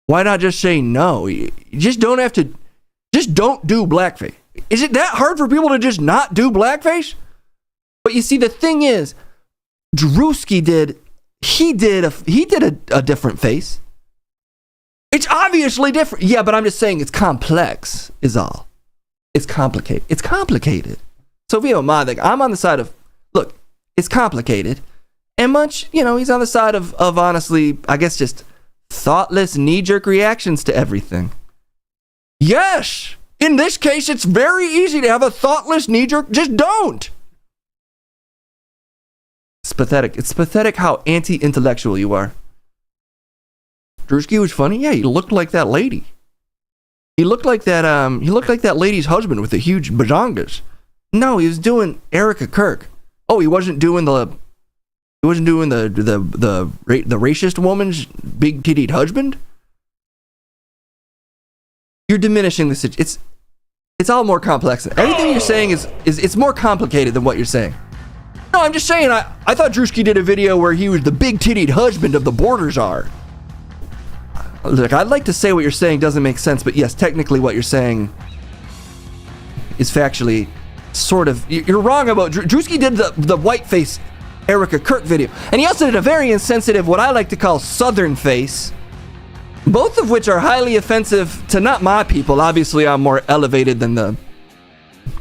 Why not just say no? You just don't have to... Just don't do blackface. Is it that hard for people to just not do blackface? But you see, the thing is, Drewski did a different face. It's obviously different. Yeah, but I'm just saying it's complex, is all. It's complicated. It's complicated. So if you don't mind, I'm on the side of, look, it's complicated. And Munch, he's on the side of honestly, I guess just thoughtless, knee-jerk reactions to everything. Yes! In this case, it's very easy to have a thoughtless knee-jerk. Just don't! It's pathetic. It's pathetic how anti-intellectual you are. Drewski was funny? Yeah, he looked like that lady. He looked like that lady's husband with the huge bajongas. No, he was doing Erica Kirk. Oh, he wasn't doing the racist woman's big-tittied husband? You're diminishing the situation. It's all more complex. Everything you're saying is it's more complicated than what you're saying. No, I'm just saying, I thought Drewski did a video where he was the big-tittied husband of the border czar. Look, I'd like to say what you're saying doesn't make sense, but yes, technically what you're saying is factually sort of... You're wrong about... Drewski did the whiteface Erica Kirk video, and he also did a very insensitive, what I like to call southern face, both of which are highly offensive to not my people. Obviously, I'm more elevated than the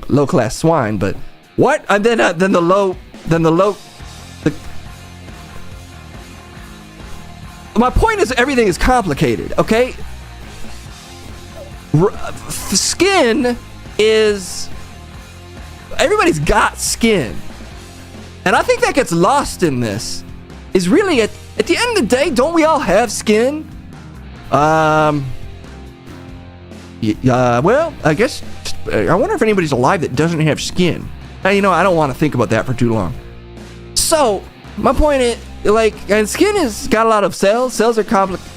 low-class swine, but... What? And then the low... My point is everything is complicated, okay? Skin is... Everybody's got skin. And I think that gets lost in this. Is really, at the end of the day, don't we all have skin? Well, I guess... I wonder if anybody's alive that doesn't have skin. I don't want to think about that for too long. So, my point is... and skin has got a lot of cells. Cells are complicated.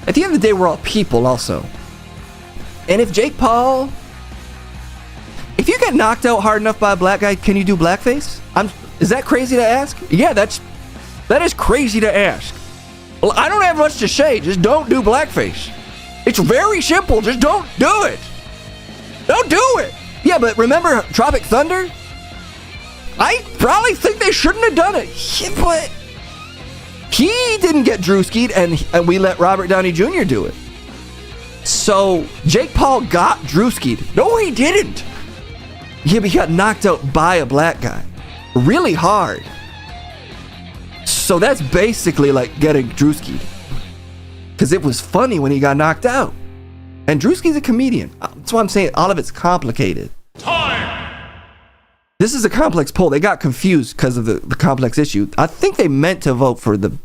At the end of the day, we're all people also. And if Jake Paul... If you get knocked out hard enough by a black guy, can you do blackface? Is that crazy to ask? Yeah, that is crazy to ask. Well, I don't have much to say. Just don't do blackface. It's very simple. Just don't do it. Don't do it. Yeah, but remember Tropic Thunder? I probably think they shouldn't have done it. Yeah, but he didn't get Drewski'd, and we let Robert Downey Jr. do it. So Jake Paul got Drewski'd. No, he didn't. Yeah, but he got knocked out by a black guy. Really hard. So that's basically like getting Drewski'd. Because it was funny when he got knocked out. And Drewski's a comedian. That's why I'm saying all of it's complicated. Time! This is a complex poll. They got confused because of the complex issue. I think they meant to vote for the...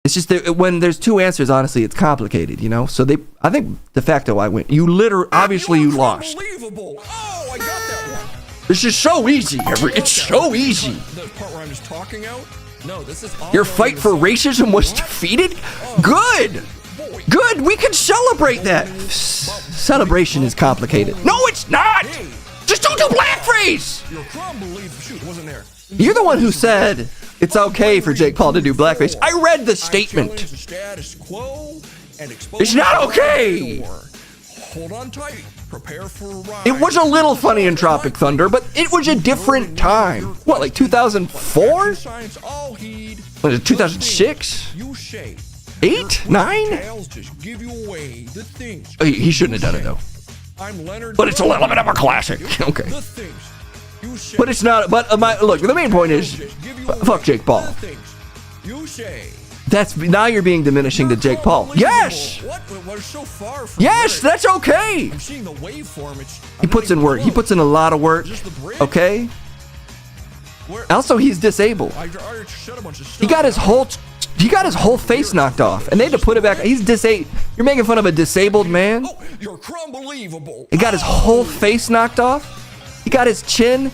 It's just that when there's two answers, honestly, it's complicated, So I think de facto I win. You lost. Unbelievable! Oh, I got that one. This is so easy. It's so easy. The part where I'm just talking out? No, this is all... Your fight for racism was defeated? Good! Good! We can celebrate that! Celebration is complicated. No, it's not! Just don't do blackface! Shoot, it wasn't there. You're the one who said it's okay for Jake Paul to do blackface. I read the statement. It's not okay! Hold on tight. Prepare for a ride. It was a little funny in Tropic Thunder, but it was a different time. What, like 2004? Was it 2006? 8? 9? He shouldn't have done it though. But it's a little bit of a classic. Okay. But it's not. But look, the main point is, fuck Jake Paul. You say. That's now you're being diminishing to Jake Paul. Yes. What? We're so far from Yes, bridge. that's okay. I'm seeing the waveform. He puts in work. He puts in a lot of work. Okay. Also, he's disabled. He got his whole face knocked off, and they had to put it back. He's disabled. You're making fun of a disabled man. You're unbelievable. He got his whole face knocked off. He got his chin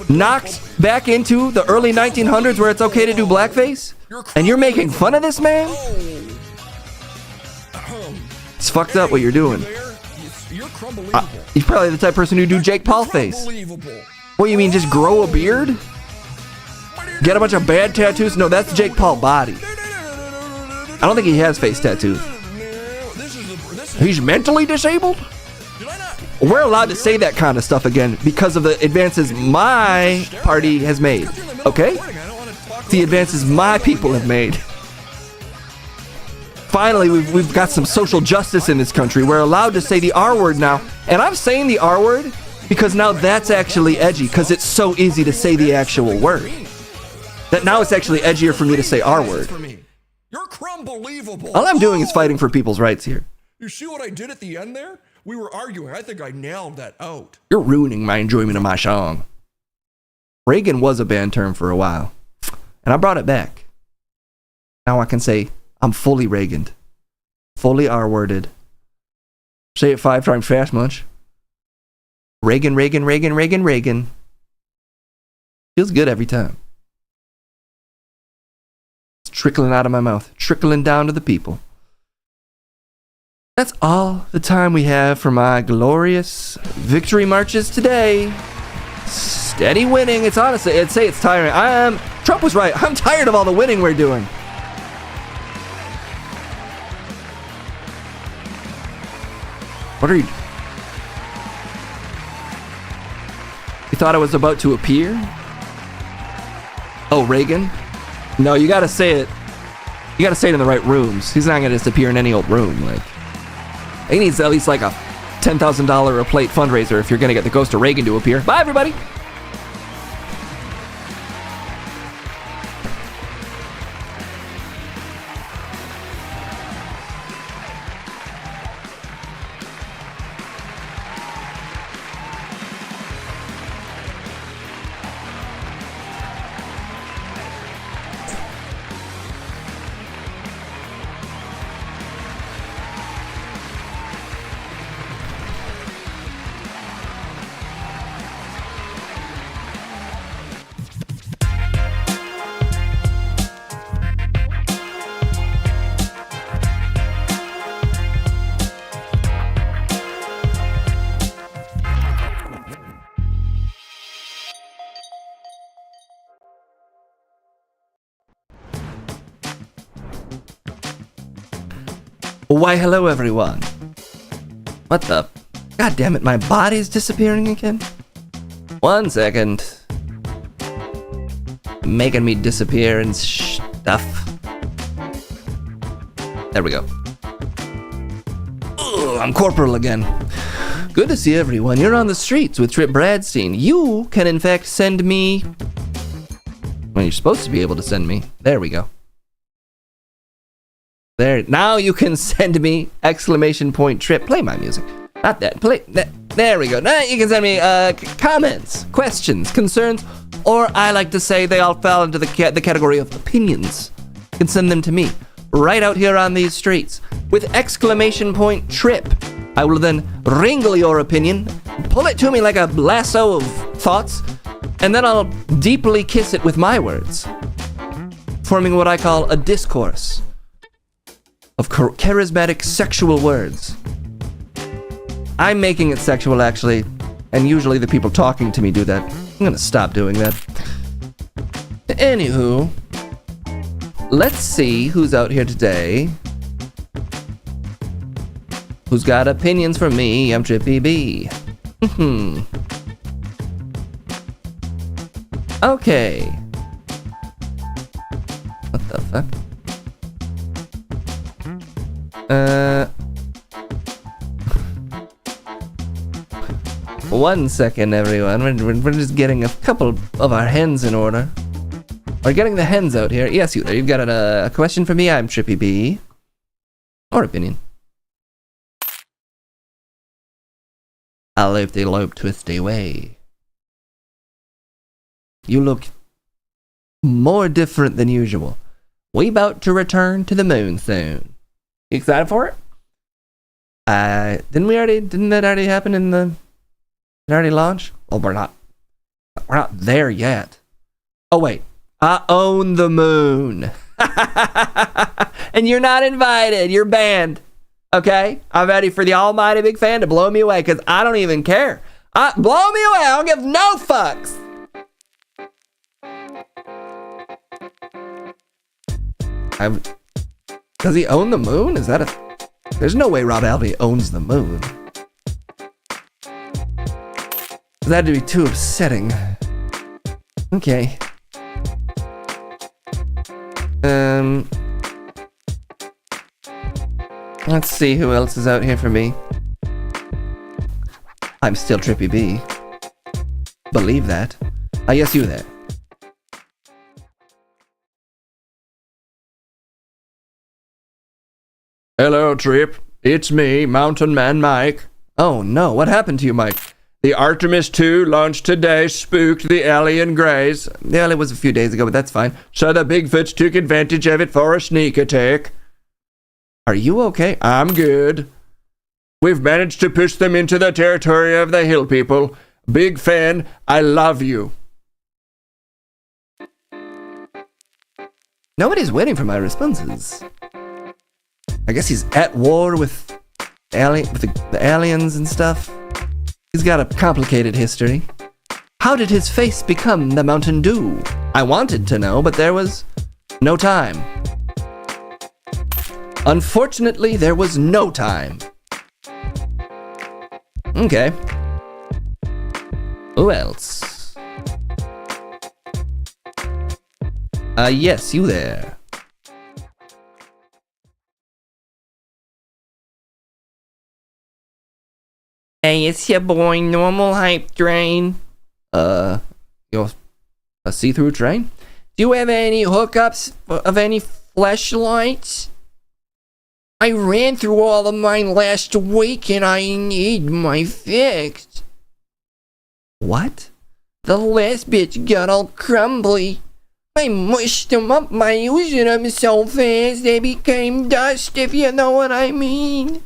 knocked back into the early 1900s where it's okay to do blackface. And you're making fun of this man? It's fucked up what you're doing. He's probably the type of person who do Jake Paul face. What, you mean just grow a beard? Get a bunch of bad tattoos? No, that's Jake Paul body. I don't think he has face tattoos. He's mentally disabled? We're allowed to say that kind of stuff again because of the advances my party has made. Okay? The advances my people have made. Finally, we've got some social justice in this country. We're allowed to say the R word now. And I'm saying the R word because now that's actually edgy because it's so easy to say the actual word. That now it's actually edgier for me to say R word. You're unbelievable. All I'm doing is fighting for people's rights here. You see what I did at the end there? We were arguing. I think I nailed that out. You're ruining my enjoyment of my song. Reagan was a banned term for a while, and I brought it back. Now I can say I'm fully Reaganed, fully R-worded. Say it 5 times fast, much. Reagan, Reagan, Reagan, Reagan, Reagan. Feels good every time. It's trickling out of my mouth, trickling down to the people. That's all the time we have for my glorious victory marches today. Steady winning. It's honestly, I'd say it's tiring. Trump was right. I'm tired of all the winning we're doing. What are you? You thought I was about to appear? Oh, Reagan? No, you gotta say it. You gotta say it in the right rooms. He's not gonna just appear in any old room. Like, he needs at least like a $10,000 a plate fundraiser if you're gonna get the ghost of Reagan to appear. Bye, everybody. Why, hello, everyone. What the? God damn it, my body's disappearing again? 1 second. Making me disappear and stuff. There we go. Ugh, I'm corporal again. Good to see everyone. You're on the streets with Trip Bradstein. You can, in fact, send me... Well, you're supposed to be able to send me. There we go. There, now you can send me !Trip. Play my music. Not that. Play that. There we go. Now you can send me comments, questions, concerns, or I like to say they all fall into the category of opinions. You can send them to me right out here on these streets with !Trip. I will then wrangle your opinion, pull it to me like a lasso of thoughts, and then I'll deeply kiss it with my words, forming what I call a discourse of charismatic sexual words. I'm making it sexual, actually, and usually the people talking to me do that. I'm gonna stop doing that. Anywho, let's see who's out here today. Who's got opinions for me? I'm Trippy B. Okay. What the fuck? 1 second, everyone. We're just getting a couple of our hens in order. We're getting the hens out here. Yes, you there. You've got a question for me? I'm Trippy B. Or opinion. A loop-de-loop twisty way. You look more different than usual. We about to return to the moon soon. You excited for it? Didn't that already happen in the... Did it already launch? Well, we're not there yet. Oh, wait. I own the moon. And you're not invited. You're banned. Okay? I'm ready for the almighty big fan to blow me away, because I don't even care. Blow me away. I don't give no fucks. Does he own the moon? Is that a... There's no way Rob Alvey owns the moon. That'd be too upsetting. Okay. Let's see who else is out here for me. I'm still Trippy B. Believe that. Yes, you there. Hello, Trip. It's me, Mountain Man Mike. Oh no, what happened to you, Mike? The Artemis 2 launched today spooked the alien greys. Well, it was a few days ago, but that's fine. So the Bigfoots took advantage of it for a sneak attack. Are you okay? I'm good. We've managed to push them into the territory of the hill people. Big fan, I love you. Nobody's waiting for my responses. I guess he's at war with the aliens and stuff. He's got a complicated history. How did his face become the Mountain Dew? I wanted to know, but there was no time. Unfortunately, there was no time. Okay. Who else? Yes, you there. Hey, it's your boy, Normal Hype Train. You're a see-through train? Do you have any hookups of any fleshlights? I ran through all of mine last week and I need my fix. What? The last bitch got all crumbly. I mushed them up by using them so fast they became dust, if you know what I mean.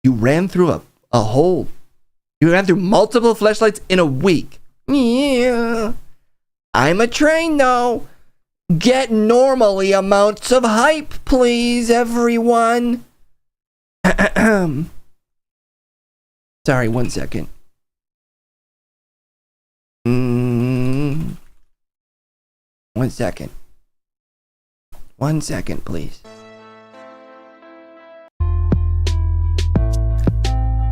You ran through a hole. You ran through multiple fleshlights in a week. Yeah. I'm a train though. Get normally amounts of hype, please, everyone. Sorry, 1 second. 1 second. 1 second, please.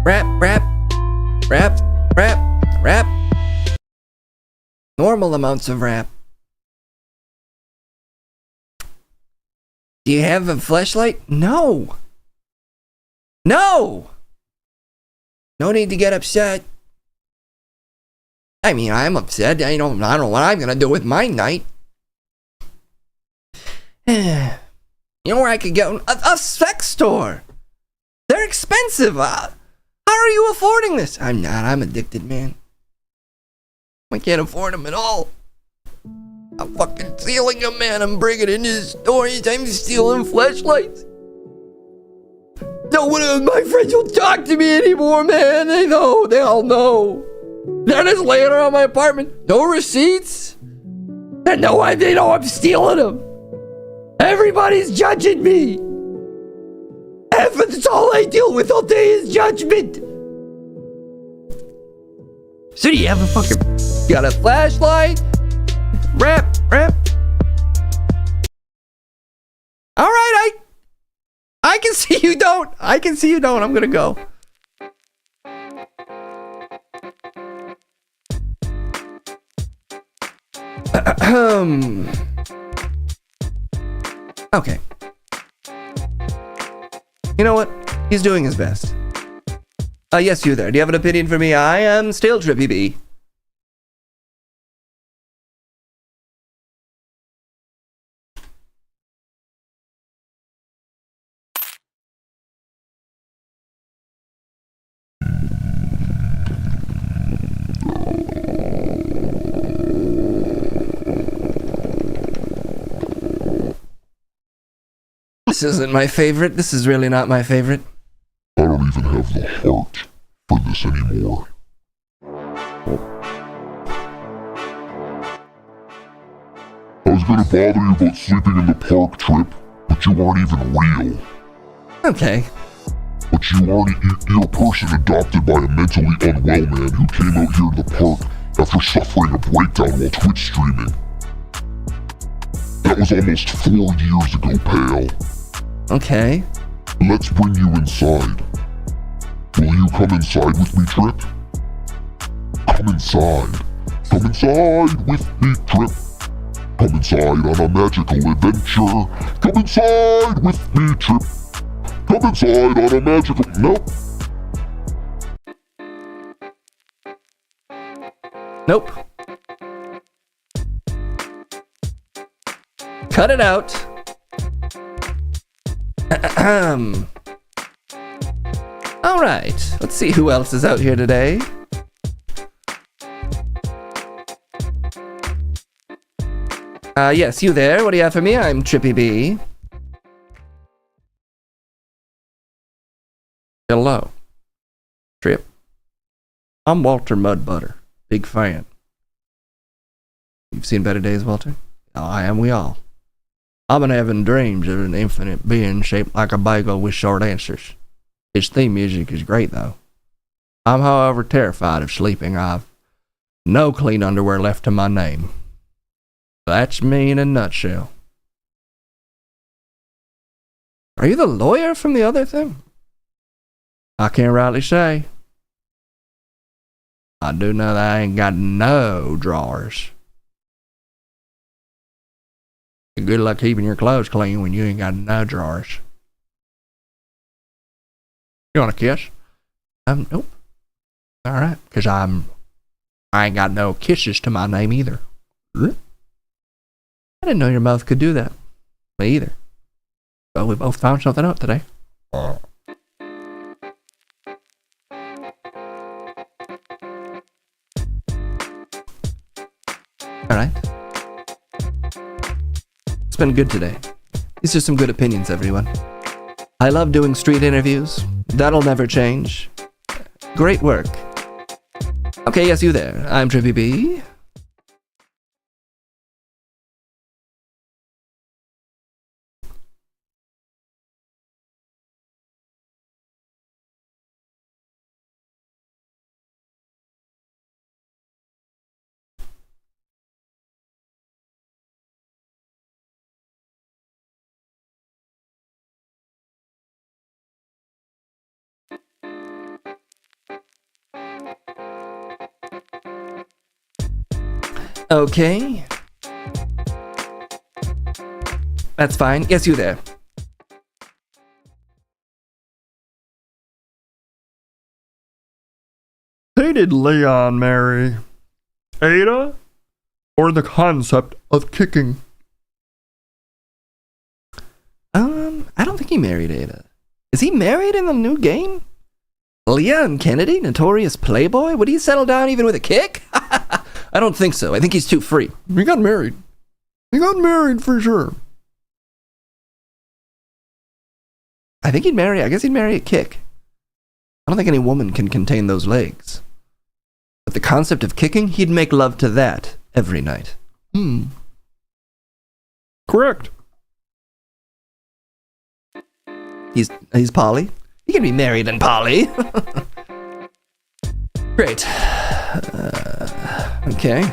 Rap. Normal amounts of rap. Do you have a fleshlight? No. No need to get upset. I mean, I'm upset. I don't know what I'm gonna do with my night. You know where I could get a sex store? They're expensive. How are you affording this? I'm not. I'm addicted, man. I can't afford them at all. I'm fucking stealing them, man. I'm bringing in his stories. I'm stealing fleshlights. No one of my friends will talk to me anymore, man. They know. They all know. They're just laying around my apartment. No receipts. They know I'm stealing them. Everybody's judging me. That's all I deal with all day is judgment. So do you have a fucking... Got a flashlight? Rap. Alright, I can see you don't. I'm gonna go. Okay. You know what? He's doing his best. Yes, you there. Do you have an opinion for me? I am still Trippy B. This isn't my favorite. This is really not my favorite. I don't even have the heart for this anymore. I was gonna bother you about sleeping in the park, Trip, but you aren't even real. Okay. But you're a person adopted by a mentally unwell man who came out here in the park after suffering a breakdown while Twitch streaming. That was almost 4 years ago, pal. Okay. Let's bring you inside. Will you come inside with me, Trip? Come inside. Come inside with me, Trip. Come inside on a magical adventure. Come inside with me, Trip. Come inside on a magical... Nope. Nope. Cut it out. All right. Let's see who else is out here today. Yes, you there. What do you have for me? I'm Trippy B. Hello. Trip. I'm Walter Mudbutter. Big fan. You've seen better days, Walter? Oh, I am we all. I've been having dreams of an infinite being shaped like a bagel with short answers. His theme music is great, though. I'm, however, terrified of sleeping. I've no clean underwear left to my name. That's me in a nutshell. Are you the lawyer from the other thing? I can't rightly say. I do know that I ain't got no drawers. Good luck keeping your clothes clean when you ain't got no drawers. You want a kiss? Nope. All right, because I ain't got no kisses to my name either. I didn't know your mouth could do that. Me either. So we both found something out today. All right. It's been good today. These are some good opinions, everyone. I love doing street interviews. That'll never change. Great work. Okay, yes, you there. I'm Trippy B. Okay. That's fine. Yes, you there. Hated Leon marry Ada or the concept of kicking? I don't think he married Ada. Is he married in the new game? Leon Kennedy, notorious playboy? Would he settle down even with a kick? I don't think so. I think he's too free. He got married. He got married for sure. I think he'd marry a kick. I don't think any woman can contain those legs. But the concept of kicking, he'd make love to that every night. Correct. He's poly. He can be married and poly. Great. Okay.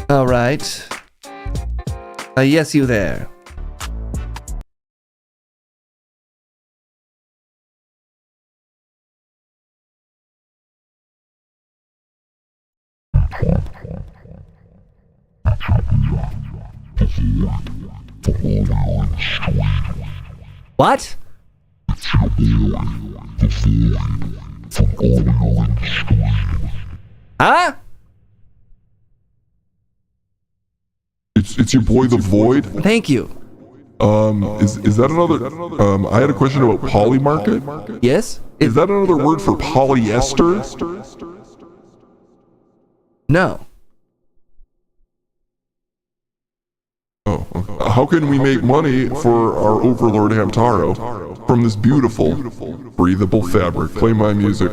All right. Yes, you there. What? Huh? It's your boy the Void. Thank you. Is that another? I had a question about polymarket. Yes? Is that another word for polyester? No. Oh, okay. How can we make money for our overlord Hamtaro from this beautiful, breathable fabric? Play my music.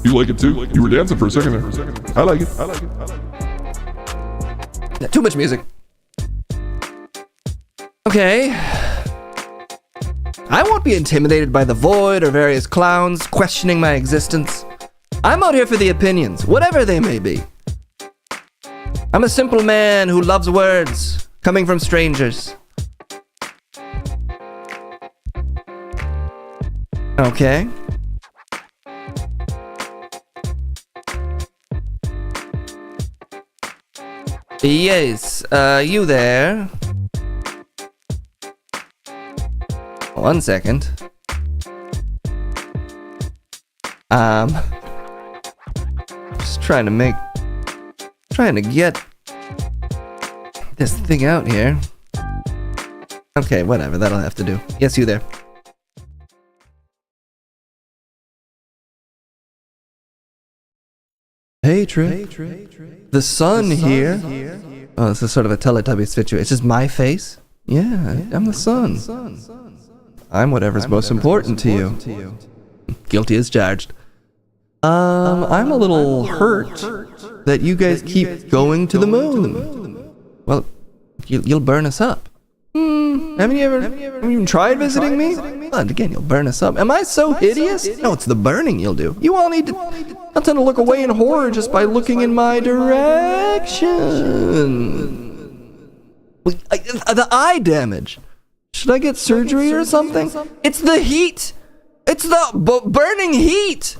You like it too? You were dancing for a second there. I like it. Yeah, too much music. Okay. I won't be intimidated by the Void or various clowns questioning my existence. I'm out here for the opinions, whatever they may be. I'm a simple man who loves words coming from strangers. Okay. Yes, you there? One second. Just trying to get this thing out here. Okay, whatever, that'll have to do. Yes, you there. Hey, Trip. The sun here. Oh, this is sort of a Teletubby situation. It's just my face? Yeah, I'm the sun. I'm whatever's most important to you. Guilty as charged. I'm a little hurt that you guys keep going to the moon. Well, you'll burn us up. Haven't you even tried visiting me? Well, again, you'll burn us up. Am I so hideous? No, it's the burning you'll do. You all need to not tend to look away in horror just by looking in my direction. The eye damage. Should I get surgery or something? It's the heat. It's the burning heat.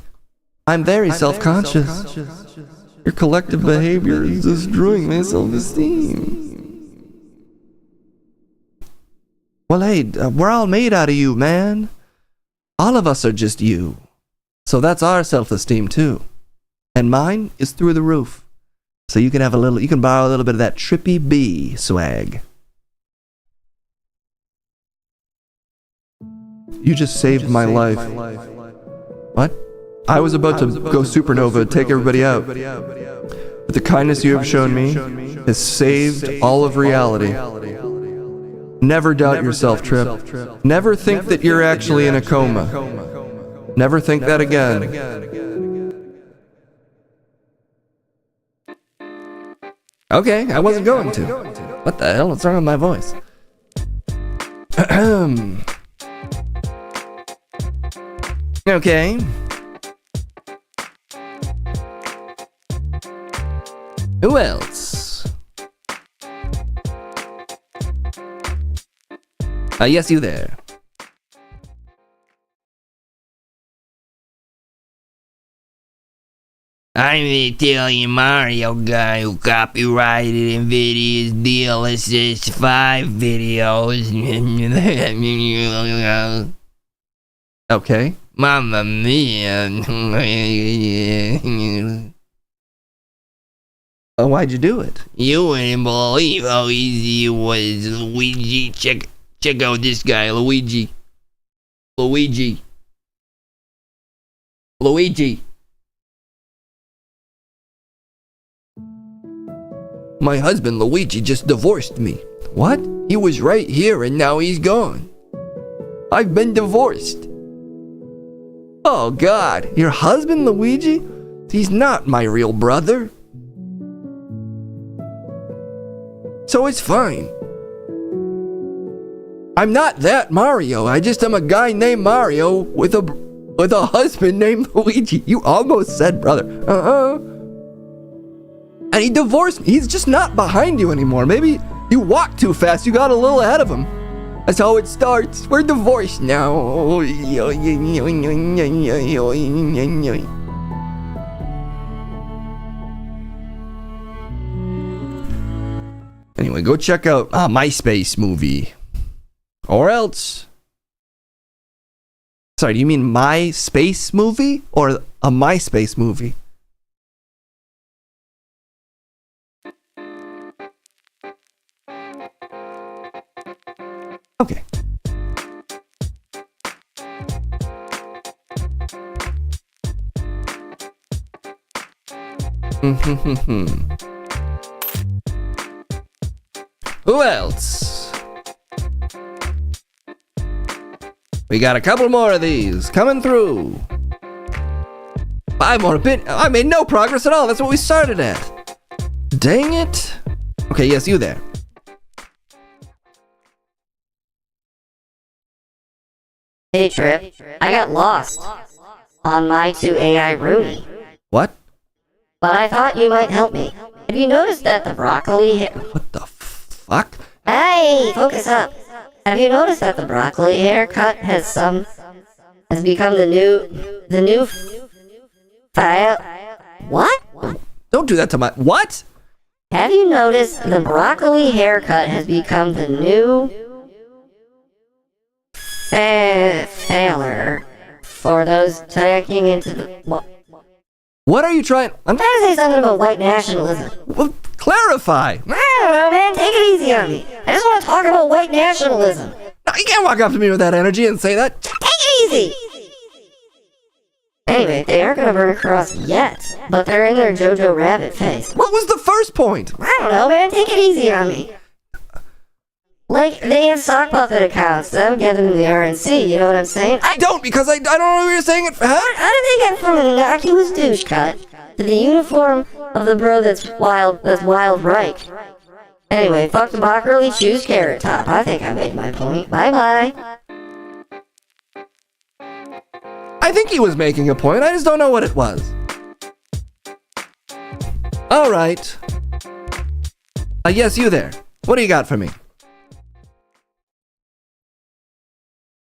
I'm very self-conscious. Your collective behavior is destroying my self-esteem. Well, hey, we're all made out of you, man. All of us are just you. So that's our self-esteem, too. And mine is through the roof. So you can borrow a little bit of that Trippy B swag. You just saved my life. What? I was about to go supernova, take everybody out. But the kindness you have shown me has saved all of reality. Never doubt yourself, Trip. Never think that you're actually in a coma. Never think that again. Okay, I wasn't going to. What the hell? What's wrong with my voice? Okay. Who else? Yes, you there. I'm the Italian Mario guy who copyrighted NVIDIA's DLSS 5 videos. Okay. Mamma mia. Oh, why'd you do it? You wouldn't believe how easy it was, Luigi. Check out this guy, Luigi. My husband Luigi just divorced me. What? He was right here and now he's gone. I've been divorced. Oh God, your husband Luigi? He's not my real brother. So it's fine. I'm not that Mario. I just am a guy named Mario with a husband named Luigi. You almost said brother. And he divorced me. He's just not behind you anymore. Maybe you walked too fast. You got a little ahead of him. That's how it starts. We're divorced now. Anyway, go check out MySpace movie. Or else. Sorry, do you mean MySpace movie or a MySpace movie? Okay. Who else? We got a couple more of these coming through. 5 more. I made no progress at all. That's what we started at. Dang it. Okay, yes, you there. Hey Trip, I got lost on my 2 AI Rooney. What? But I thought you might help me. Have you noticed that the broccoli What the fuck? Hey, focus up. Have you noticed that the broccoli haircut has become the new file? What? Don't do that to my... What? Have you noticed the broccoli haircut has become the new failer for those tagging into the... What are you trying... I'm trying to say something about white nationalism. Well, clarify. I don't know, man. Take it easy on me. I just want to talk about white nationalism. No, you can't walk up to me with that energy and say that. Take it easy. Anyway, they aren't going to burn across yet, but they're in their Jojo Rabbit phase. What was the first point? I don't know, man. Take it easy on me. Like, they have sock puppet accounts. That'll get them in the RNC, you know what I'm saying? I don't, because I don't know what you're saying it. Huh? How did they get from an innocuous douche cut to the uniform of the bro that's wild right? Anyway, fuck the broccoli, choose Carrot Top. I think I made my point. Bye-bye. I think he was making a point. I just don't know what it was. All right. Yes, you there. What do you got for me?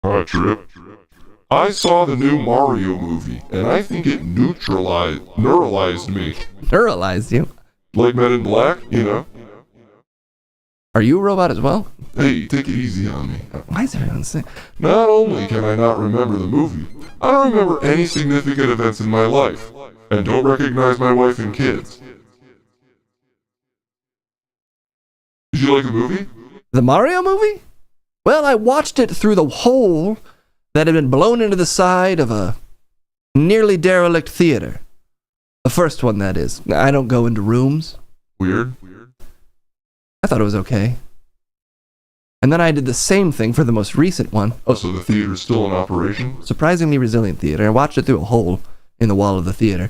Hi, Trip. I saw the new Mario movie, and I think it neuralized me. Neuralized you? Like Men in Black, you know? Are you a robot as well? Hey, take it easy on me. Why is everyone saying... Not only can I not remember the movie, I don't remember any significant events in my life, and don't recognize my wife and kids. Did you like the movie? The Mario movie? Well, I watched it through the hole that had been blown into the side of a nearly derelict theater. The first one, that is. I don't go into rooms. Weird. I thought it was okay. And then I did the same thing for the most recent one. Oh, so the theater's still in operation? Surprisingly resilient theater. I watched it through a hole in the wall of the theater.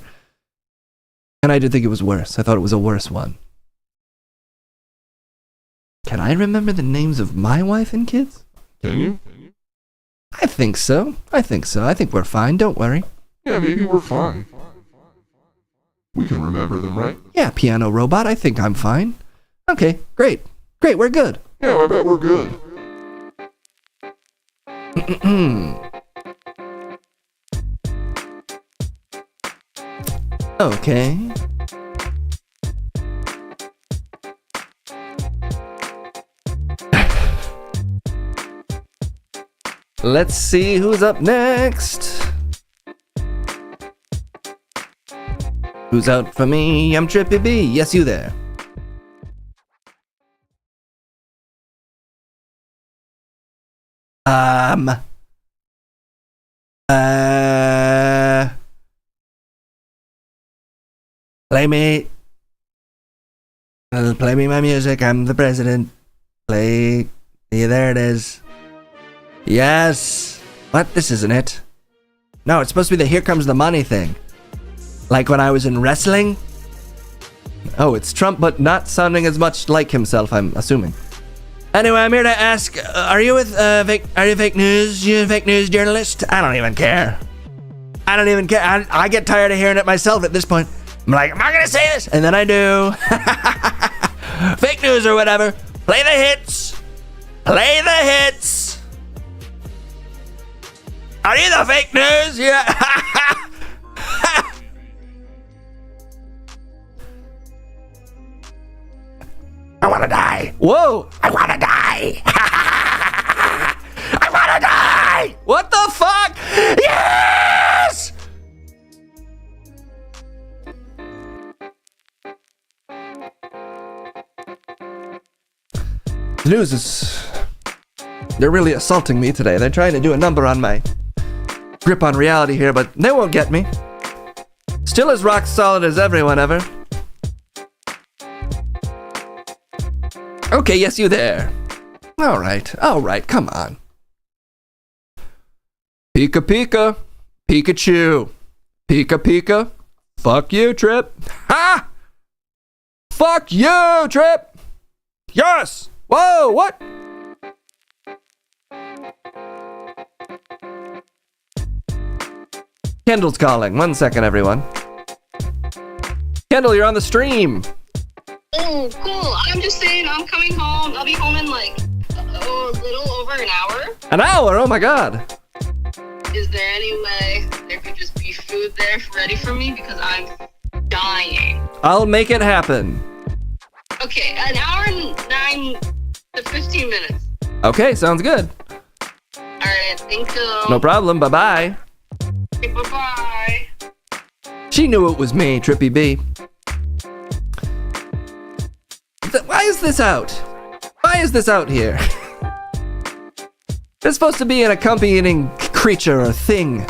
And I did think it was worse. I thought it was a worse one. Can I remember the names of my wife and kids? Can you? I think so. I think we're fine. Don't worry. Yeah, maybe we're fine. We can remember them, right? Yeah, piano robot. I think I'm fine. Okay, great. Great, we're good. Yeah, I bet we're good. Okay. Let's see who's up next. Who's out for me? I'm Trippy B. Yes, you there. Play me my music. I'm the president. Play. Yeah, there it is. Yes. What? This isn't it. No, it's supposed to be the Here Comes the Money thing. Like when I was in wrestling. Oh, it's Trump, but not sounding as much like himself, I'm assuming. Anyway, I'm here to ask, are you with are you fake news? You a fake news journalist? I don't even care. I get tired of hearing it myself at this point. I'm like, I'm not gonna say this, and then I do. Fake news or whatever. Play the hits. Play the hits. Are you the fake news? Yeah. I want to die. Whoa! I wanna die! I wanna die! What the fuck? Yes! The news is... They're really assaulting me today. They're trying to do a number on my grip on reality here, but they won't get me. Still as rock solid as everyone ever. Okay, yes, you there. Alright, come on. Pika Pika, Pikachu. Pika Pika, fuck you, Trip. Ha! Fuck you, Trip! Yes! Whoa, what? Kendall's calling. 1 second, everyone. Kendall, you're on the stream. Oh, cool. I'm just saying I'm coming home. I'll be home in like a little over an hour. An hour? Oh my god. Is there any way there could just be food there ready for me? Because I'm dying. I'll make it happen. Okay, an hour and 9 to 15 minutes. Okay, sounds good. Alright, thank you. No problem. Bye-bye. Okay, bye-bye. She knew it was me, Trippy B. Why is this out? Why is this out here? There's supposed to be an accompanying creature or thing.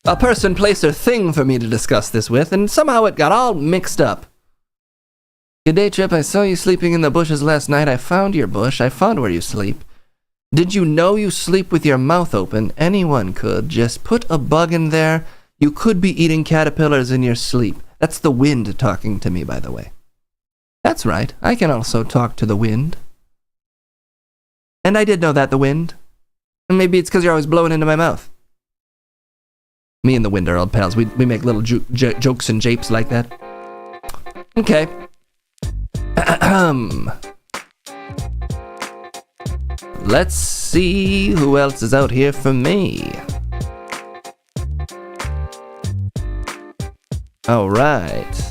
A person, place, or thing for me to discuss this with, and somehow it got all mixed up. Good day, Trip. I saw you sleeping in the bushes last night. I found your bush. I found where you sleep. Did you know you sleep with your mouth open? Anyone could. Just put a bug in there. You could be eating caterpillars in your sleep. That's the wind talking to me, by the way. That's right. I can also talk to the wind. And I did know that, the wind. And maybe it's because you're always blowing into my mouth. Me and the wind are old pals. We make little jokes and japes like that. Okay. Let's see who else is out here for me. All right.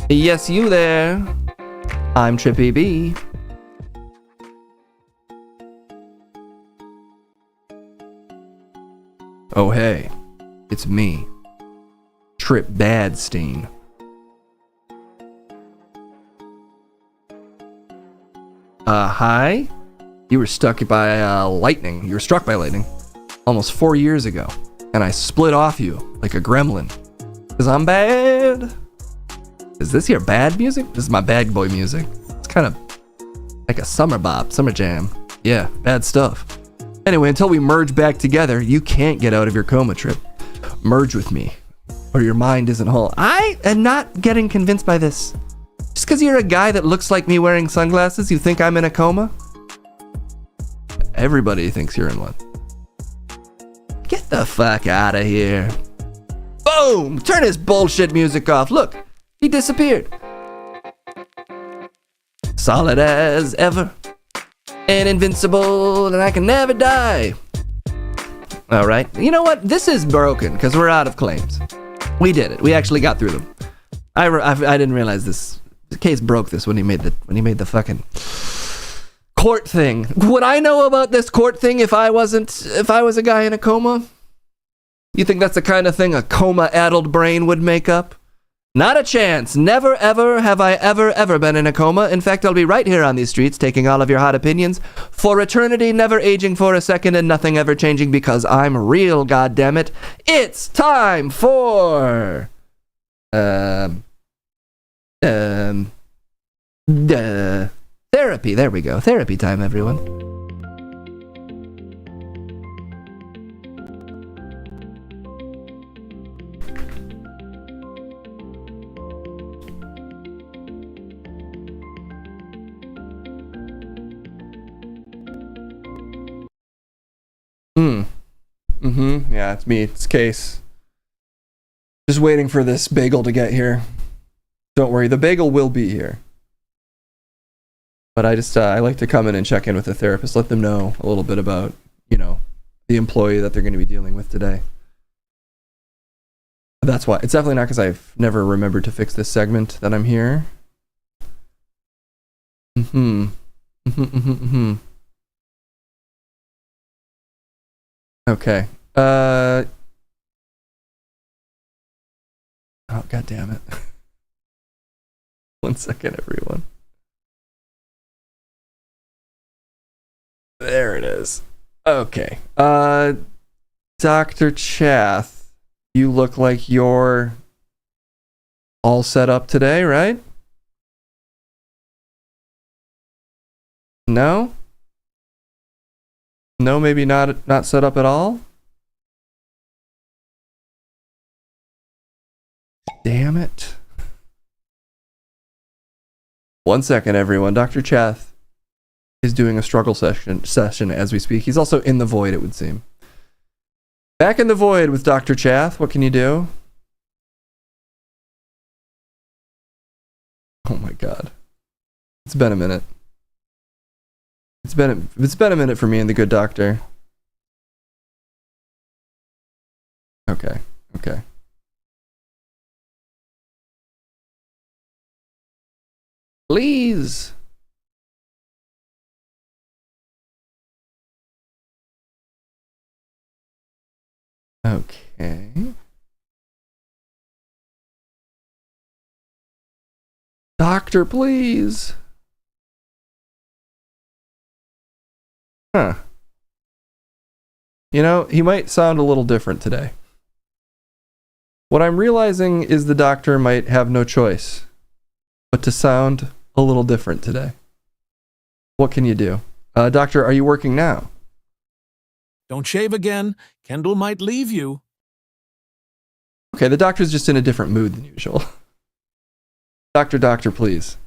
Yes, you there. I'm Trippy B. Oh, hey. It's me. Trip Badstein. Hi? You were struck by lightning. You were struck by lightning almost 4 years ago. And I split off you like a gremlin. 'Cause I'm bad. Is this your bad music? This is my bad boy music. It's kind of like a summer bop, summer jam. Yeah, bad stuff. Anyway, until we merge back together, you can't get out of your coma, Trip. Merge with me, or your mind isn't whole. I am not getting convinced by this. Just because you're a guy that looks like me wearing sunglasses, you think I'm in a coma? Everybody thinks you're in one. Get the fuck out of here. Boom! Turn his bullshit music off. Look, he disappeared. Solid as ever. And invincible, and I can never die. Alright, you know what? This is broken, because we're out of claims. We did it. We actually got through them. I didn't realize this. The case broke this when he made the fucking court thing. Would I know about this court thing if I was a guy in a coma? You think that's the kind of thing a coma-addled brain would make up? Not a chance. Never, ever have I ever been in a coma. In fact, I'll be right here on these streets taking all of your hot opinions for eternity, never aging for a second and nothing ever changing because I'm real, goddammit. It's time for... therapy. There we go. Therapy time, everyone. Yeah, it's me. It's Case. Just waiting for this bagel to get here. Don't worry, the bagel will be here. But I like to come in and check in with the therapist, let them know a little bit about, the employee that they're going to be dealing with today. That's why. It's definitely not because I've never remembered to fix this segment that I'm here. Okay. Oh, God damn it. 1 second, everyone. There it is. Okay. Dr. Chath, you look like you're all set up today, right? No? No, maybe not set up at all? Damn it. 1 second, everyone. Dr. Chath is doing a struggle session as we speak. He's also in the void, it would seem. Back in the void with Dr. Chath. What can you do? Oh my God. It's been a minute. It's been a minute for me and the good doctor. Okay. Please. Okay. Doctor, please. Huh. You know, he might sound a little different today. What I'm realizing is the doctor might have no choice but to sound a little different today. What can you do? Doctor, are you working now? Don't shave again. Kendall might leave you. Okay, the doctor's just in a different mood than usual. Doctor, please.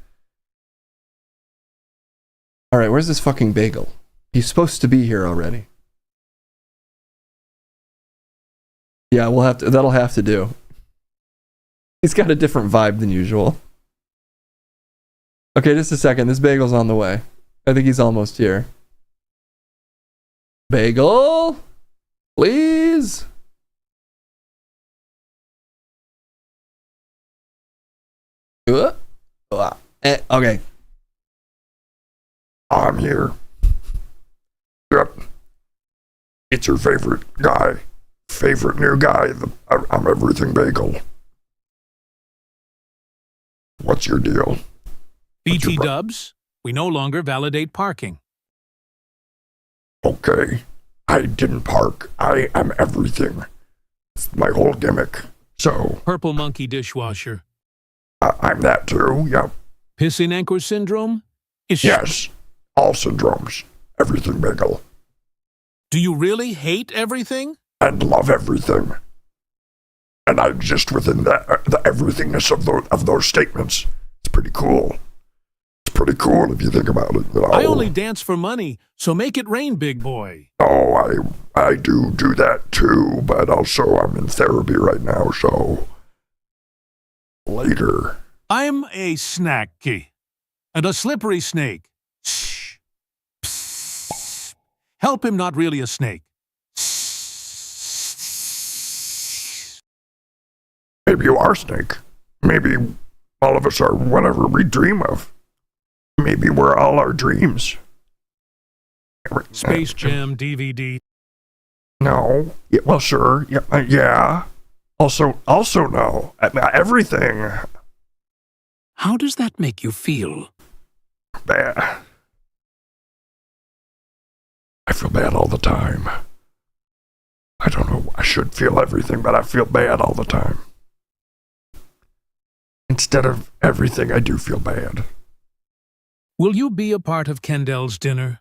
Alright, where's this fucking bagel? He's supposed to be here already. Yeah, that'll have to do. He's got a different vibe than usual. Okay, just a second. This bagel's on the way. I think he's almost here. Bagel? Please? Okay. I'm here. Yep. It's your favorite guy. Favorite new guy. I'm Everything Bagel. What's your deal? BT Dubs, we no longer validate parking. Okay. I didn't park. I am everything. It's my whole gimmick. So. Purple Monkey Dishwasher. I'm that too, yep. Pissing Anchor Syndrome? Yes. All syndromes. Everything Bagel. Do you really hate everything? And love everything. And I exist within the everythingness of those statements. It's pretty cool. It's pretty cool if you think about it. You know? I only dance for money, so make it rain, big boy. Oh, I do that too, but also I'm in therapy right now, so later. I'm a snacky and a slippery snake. Shh. Psst. Help him not really a snake. Maybe you are Snake. Maybe all of us are whatever we dream of. Maybe we're all our dreams. Space Jam DVD. No. Yeah, well, sure. Yeah. Also no. Everything. How does that make you feel? Bad. I feel bad all the time. I don't know. I should feel everything, but I feel bad all the time. Instead of everything, I do feel bad. Will you be a part of Kendall's dinner?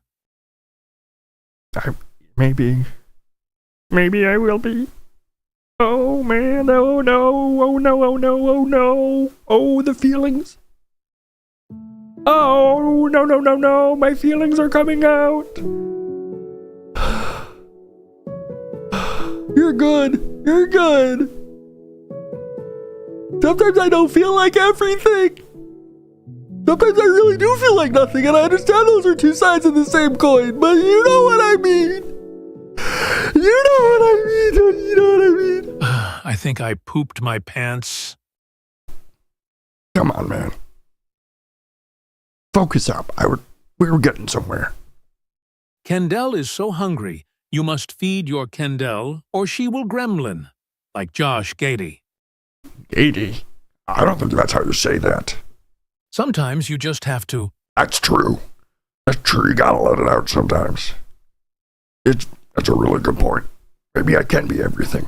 Maybe I will be. Oh man, oh no, oh no, oh no, oh no. Oh, the feelings. Oh, no, my feelings are coming out. You're good. Sometimes I don't feel like everything. Sometimes I really do feel like nothing, and I understand those are two sides of the same coin, but you know what I mean. You know what I mean. I think I pooped my pants. Come on, man. Focus up. We were getting somewhere. Kendall is so hungry, you must feed your Kendall or she will gremlin, like Josh Gady. Gady? I don't think that's how you say that. Sometimes you just have to. That's true. That's true. You gotta let it out sometimes. That's a really good point. Maybe I can be everything.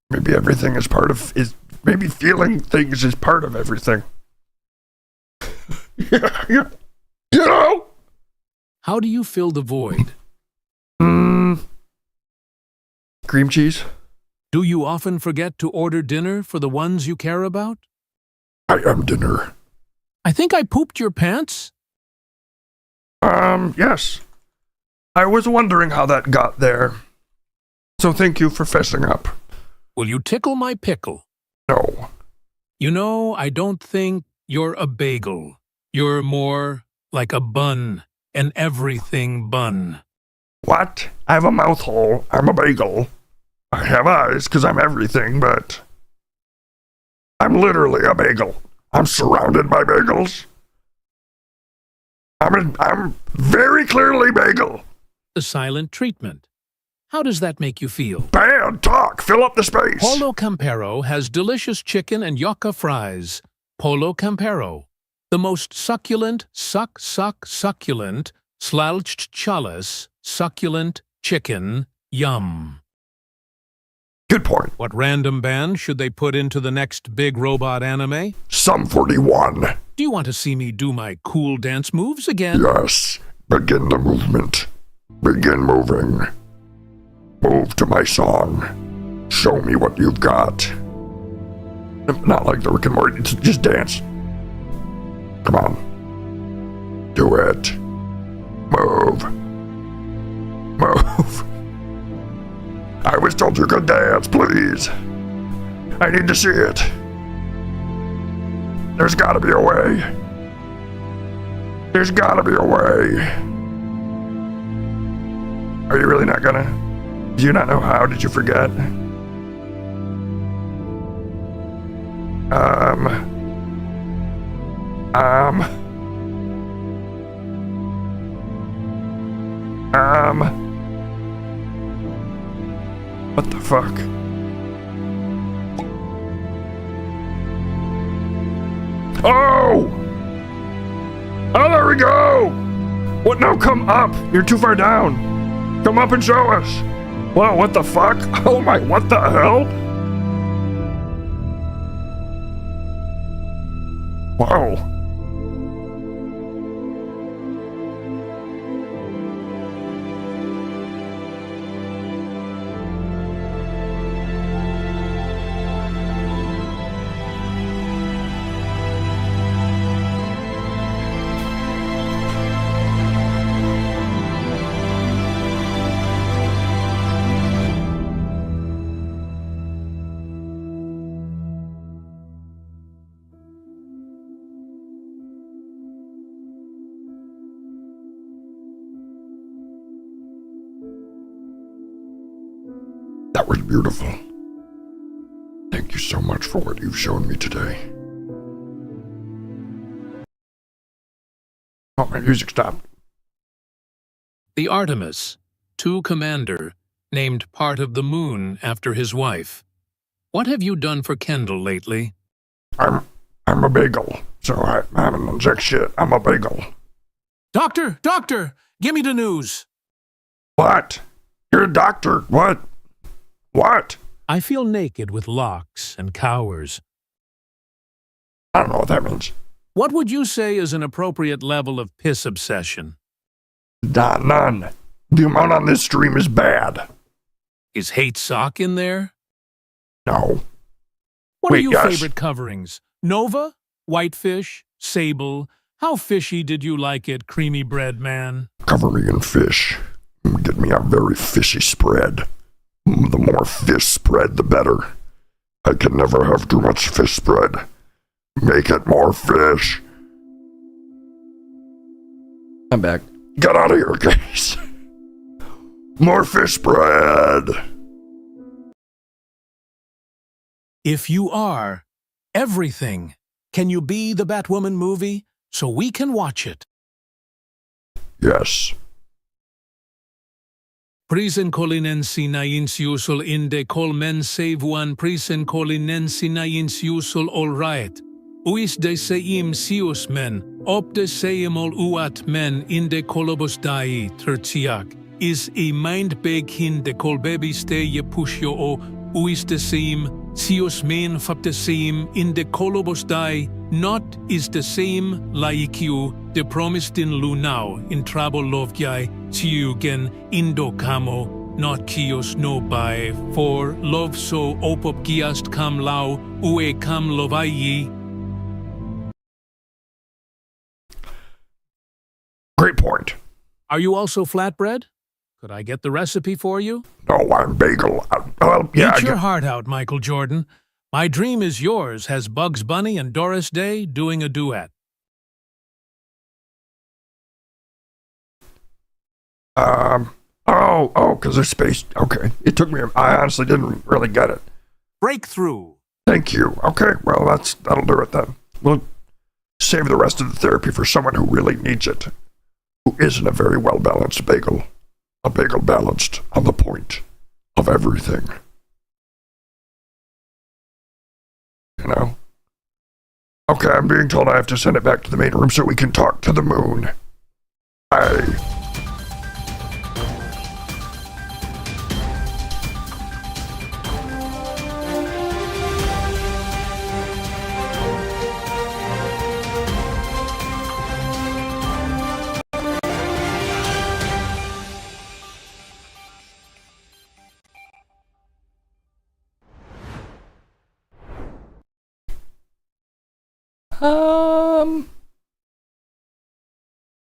Maybe everything is part of maybe feeling things is part of everything. You know? How do you fill the void? Cream cheese? Do you often forget to order dinner for the ones you care about? I am dinner. I think I pooped your pants? Yes. I was wondering how that got there. So thank you for fessing up. Will you tickle my pickle? No. You know, I don't think you're a bagel. You're more like a bun, an everything bun. What? I have a mouth hole. I'm a bagel. I have eyes because I'm everything, but I'm literally a bagel. I'm surrounded by bagels. I'm very clearly bagel. The silent treatment. How does that make you feel? Bad talk. Fill up the space. Polo Campero has delicious chicken and yucca fries. Polo Campero. The most succulent, succulent, slouched chalice, succulent chicken, yum. Good point. What random band should they put into the next big robot anime? Sum 41. Do you want to see me do my cool dance moves again? Yes. Begin the movement. Begin moving. Move to my song. Show me what you've got. Not like the Rick and Morty, just dance. Come on. Do it. Move. Move. I was told you could dance, please. I need to see it. There's gotta be a way. There's gotta be a way. Are you really not gonna? Do you not know how? Did you forget? What the fuck? Oh! Oh, there we go! What? No, come up! You're too far down! Come up and show us! Whoa, what the fuck? Oh my, what the hell? Wow. That was beautiful. Thank you so much for what you've shown me today. Oh, my music stopped. The Artemis, commander, named part of the moon after his wife. What have you done for Kendall lately? I'm a bagel, so I haven't done jack shit. I'm a bagel. Doctor! Give me the news! What? You're a doctor. What? What? I feel naked with locks and cowers. I don't know what that means. What would you say is an appropriate level of piss obsession? None. The amount on this stream is bad. Is Hate Sock in there? No. What Wait, are your yes. favorite coverings? Nova? Whitefish? Sable? How fishy did you like it, creamy bread man? Cover me in fish. Get me a very fishy spread. The more fish spread, the better. I can never have too much fish spread. Make it more fish. I'm back. Get out of here, guys. More fish spread. If you are everything, can you be the Batwoman movie so we can watch it? Yes. Prisen colinensi nainciusul inde col men savuan prisen colinensi nainciusul all right. Uis de seim sius men, op de seimol uat men inde colobus dai tertiac, is e mind beg hin de colbebi steje pushio o, uis de seim, sius men fap de seim inde colobus dai, not is the same laikiu de promised in lunau in trabo lovjai tiugen indo camo not kios no by for love so opop giast kam lau ue kam lovai. Great point. Are you also flatbread? Could I get the recipe for you? No, I'm bagel. Well, yeah. Eat your heart out, Michael Jordan. My Dream Is Yours has Bugs Bunny and Doris Day doing a duet. Because they're spaced. Okay. It took me, I honestly didn't really get it. Breakthrough. Thank you. Okay, well, that'll do it then. We'll save the rest of the therapy for someone who really needs it, who isn't a very well-balanced bagel. A bagel balanced on the point of everything. You know? Okay, I'm being told I have to send it back to the main room so we can talk to the moon. Bye.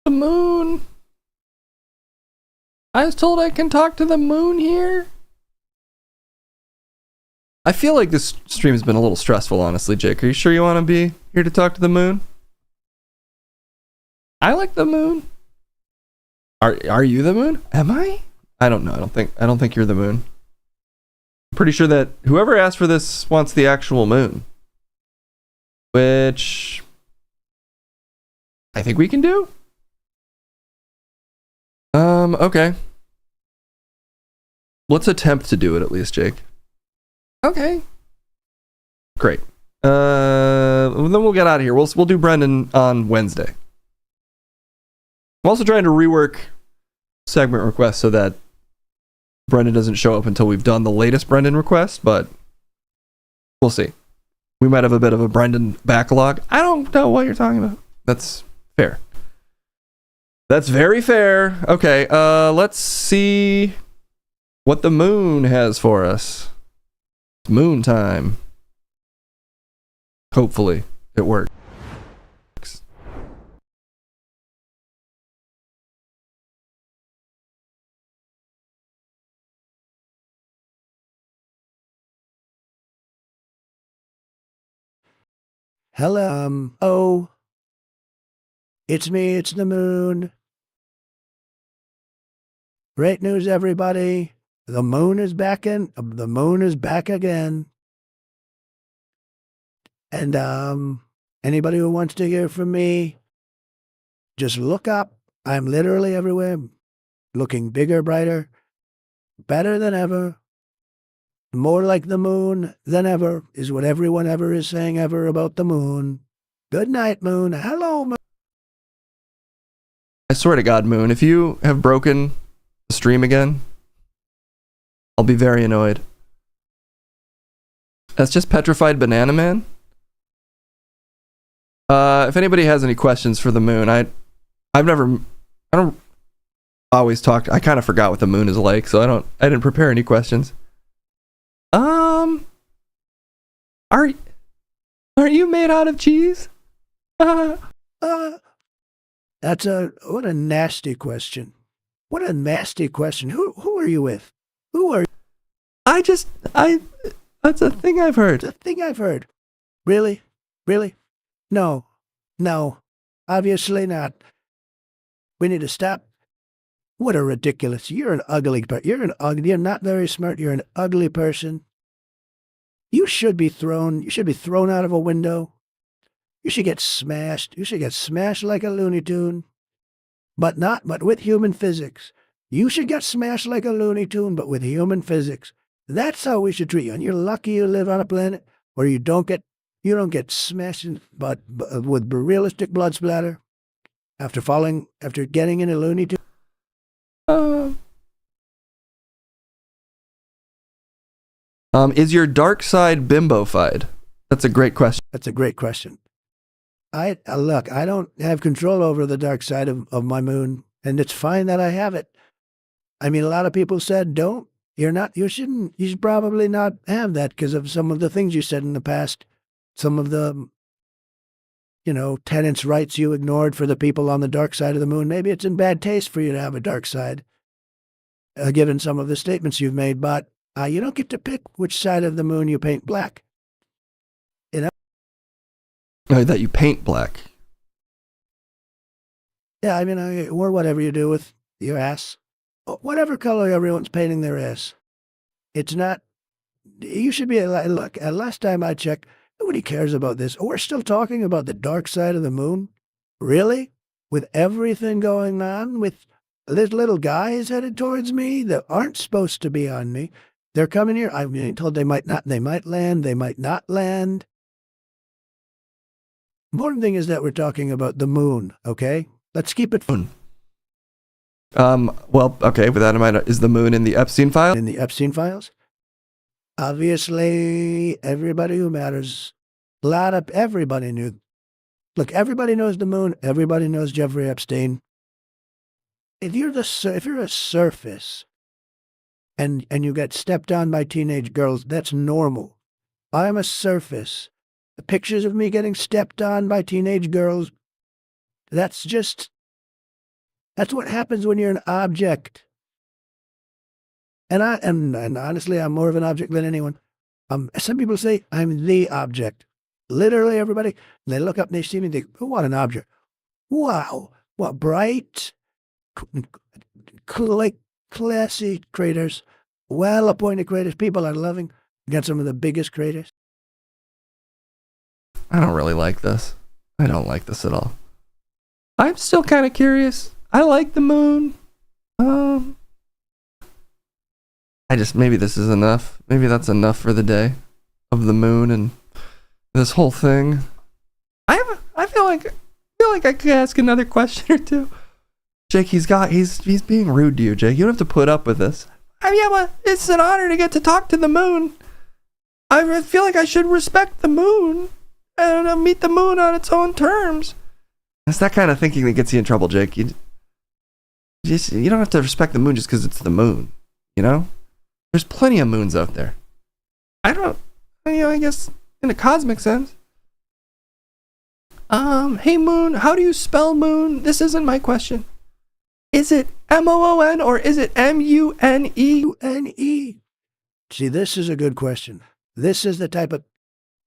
The moon. I was told I can talk to the moon here. I feel like this stream has been a little stressful, honestly, Jake. Are you sure you want to be here to talk to the moon? I like the moon. Are you the moon? Am I? I don't know. I don't think you're the moon. I'm pretty sure that whoever asked for this wants the actual moon. Which I think we can do. Okay. Let's attempt to do it at least, Jake. Okay. Great. Then we'll get out of here. We'll do Brendan on Wednesday. I'm also trying to rework segment requests so that Brendan doesn't show up until we've done the latest Brendan request, but we'll see. We might have a bit of a Brendan backlog. I don't know what you're talking about. That's fair. That's very fair. Okay, let's see what the moon has for us. It's moon time. Hopefully, it works. Hello. Oh. It's me, it's the moon. Great news, everybody. The moon is back in. The moon is back again. And anybody who wants to hear from me, just look up. I'm literally everywhere. Looking bigger, brighter, better than ever. More like the moon than ever is what everyone ever is saying ever about the moon. Good night, moon. Hello, moon. I swear to God, Moon, if you have broken the stream again, I'll be very annoyed. That's just Petrified Banana Man? If anybody has any questions for the moon, I don't always talk. I kind of forgot what the moon is like, so I didn't prepare any questions. Are you made out of cheese? What a nasty question. What a nasty question. Who are you with? Who are you? That's a thing I've heard. It's a thing I've heard. Really? Really? No. Obviously not. We need to stop. What a ridiculous. You're an ugly, but you're not very smart. You're an ugly person. You should be thrown out of a window. You should get smashed. You should get smashed like a Looney Tune. But with human physics. You should get smashed like a Looney Tune, but with human physics. That's how we should treat you. And you're lucky you live on a planet where you don't get smashed but with realistic blood splatter after getting in a Looney Tune. Is your dark side bimbofied? That's a great question. That's a great question. Look, I don't have control over the dark side of my moon, and it's fine that I have it. I mean, a lot of people said, you should probably not have that because of some of the things you said in the past. Some of the, tenants' rights you ignored for the people on the dark side of the moon. Maybe it's in bad taste for you to have a dark side, given some of the statements you've made, but you don't get to pick which side of the moon you paint black. That you paint black. Yeah, I mean, or whatever you do with your ass. Whatever color everyone's painting their ass. It's not, you should be, look, last time I checked, nobody cares about this. We're still talking about the dark side of the moon? Really? With everything going on, with these little guys headed towards me that aren't supposed to be on me. They're coming here. I've been told they might land, they might not land. Important thing is that we're talking about the moon, okay? Let's keep it fun. Well, okay, with that in mind, is the moon in the Epstein files? In the Epstein files? Obviously, everybody who matters, everybody knew. Look, everybody knows the moon, everybody knows Jeffrey Epstein. If you're a surface and you get stepped on by teenage girls, that's normal. I'm a surface. The pictures of me getting stepped on by teenage girls, that's what happens when you're an object. And honestly, I'm more of an object than anyone. Some people say I'm the object. Literally everybody, they look up and they see me and think, oh, what an object. Wow, what bright, classy craters, well-appointed craters. People are loving. We got some of the biggest craters. I don't really like this. I don't like this at all. I'm still kind of curious. I like the moon. Maybe this is enough. Maybe that's enough for the day of the moon and this whole thing. I feel like I could ask another question or two. Jake, he's being rude to you, Jake. You don't have to put up with this. But it's an honor to get to talk to the moon. I feel like I should respect the moon and meet the moon on its own terms. It's that kind of thinking that gets you in trouble, Jake. You don't have to respect the moon just because it's the moon, There's plenty of moons out there. I guess in a cosmic sense. Hey moon, how do you spell moon? This isn't my question. Is it M-O-O-N or is it M-U-N-E? U-N-E. See, this is a good question. This is the type of,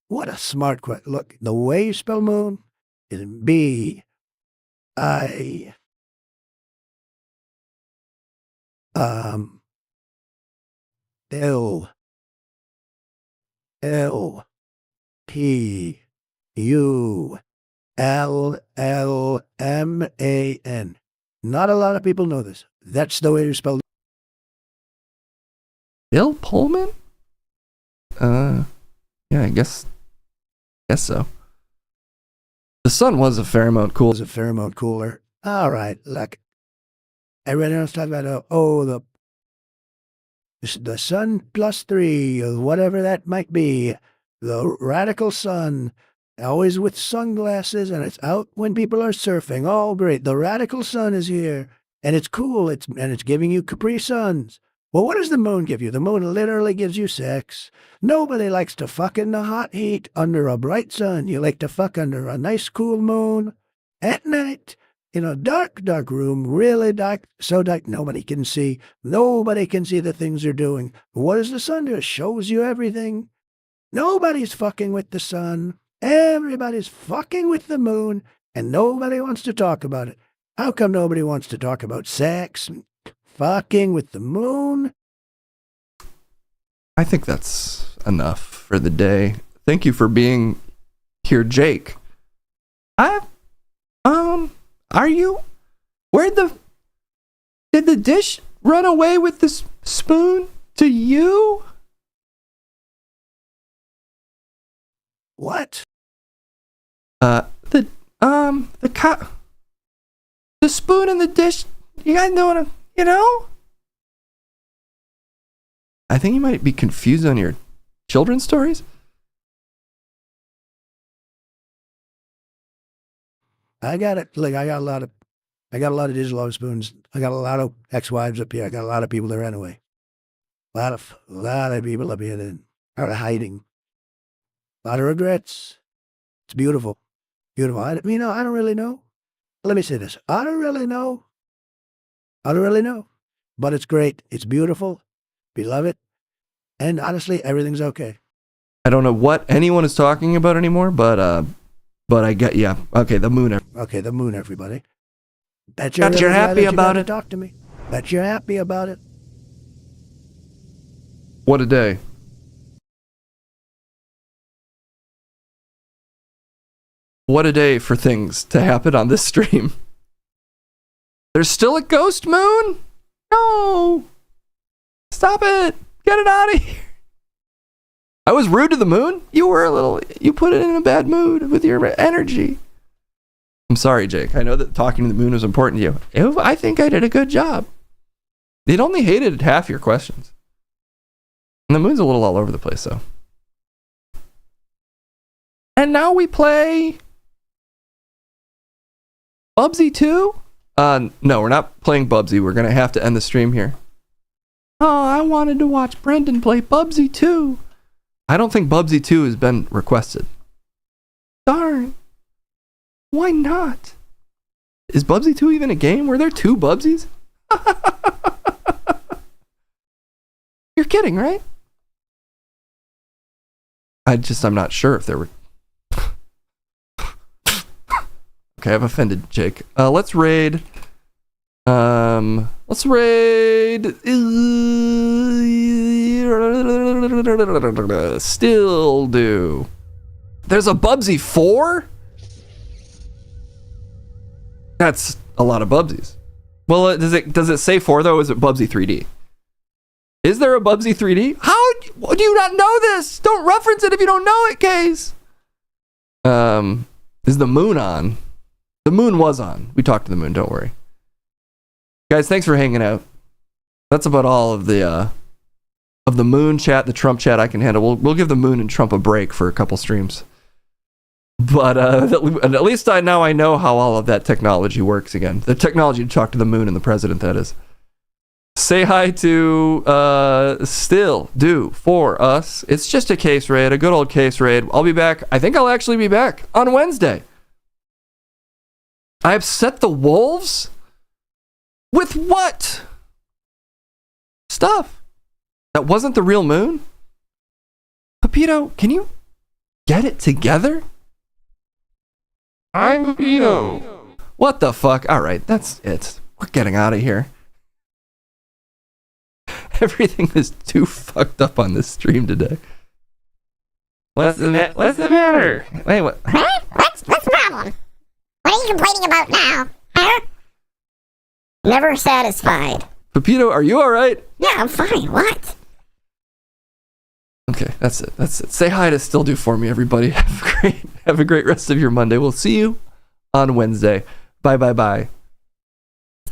what a smart question. Look, the way you spell moon is B-I, L-P-U-L-L-M-A-N. Not a lot of people know this. That's the way you spell it. Bill Pullman? Yeah, I guess so. The sun was a fair amount cooler. It was a fair amount cooler. All right, look. Everybody else talking about, the sun plus 3, or whatever that might be. The radical sun, always with sunglasses, and it's out when people are surfing. Oh, great. The radical sun is here, and it's cool. It's giving you Capri Suns. Well, what does the moon give you? The moon literally gives you sex. Nobody likes to fuck in the hot heat under a bright sun. You like to fuck under a nice, cool moon at night in a dark, dark room, really dark, so dark nobody can see. Nobody can see the things they're doing. What does the sun do? It shows you everything. Nobody's fucking with the sun. Everybody's fucking with the moon, and nobody wants to talk about it. How come nobody wants to talk about sex and fucking with the moon? I think that's enough for the day. Thank you for being here, Jake. Are you? Did the dish run away with the spoon to you? What? The spoon in the dish. You guys know what I think you might be confused on your children's stories. I got it. Like I got a lot of digital love spoons. I got a lot of ex-wives up here. I got a lot of people there anyway. A lot of people up here that are hiding. A lot of regrets. It's beautiful. Beautiful. I don't really know. Let me say this. I don't really know. But it's great. It's beautiful. Beloved. And honestly, everything's okay. I don't know what anyone is talking about anymore, but I get, yeah. Okay, the moon. Okay, the moon, everybody. Bet you're happy about it. Talk to me. Bet you're happy about it. What a day. What a day for things to happen on this stream. There's still a ghost moon? No! Stop it! Get it out of here! I was rude to the moon? You put it in a bad mood with your energy. I'm sorry, Jake. I know that talking to the moon was important to you. I think I did a good job. It only hated half your questions. And the moon's a little all over the place, though. And now we play Bubsy 2? No, we're not playing Bubsy. We're going to have to end the stream here. Oh, I wanted to watch Brendan play Bubsy 2. I don't think Bubsy 2 has been requested. Darn. Why not? Is Bubsy 2 even a game? Were there 2 Bubsies? You're kidding, right? I'm not sure if there were. Okay, I've offended Jake. Let's raid. Still do. There's a Bubsy 4? That's a lot of Bubsies. Well, does it say 4 though? Or is it Bubsy 3D? Is there a Bubsy 3D? How do you not know this? Don't reference it if you don't know it, Case. Is the moon on? The moon was on. We talked to the moon, don't worry. Guys, thanks for hanging out. That's about all of the moon chat, the Trump chat I can handle. We'll give the moon and Trump a break for a couple streams. But at least I know how all of that technology works again. The technology to talk to the moon and the president, that is. Say hi to Still Do for us. It's just a case raid, a good old case raid. I'll be back. I think I'll actually be back on Wednesday. I upset the wolves? With what? Stuff. That wasn't the real moon? Pepito, can you get it together? I'm Pepito. What the fuck? Alright, that's it. We're getting out of here. Everything is too fucked up on this stream today. What's the matter? Wait, what? Huh? What's the problem? What are you complaining about now? Huh? Never satisfied. Pepito, are you alright? Yeah, I'm fine. What? Okay, that's it. Say hi to Still Do for me, everybody. Have a great rest of your Monday. We'll see you on Wednesday. Bye.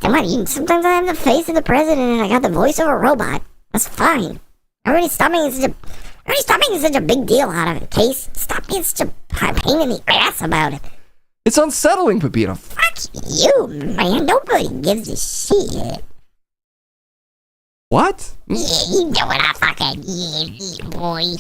Come on, sometimes I have the face of the president and I got the voice of a robot. That's fine. Everybody's stopping such a big deal out of it, Case. Stop being such a pain in the ass about it. It's unsettling, Pepito. Fuck you, man. Nobody gives a shit. What? Yeah, you know what I fucking boy.